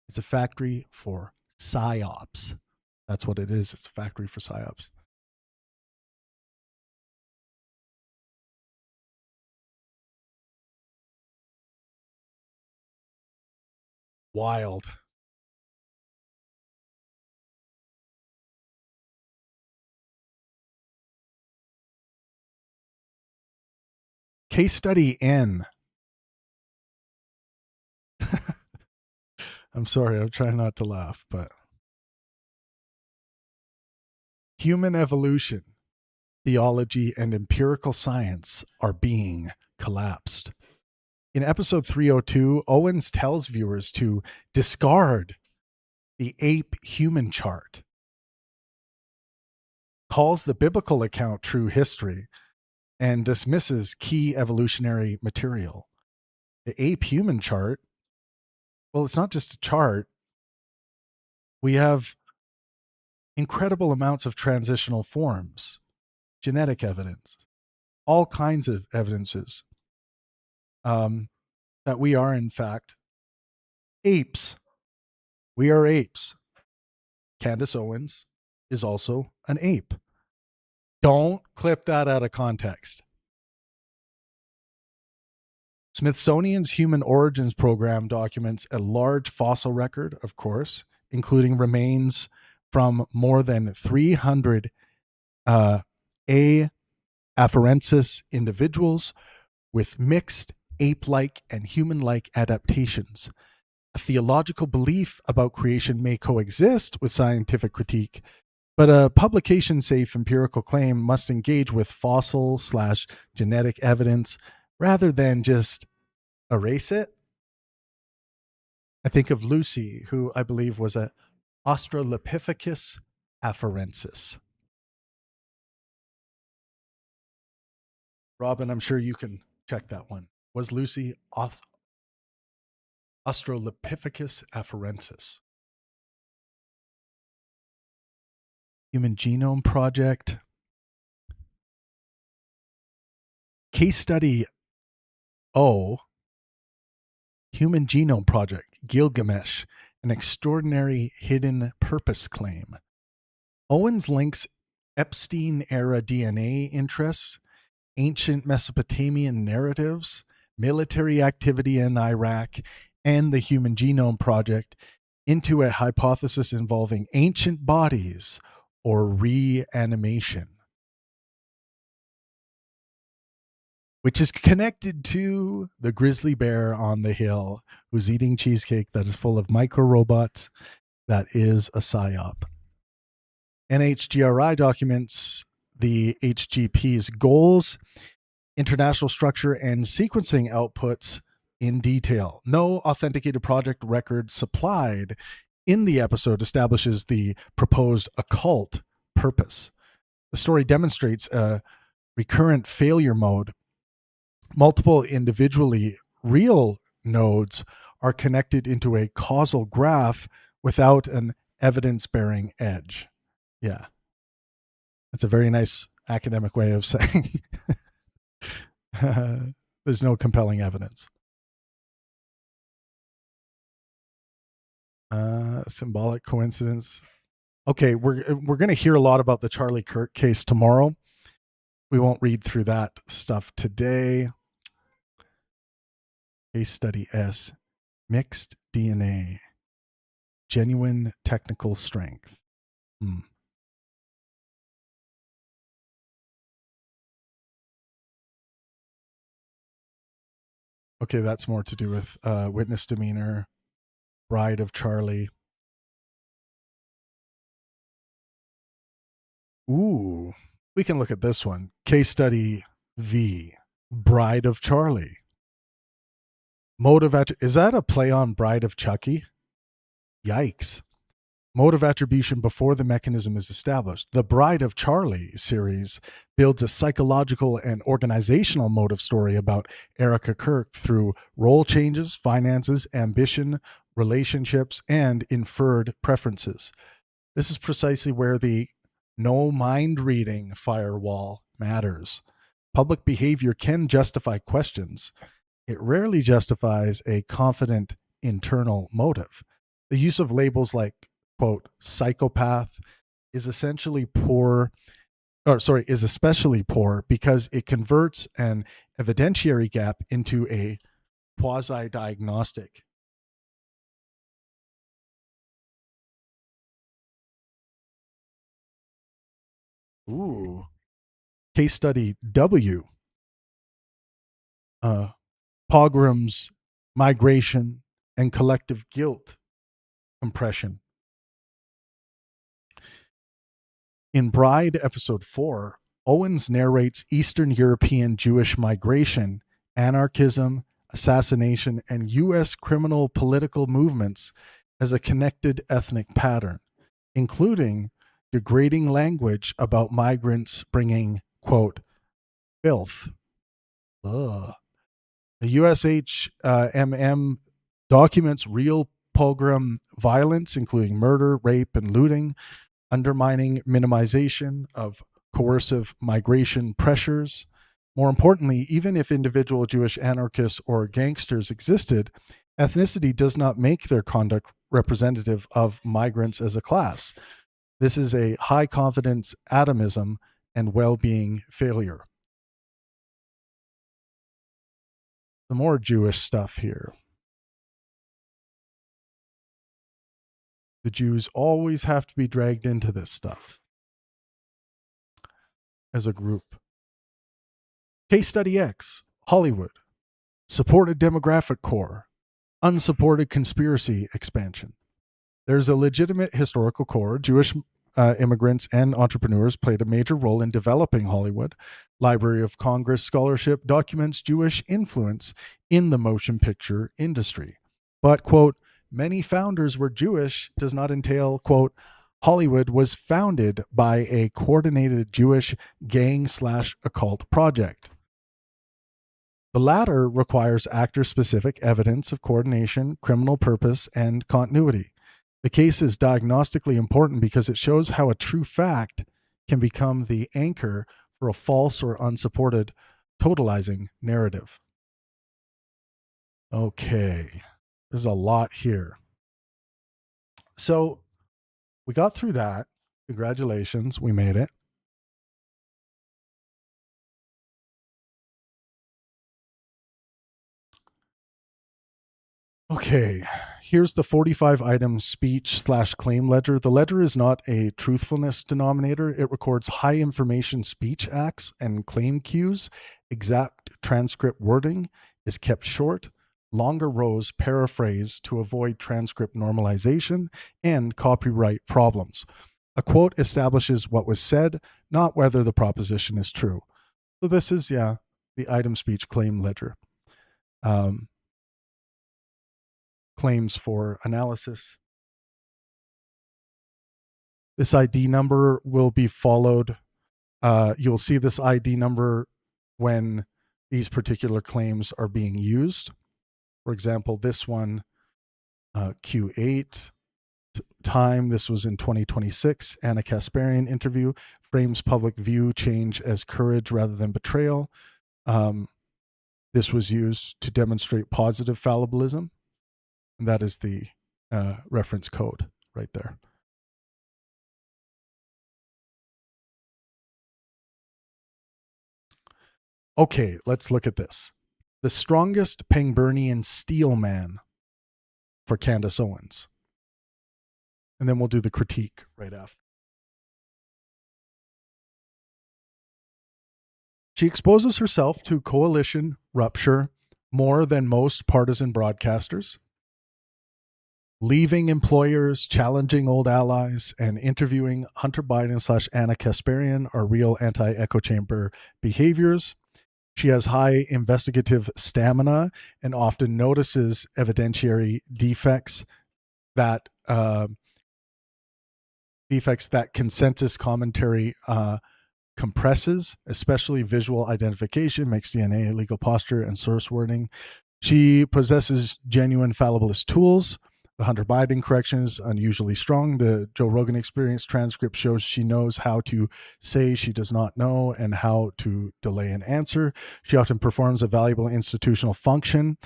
S1: It's a factory for psyops. That's what it is. It's a factory for psyops. Wild. Case study N. I'm sorry, I'm trying not to laugh, but human evolution, theology, and empirical science are being collapsed. In episode 302, Owens tells viewers to discard the ape human chart, calls the biblical account true history, and dismisses key evolutionary material. The ape human chart, well, it's not just a chart. We have incredible amounts of transitional forms, genetic evidence, all kinds of evidences that we are, in fact, apes. We are apes. Candace Owens is also an ape. Don't clip that out of context. Smithsonian's Human Origins Program documents a large fossil record, of course, including remains from more than 300 A. afarensis individuals with mixed ape-like and human-like adaptations. A theological belief about creation may coexist with scientific critique, but a publication-safe empirical claim must engage with fossil/genetic evidence rather than just erase it. I think of Lucy, who I believe was a Australopithecus afarensis. Robin, I'm sure you can check that one. Was Lucy Australopithecus afarensis? Human Genome Project. Case study O. Human Genome Project, Gilgamesh, an extraordinary hidden purpose claim. Owens links Epstein-era DNA interests, ancient Mesopotamian narratives, military activity in Iraq, and the Human Genome Project into a hypothesis involving ancient bodies or reanimation, which is connected to the grizzly bear on the hill who's eating cheesecake that is full of micro-robots. That is a psyop. NHGRI documents the HGP's goals, international structure, and sequencing outputs in detail. No authenticated project record supplied in the episode establishes the proposed occult purpose. The story demonstrates a recurrent failure mode. Multiple individually real nodes are connected into a causal graph without an evidence-bearing edge. Yeah. That's a very nice academic way of saying there's no compelling evidence. Symbolic coincidence. Okay, we're going to hear a lot about the Charlie Kirk case tomorrow. We won't read through that stuff today. Case study S. Mixed DNA. Genuine technical strength. Okay, that's more to do with witness demeanor, Bride of Charlie. Ooh, we can look at this one. Case study V. Bride of Charlie. Mode of is that a play on Bride of Chucky? Yikes. Mode of attribution before the mechanism is established. The Bride of Charlie series builds a psychological and organizational motive story about Erica Kirk through role changes, finances, ambition, relationships, and inferred preferences. This is precisely where the no mind reading firewall matters. Public behavior can justify questions. it rarely justifies a confident internal motive. The use of labels like, quote, psychopath is essentially poor, is especially poor because it converts an evidentiary gap into a quasi diagnostic. Ooh. Case study W, uh, pogroms, migration, and collective guilt compression. In Bride, episode 4, Owens narrates Eastern European Jewish migration, anarchism, assassination, and U.S. criminal political movements as a connected ethnic pattern, including degrading language about migrants bringing, quote, filth. Ugh. The USHMM documents real pogrom violence, including murder, rape, and looting, undermining minimization of coercive migration pressures. More importantly, even if individual Jewish anarchists or gangsters existed, ethnicity does not make their conduct representative of migrants as a class. This is a high confidence atomism and well being failure. Some more Jewish stuff here. The Jews always have to be dragged into this stuff as a group. Case study X, Hollywood. Supported demographic core, unsupported conspiracy expansion. There's a legitimate historical core. Jewish immigrants and entrepreneurs played a major role in developing Hollywood. Library of Congress scholarship documents Jewish influence in the motion picture industry. But, quote, many founders were Jewish does not entail, quote, Hollywood was founded by a coordinated Jewish gang/occult project. The latter requires actor-specific evidence of coordination, criminal purpose, and continuity. The case is diagnostically important because it shows how a true fact can become the anchor for a false or unsupported totalizing narrative. Okay, there's a lot here. So we got through that. Congratulations, we made it. Okay, here's the 45 item speech/claim ledger. The ledger is not a truthfulness denominator. It records high information speech acts and claim cues. Exact transcript wording is kept short. Longer rows paraphrase to avoid transcript normalization and copyright problems. A quote establishes what was said, not whether the proposition is true. So this is, the item speech claim ledger. Claims for analysis. This ID number will be followed. You'll see this ID number when these particular claims are being used. For example, this one, Q8 time, this was in 2026. Anna Kasparian interview, frames public view change as courage rather than betrayal. This was used to demonstrate positive fallibilism. And that is the reference code right there. Okay, let's look at this. The strongest Pangburnian steel man for Candace Owens. And then we'll do the critique right after. She exposes herself to coalition rupture more than most partisan broadcasters, leaving employers, challenging old allies, and interviewing Hunter Biden / Anna Kasparian are real anti-echo chamber behaviors. She has high investigative stamina and often notices evidentiary defects that consensus commentary compresses, especially visual identification, mixed DNA, legal posture, and source wording. She possesses genuine fallibilist tools, The Hunter Biden correction is unusually strong. The Joe Rogan Experience transcript shows she knows how to say she does not know and how to delay an answer. She often performs a valuable institutional function,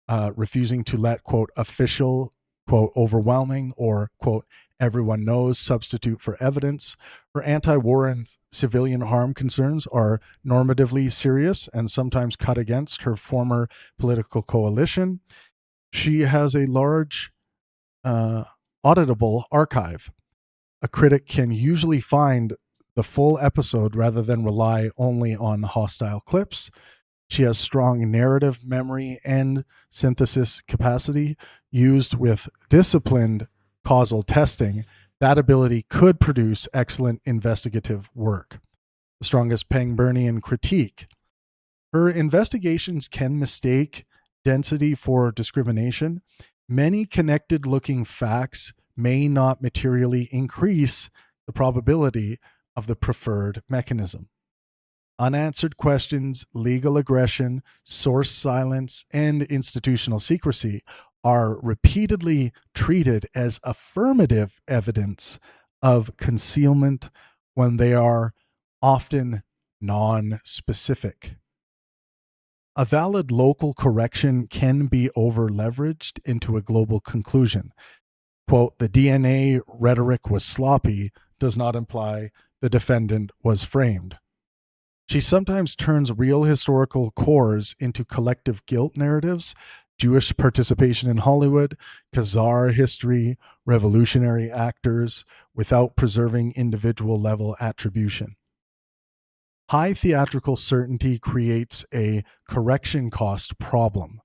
S1: refusing to let, quote, official, quote, overwhelming, or, quote, everyone knows substitute for evidence. Her anti-war and civilian harm concerns are normatively serious and sometimes cut against her former political coalition. She has a large auditable archive. A critic can usually find the full episode rather than rely only on hostile clips. She has strong narrative memory and synthesis capacity. Used with disciplined causal testing, that ability could produce excellent investigative work. The strongest Pangburnian critique. Her investigations can mistake density for discrimination. Many connected looking facts may not materially increase the probability of the preferred mechanism. Unanswered questions, legal aggression, source silence, and institutional secrecy are repeatedly treated as affirmative evidence of concealment when they are often non-specific. A valid local correction can be over-leveraged into a global conclusion. Quote, the DNA rhetoric was sloppy does not imply the defendant was framed. She sometimes turns real historical cores into collective guilt narratives, Jewish participation in Hollywood, Khazar history, revolutionary actors, without preserving individual level attribution. High theatrical certainty creates a correction cost problem.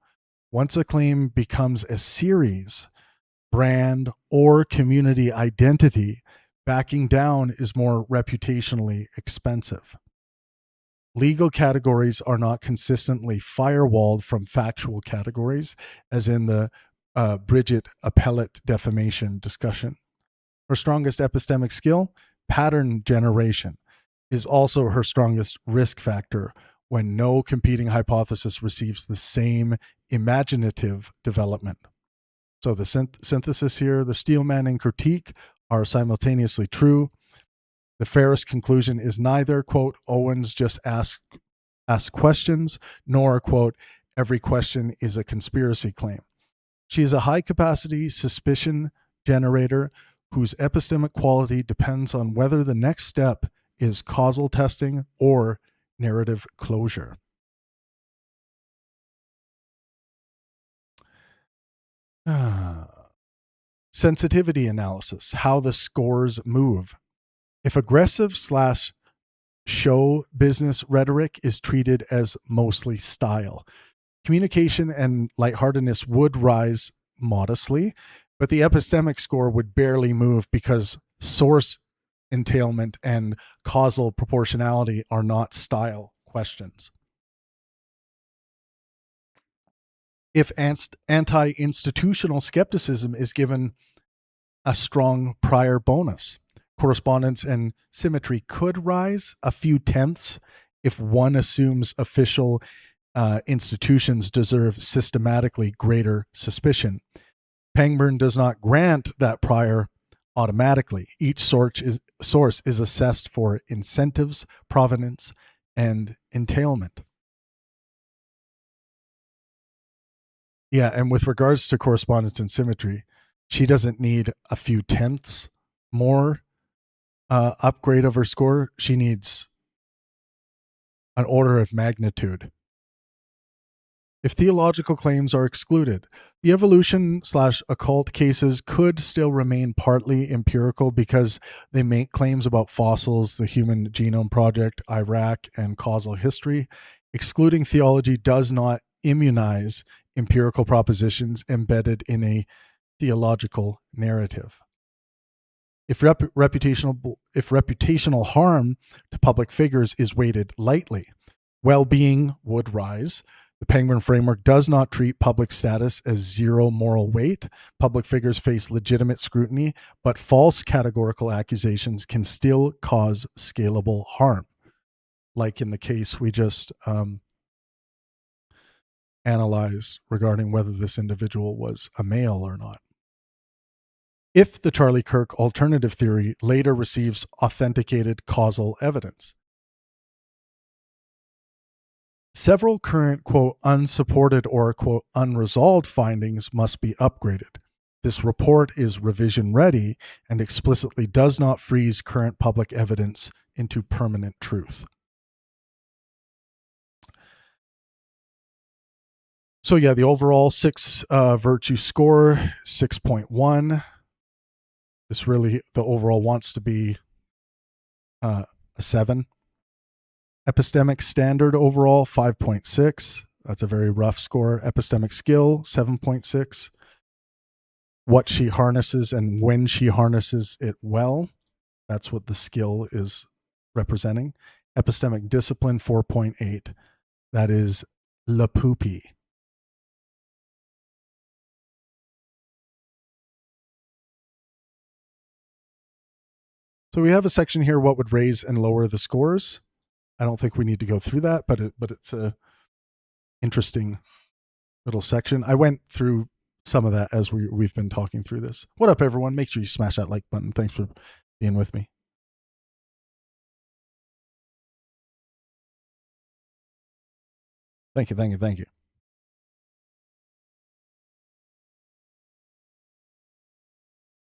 S1: Once a claim becomes a series, brand, or community identity, backing down is more reputationally expensive. Legal categories are not consistently firewalled from factual categories, as in the Bridget appellate defamation discussion. Her strongest epistemic skill, pattern generation, is also her strongest risk factor when no competing hypothesis receives the same imaginative development. So the synthesis here, the Steelman and critique are simultaneously true. The fairest conclusion is neither, quote, Owens just ask questions, nor, quote, every question is a conspiracy claim. She is a high capacity suspicion generator whose epistemic quality depends on whether the next step is causal testing or narrative closure. Sensitivity analysis, how the scores move. If aggressive / show business rhetoric is treated as mostly style, communication and lightheartedness would rise modestly, but the epistemic score would barely move because source entailment and causal proportionality are not style questions. If anti-institutional skepticism is given a strong prior bonus, correspondence and symmetry could rise a few tenths if one assumes official institutions deserve systematically greater suspicion. Pangburn does not grant that prior automatically. Each source is assessed for incentives, provenance, and entailment. Yeah, and with regards to correspondence and symmetry, she doesn't need a few tenths more upgrade of her score. She needs an order of magnitude. If theological claims are excluded, the evolution / occult cases could still remain partly empirical because they make claims about fossils, the Human Genome Project, Iraq, and causal history. Excluding theology does not immunize empirical propositions embedded in a theological narrative. If reputational harm to public figures is weighted lightly, well-being would rise. The Pangburn framework does not treat public status as zero moral weight. Public figures face legitimate scrutiny, but false categorical accusations can still cause scalable harm, like in the case we just analyzed regarding whether this individual was a male or not. if the Charlie Kirk alternative theory later receives authenticated causal evidence. Several current, quote, unsupported or, quote, unresolved findings must be upgraded. This report is revision ready and explicitly does not freeze current public evidence into permanent truth. So yeah, the overall 6 virtue score, 6.1. This really, the overall wants to be a 7. Epistemic standard overall, 5.6. That's a very rough score. Epistemic skill, 7.6. What she harnesses and when she harnesses it well, that's what the skill is representing. Epistemic discipline, 4.8. That is la poopy. So we have a section here, what would raise and lower the scores. I don't think we need to go through that, but it's a interesting little section. I went through some of that as we've been talking through this. What up, everyone? Make sure you smash that like button. Thanks for being with me. Thank you, thank you, thank you.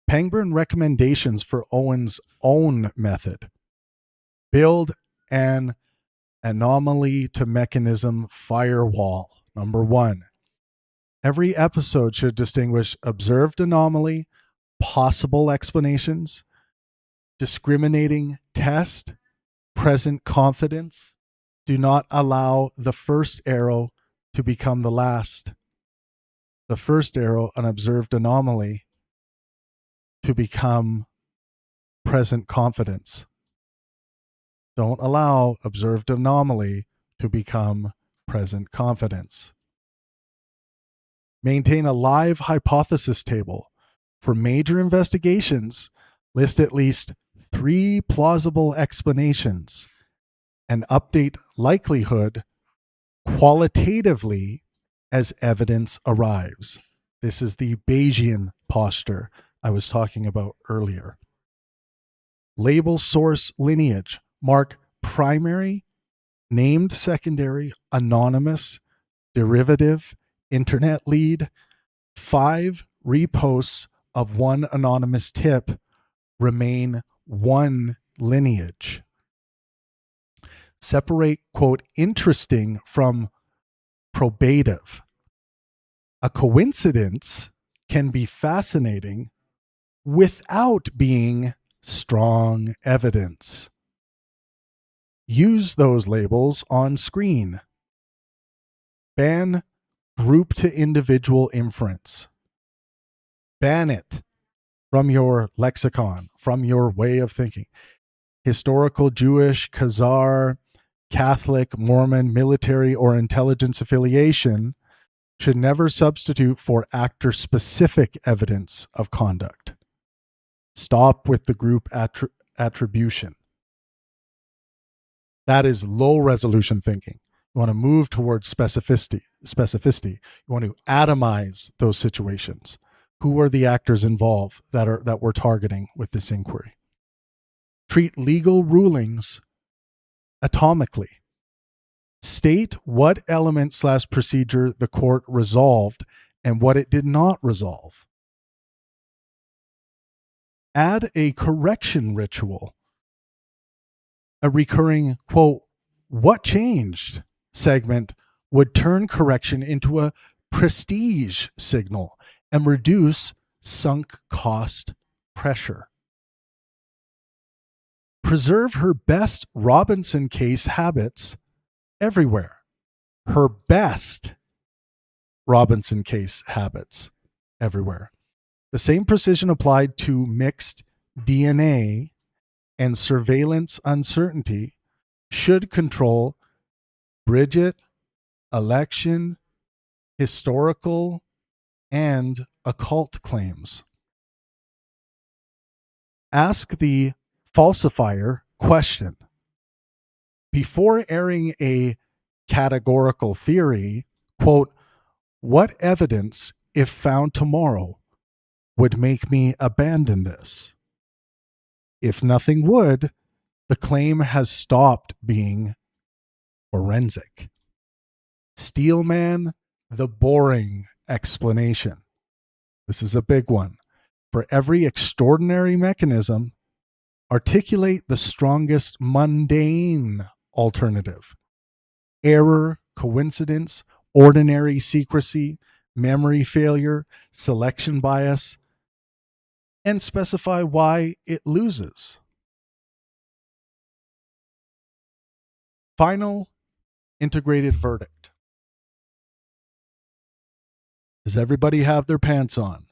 S1: Pangburn recommendations for Owens' own method. Build an anomaly to mechanism firewall. Number 1. Every episode should distinguish observed anomaly, possible explanations, discriminating test, present confidence. Do not allow the first arrow to become the last. The first arrow, an observed anomaly, to become present confidence. Don't allow observed anomaly to become present confidence. Maintain a live hypothesis table. For major investigations, list at least 3 plausible explanations and update likelihood qualitatively as evidence arrives. This is the Bayesian posture I was talking about earlier. Label source lineage. Mark primary, named secondary, anonymous, derivative, internet lead. 5 reposts of one anonymous tip remain one lineage. Separate, quote, interesting from probative. A coincidence can be fascinating without being strong evidence. Use those labels on screen. Ban group to individual inference. Ban it from your lexicon, from your way of thinking. Historical, Jewish, Khazar, Catholic, Mormon, military, or intelligence affiliation should never substitute for actor-specific evidence of conduct. Stop with the group attribution. That is low-resolution thinking. You want to move towards specificity. You want to atomize those situations. Who are the actors involved that we're targeting with this inquiry? Treat legal rulings atomically. State what element/procedure the court resolved and what it did not resolve. Add a correction ritual. A recurring, quote, what changed segment would turn correction into a prestige signal and reduce sunk cost pressure. Preserve her best Robinson case habits everywhere. Her best Robinson case habits everywhere. The same precision applied to mixed DNA and surveillance uncertainty should control Bridget, election, historical, and occult claims. Ask the falsifier question. Before airing a categorical theory, quote, what evidence, if found tomorrow, would make me abandon this. If nothing would, the claim has stopped being forensic. Steelman, the boring explanation. This is a big one. For every extraordinary mechanism, articulate the strongest mundane alternative. Error, coincidence, ordinary secrecy, memory failure, selection bias, and specify why it loses. Final integrated verdict. Does everybody have their pants on?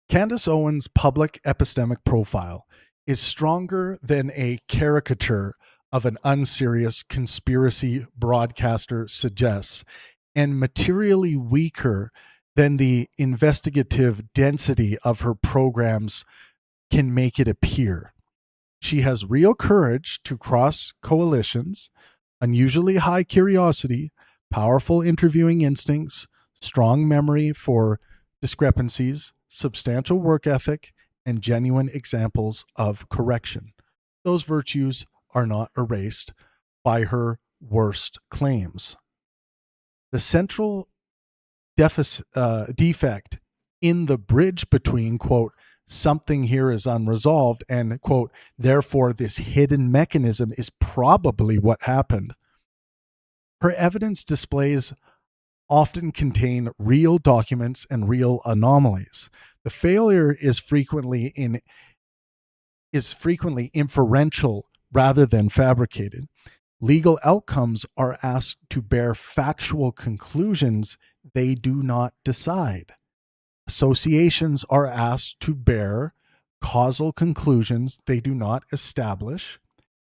S1: Candace Owens' public epistemic profile is stronger than a caricature of an unserious conspiracy broadcaster suggests, and materially weaker than the investigative density of her programs can make it appear. She has real courage to cross coalitions, unusually high curiosity, powerful interviewing instincts, strong memory for discrepancies, substantial work ethic, and genuine examples of correction. Those virtues are not erased by her worst claims. The central defect in the bridge between, quote, something here is unresolved and, quote, therefore this hidden mechanism is probably what happened. Her evidence displays often contain real documents and real anomalies. The failure is frequently inferential rather than fabricated. Legal outcomes are asked to bear factual conclusions they do not decide. Associations are asked to bear causal conclusions they do not establish.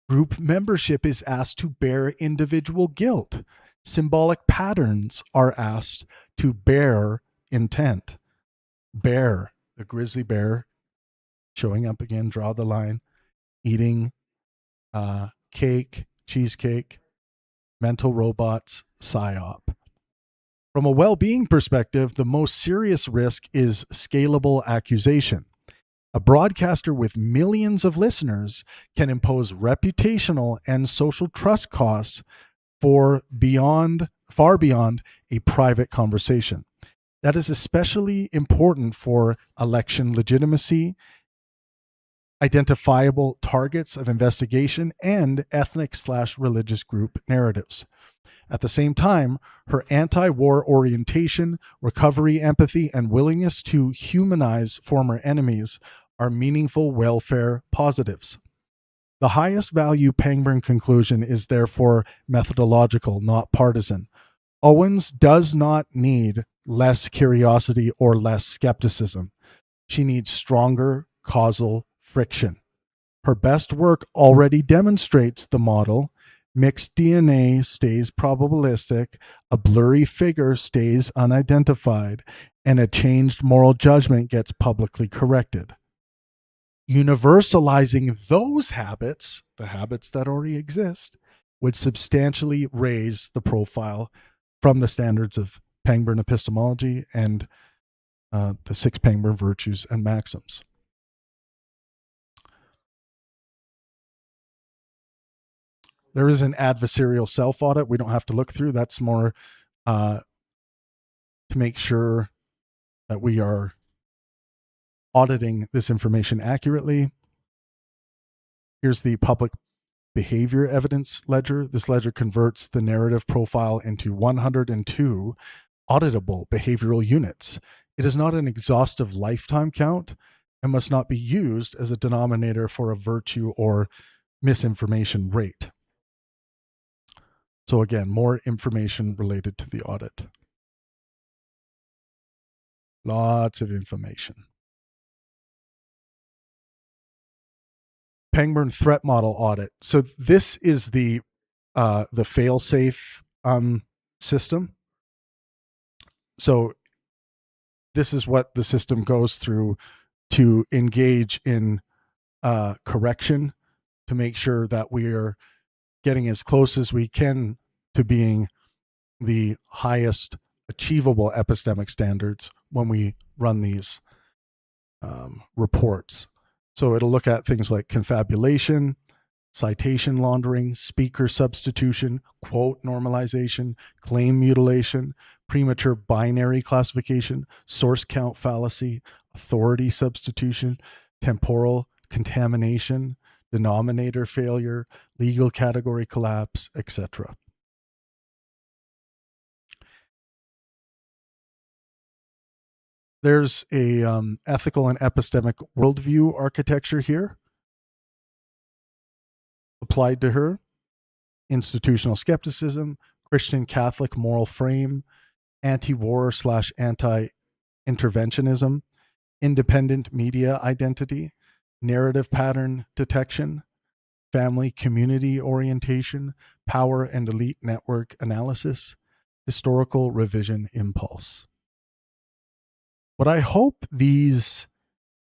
S1: Group membership is asked to bear individual guilt. Symbolic patterns are asked to bear intent. Bear, the grizzly bear, showing up again, draw the line, eating cake, cheesecake, mental robots, psyop. From a well-being perspective, the most serious risk is scalable accusation. A broadcaster with millions of listeners can impose reputational and social trust costs far beyond a private conversation. That is especially important for election legitimacy, identifiable targets of investigation, and ethnic/religious group narratives. At the same time, her anti-war orientation, recovery empathy, and willingness to humanize former enemies are meaningful welfare positives. The highest value Pangburn conclusion is therefore methodological, not partisan. Owens does not need less curiosity or less skepticism. She needs stronger causal friction. Her best work already demonstrates the model. Mixed DNA stays probabilistic, a blurry figure stays unidentified, and a changed moral judgment gets publicly corrected. Universalizing those habits, the habits that already exist, would substantially raise the profile from the standards of Pangburn epistemology and the 6 Pangburn virtues and maxims. There is an adversarial self-audit we don't have to look through. That's more to make sure that we are auditing this information accurately. Here's the public behavior evidence ledger. This ledger converts the narrative profile into 102 auditable behavioral units. It is not an exhaustive lifetime count and must not be used as a denominator for a virtue or misinformation rate. So again, more information related to the audit. Lots of information. Pangburn threat model audit. So this is the fail-safe system. So this is what the system goes through to engage in correction, to make sure that we are getting as close as we can to being the highest achievable epistemic standards when we run these reports. So it'll look at things like confabulation, citation laundering, speaker substitution, quote normalization, claim mutilation, premature binary classification, source count fallacy, authority substitution, temporal contamination, denominator failure, legal category collapse, etc. There's a ethical and epistemic worldview architecture here applied to her. Institutional skepticism, Christian Catholic moral frame, anti-war / anti-interventionism, independent media identity, narrative pattern detection, family community orientation, power and elite network analysis, historical revision impulse. What I hope these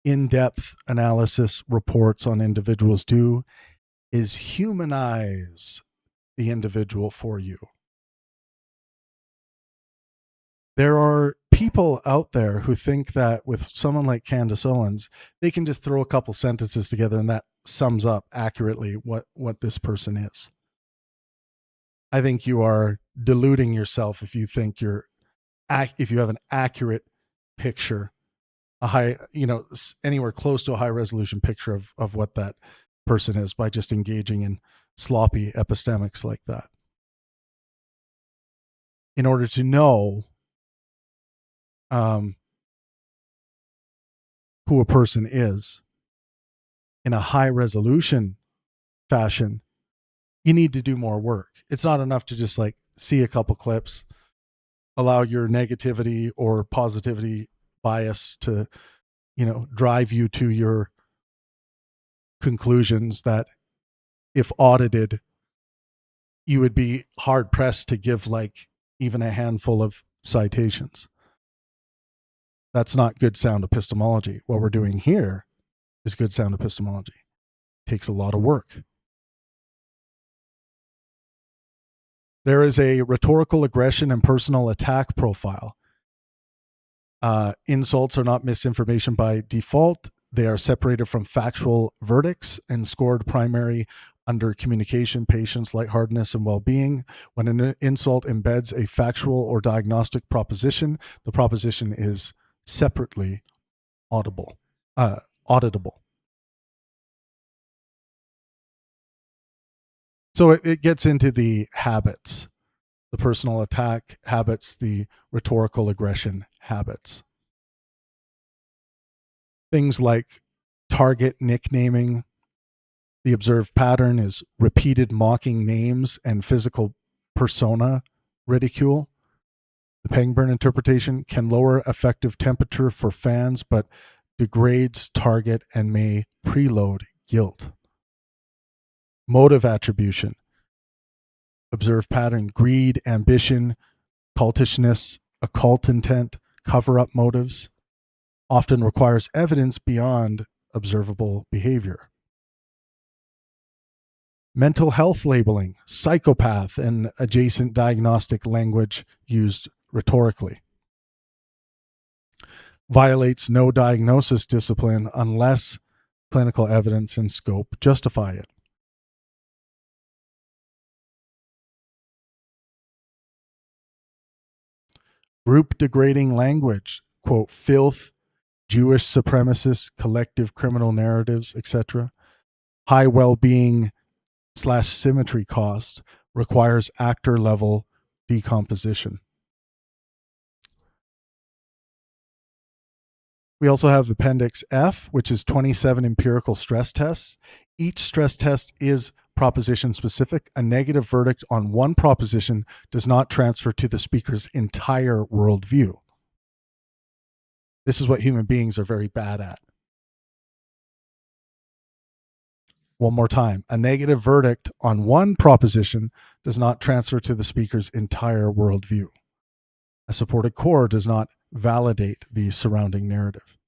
S1: in-depth analysis reports on individuals do is humanize the individual for you. There are people out there who think that with someone like Candace Owens, they can just throw a couple sentences together and that sums up accurately what this person is. I think you are deluding yourself if you think if you have an accurate picture, a high, anywhere close to a high resolution picture of what that person is by just engaging in sloppy epistemics like that. In order to know who a person is in a high resolution fashion, you need to do more work. It's not enough to just like see a couple clips, allow your negativity or positivity bias to, drive you to your conclusions that if audited, you would be hard pressed to give like even a handful of citations. That's not good sound epistemology. What we're doing here is good sound epistemology. It takes a lot of work. There is a rhetorical aggression and personal attack profile. Insults are not misinformation by default. They are separated from factual verdicts and scored primary under communication, patience, lightheartedness, and well-being. When an insult embeds a factual or diagnostic proposition, the proposition is separately auditable. So it gets into the habits, the personal attack habits, the rhetorical aggression habits. Things like target nicknaming. The observed pattern is repeated mocking names and physical persona ridicule. The Pangburn interpretation can lower effective temperature for fans, but degrades target and may preload guilt. Motive attribution. Observed pattern, greed, ambition, cultishness, occult intent, cover-up motives, often requires evidence beyond observable behavior. Mental health labeling, psychopath, and adjacent diagnostic language used rhetorically. Violates no diagnosis discipline unless clinical evidence and scope justify it. Group degrading language, quote, filth, Jewish supremacists, collective criminal narratives, etc. High well-being / symmetry cost requires actor level decomposition. We also have Appendix F, which is 27 empirical stress tests. Each stress test is proposition specific. A negative verdict on one proposition does not transfer to the speaker's entire worldview. This is what human beings are very bad at. One more time. A negative verdict on one proposition does not transfer to the speaker's entire worldview. A supported core does not validate the surrounding narrative.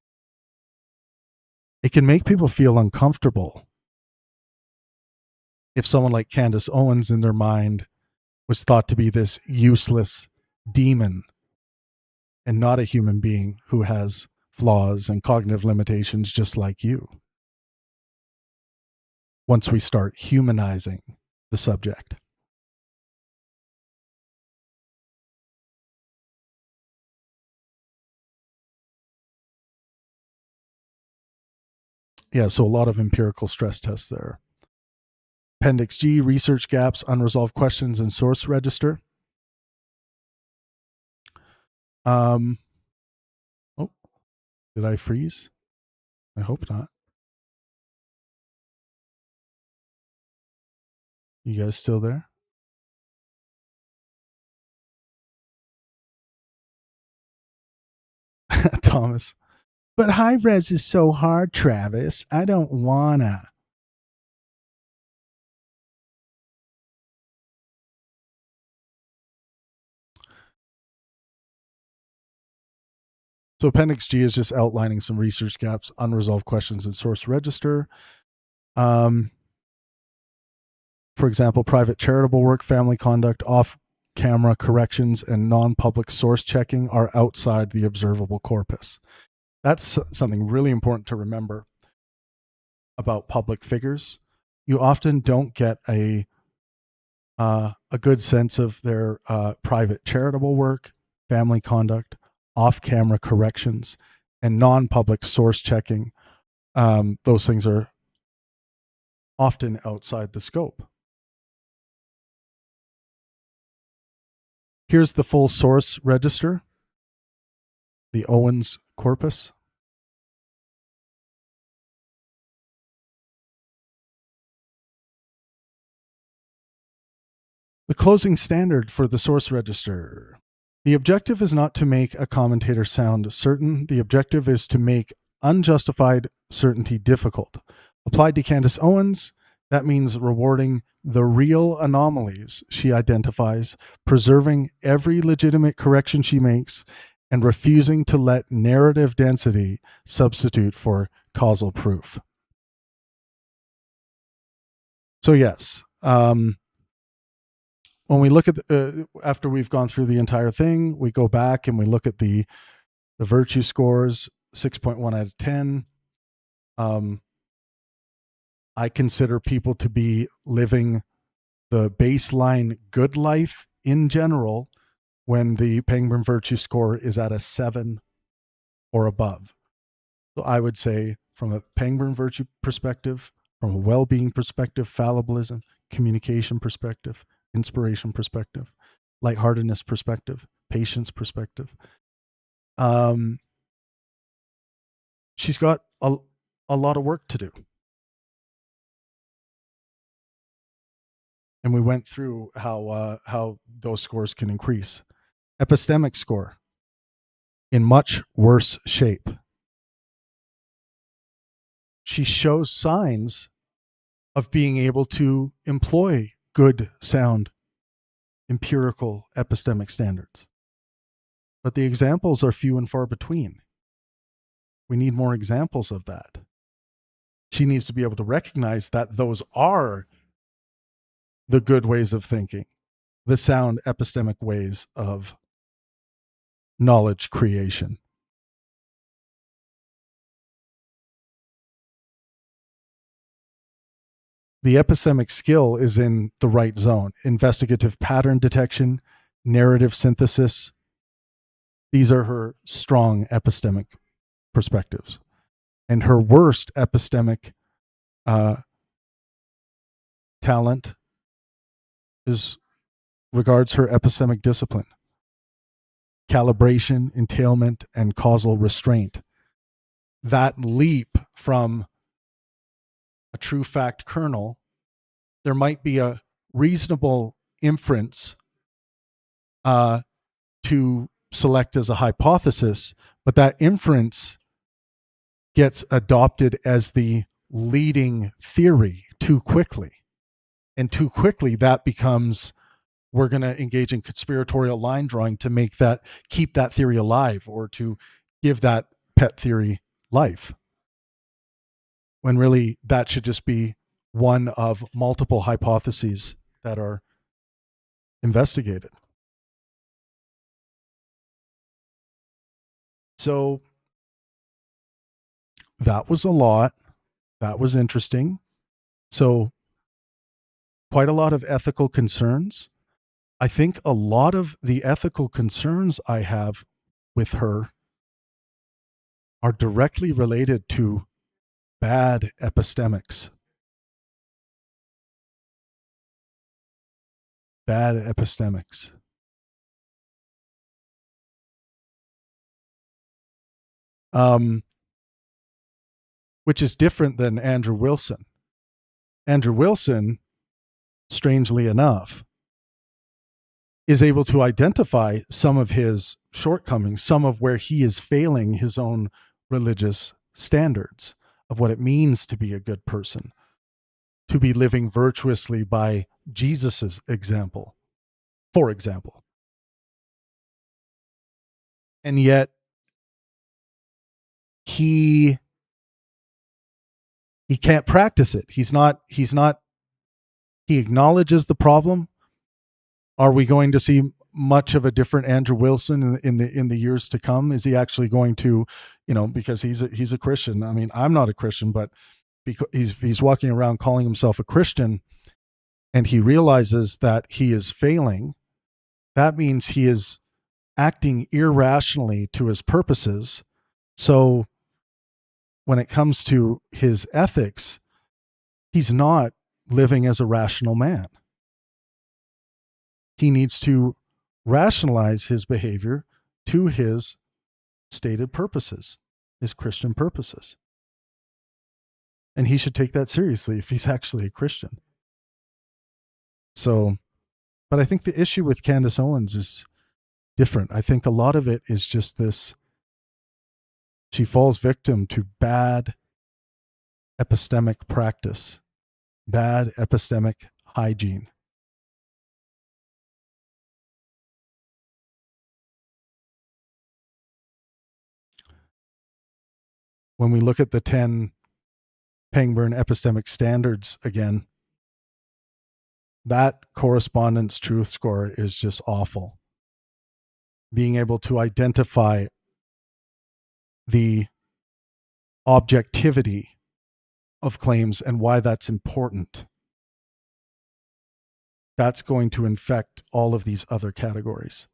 S1: It can make people feel uncomfortable if someone like Candace Owens in their mind was thought to be this useless demon and not a human being who has flaws and cognitive limitations just like you. Once we start humanizing the subject. Yeah, so a lot of empirical stress tests there. Appendix G, research gaps, unresolved questions, and source register. Oh, did I freeze? I hope not. You guys still there? Thomas. But high res is so hard, Travis. I don't wanna. So Appendix G is just outlining some research gaps, unresolved questions, and source register. For example, private charitable work, family conduct, off-camera corrections, and non-public source checking are outside the observable corpus. That's something really important to remember about public figures. You often don't get a good sense of their private charitable work, family conduct, off-camera corrections, and non-public source checking. Those things are often outside the scope. Here's the full source register, the Owens corpus. The closing standard for the source register. The objective is not to make a commentator sound certain. The objective is to make unjustified certainty difficult. Applied to Candace Owens, that means rewarding the real anomalies she identifies, preserving every legitimate correction she makes, and refusing to let narrative density substitute for causal proof. So yes, when we look at after we've gone through the entire thing, we go back and we look at the virtue scores, 6.1 out of 10. I consider people to be living the baseline good life in general when the Penguin virtue score is at a 7 or above. So I would say from a Penguin virtue perspective, from a well-being perspective, fallibilism, communication perspective, inspiration perspective, lightheartedness perspective, patience perspective. She's got a lot of work to do. And we went through how those scores can increase. Epistemic score, in much worse shape. She shows signs of being able to employ good, sound, empirical epistemic standards. But the examples are few and far between. We need more examples of that. She needs to be able to recognize that those are the good ways of thinking, the sound epistemic ways of knowledge creation. The epistemic skill is in the right zone. Investigative pattern detection, narrative synthesis. These are her strong epistemic perspectives. And her worst epistemic talent regards her epistemic discipline. Calibration, entailment, and causal restraint. That leap from a true fact kernel, there might be a reasonable inference to select as a hypothesis, but that inference gets adopted as the leading theory too quickly. And too quickly, that becomes, we're going to engage in conspiratorial line drawing to make that, keep that theory alive or to give that pet theory life. When really that should just be one of multiple hypotheses that are investigated. So that was a lot. That was interesting. So quite a lot of ethical concerns. I think a lot of the ethical concerns I have with her are directly related to bad epistemics. Bad epistemics. Which is different than Andrew Wilson. Andrew Wilson, strangely enough, is able to identify some of his shortcomings, some of where he is failing his own religious standards of what it means to be a good person, to be living virtuously by Jesus's example, for example. And yet he can't practice it. He acknowledges the problem. Are we going to see much of a different Andrew Wilson in the years to come? Is he actually going to, because he's a Christian. I mean, I'm not a Christian, but because he's walking around calling himself a Christian, and he realizes that he is failing. That means he is acting irrationally to his purposes. So when it comes to his ethics, he's not living as a rational man. He needs to rationalize his behavior to his stated purposes, his Christian purposes. And he should take that seriously if he's actually a Christian. So, but I think the issue with Candace Owens is different. I think a lot of it is just this: she falls victim to bad epistemic practice, bad epistemic hygiene. When we look at the 10 Pangburn epistemic standards again, that correspondence truth score is just awful. Being able to identify the objectivity of claims and why that's important, that's going to infect all of these other categories.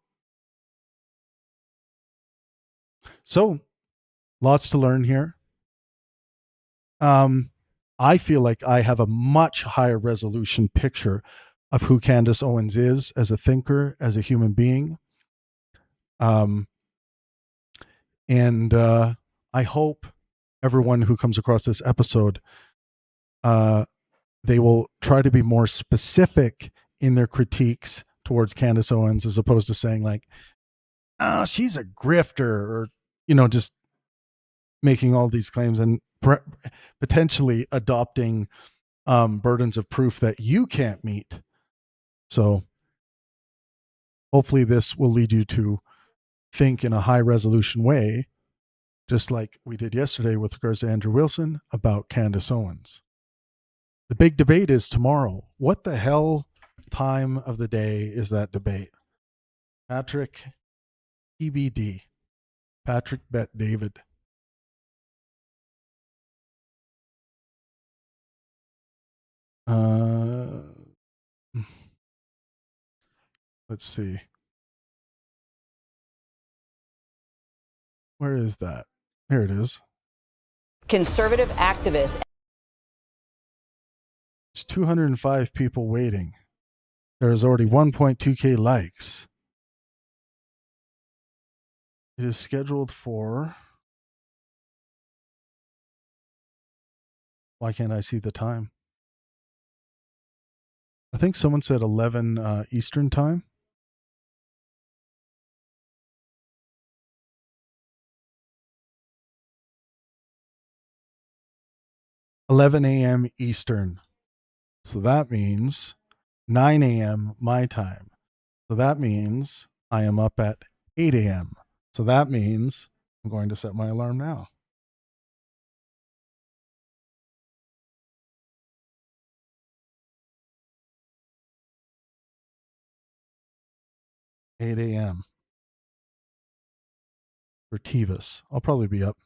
S1: So, lots to learn here. I feel like I have a much higher resolution picture of who Candace Owens is as a thinker, as a human being. And I hope everyone who comes across this episode, they will try to be more specific in their critiques towards Candace Owens, as opposed to saying like, "Oh, she's a grifter," or just making all these claims and potentially adopting burdens of proof that you can't meet. So hopefully this will lead you to think in a high resolution way, just like we did yesterday with regards to Andrew Wilson, about Candace Owens. The big debate is tomorrow. What the hell time of the day is that debate? Patrick PBD. Patrick Bet David. Let's see. Where is that? Here it is.
S2: Conservative activists.
S1: There's 205 people waiting. There's already 1.2K likes. It is scheduled for... Why can't I see the time? I think someone said 11 Eastern time. $11 a.m. Eastern. So that means 9 a.m. my time. So that means I am up at 8 a.m. So that means I'm going to set my alarm now. 8 a.m. for Tivas. I'll probably be up.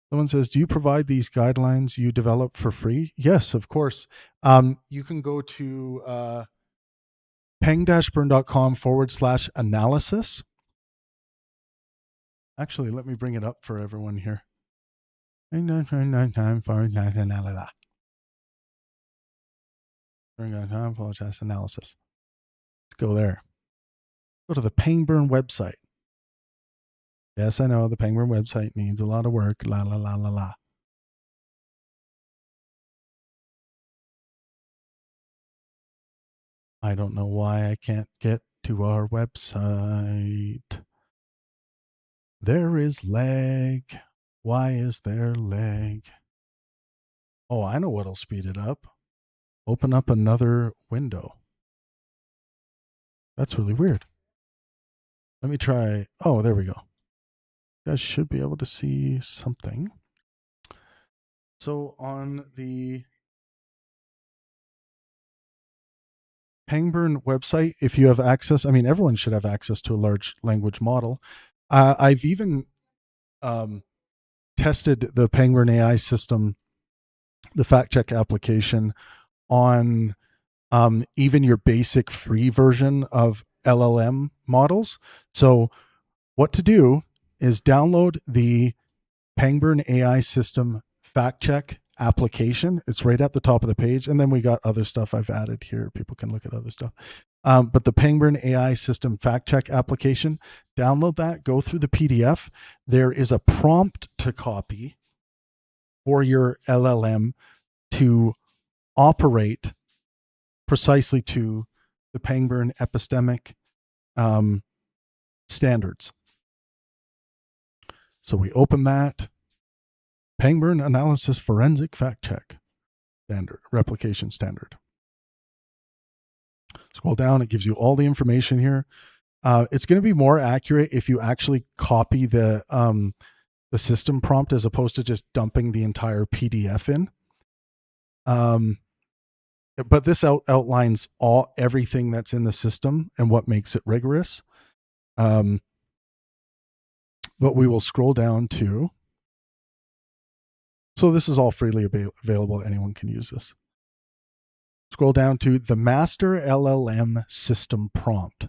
S1: Someone says, do you provide these guidelines you develop for free? Yes, of course. You can go to peng-burn.com/analysis. Actually, let me bring it up for everyone here. Analysis. Let's go there. Go to the Peng-Burn website. Yes, I know the Peng-Burn website needs a lot of work. La la la la la. I don't know why I can't get to our website. There is lag. Why is there lag? Oh, I know what'll speed it up. Open up another window. That's really weird. Let me try. Oh, there we go. You guys should be able to see something. So on the Peng-Burn website, if you have access, I mean, everyone should have access to a large language model. I've even tested the Peng-Burn AI system, the fact check application, on even your basic free version of LLM models. So what to do is download the Peng-Burn AI system fact check application. It's right at the top of the page. And then we got other stuff I've added here. People can look at other stuff. But the Peng-Burn AI system fact check application, download that, go through the PDF. There is a prompt to copy for your LLM to operate precisely to the Peng-Burn epistemic standards. So we open that. Peng-Burn analysis forensic fact check standard, replication standard. Scroll down, it gives you all the information here. It's going to be more accurate if you actually copy the system prompt as opposed to just dumping the entire PDF in. But this outlines everything that's in the system and what makes it rigorous. But we will scroll down to, so this is all freely available. Anyone can use this. Scroll down to the master LLM system prompt.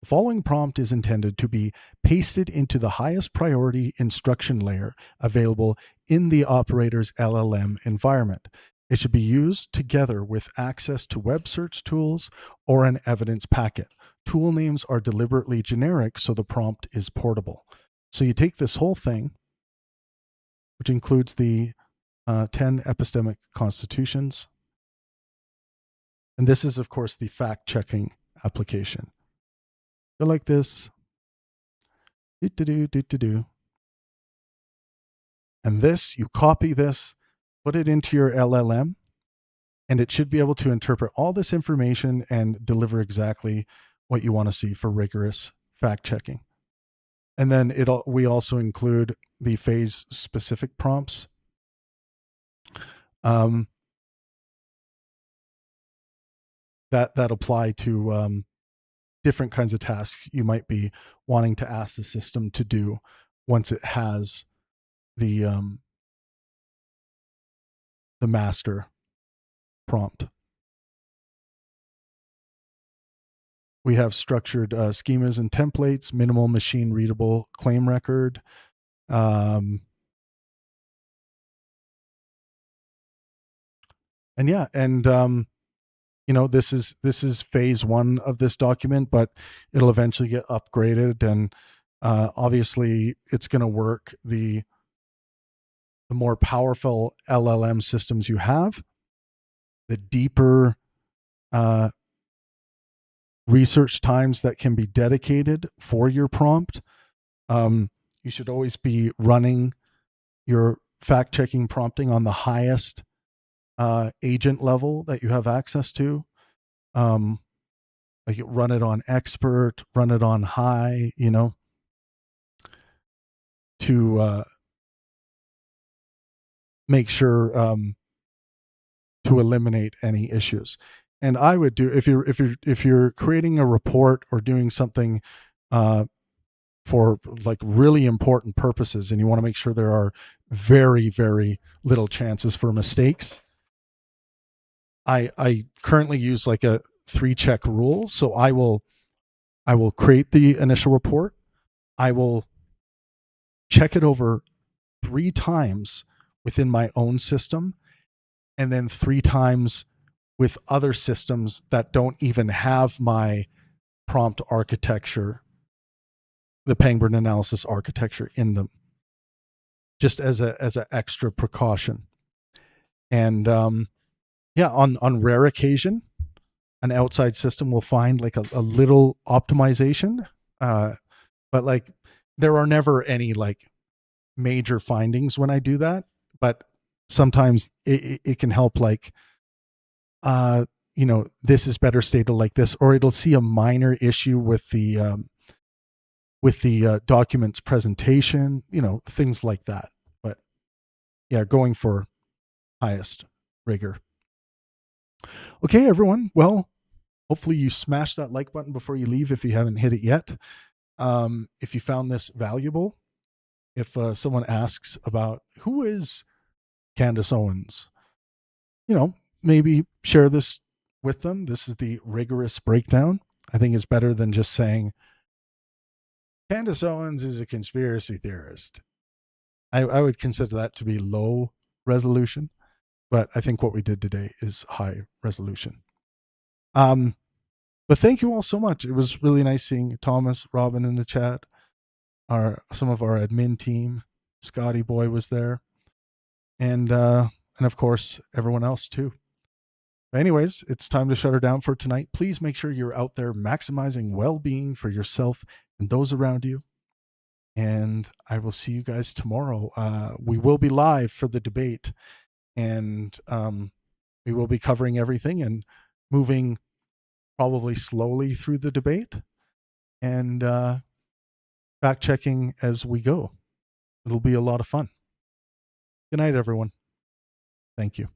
S1: The following prompt is intended to be pasted into the highest priority instruction layer available in the operator's LLM environment. It should be used together with access to web search tools or an evidence packet. Tool names are deliberately generic so the prompt is portable. So you take this whole thing, which includes the 10 epistemic constitutions. And this is, of course, the fact-checking application. Go like this. Do. And this, you copy this, put it into your LLM, and it should be able to interpret all this information and deliver exactly what you want to see for rigorous fact-checking. And then we also include the phase-specific prompts. That apply to different kinds of tasks you might be wanting to ask the system to do once it has the master prompt. We have structured schemas and templates, minimal machine readable claim record. This is phase one of this document, but it'll eventually get upgraded, and obviously it's going to work. The more powerful LLM systems you have, the deeper research times that can be dedicated for your prompt. You should always be running your fact-checking prompting on the highest agent level that you have access to. Like run it on expert, run it on high, to make sure to eliminate any issues. And I would do, if you're creating a report or doing something for like really important purposes, and you want to make sure there are very, very little chances for mistakes, I currently use like a 3-check rule. So I will create the initial report. I will check it over 3 times within my own system, and then 3 times with other systems that don't even have my prompt architecture, the Pangburn analysis architecture in them, just as an extra precaution. And yeah, on rare occasion, an outside system will find like a little optimization, but like there are never any like major findings when I do that. But sometimes it can help, like this is better stated like this, or it'll see a minor issue with the document's presentation, things like that. But yeah, going for highest rigor. Okay, everyone. Well, hopefully you smash that like button before you leave if you haven't hit it yet. If you found this valuable, if someone asks about who is Candace Owens, maybe share this with them. This is the rigorous breakdown. I think it's better than just saying Candace Owens is a conspiracy theorist. I would consider that to be low resolution, but I think what we did today is high resolution. But thank you all so much. It was really nice seeing Thomas, Robin in the chat, some of our admin team. Scotty Boy was there, and of course everyone else too. Anyways, it's time to shut her down for tonight. Please make sure you're out there maximizing well-being for yourself and those around you. And I will see you guys tomorrow. We will be live for the debate, and we will be covering everything and moving probably slowly through the debate and fact checking as we go. It'll be a lot of fun. Good night, everyone. Thank you.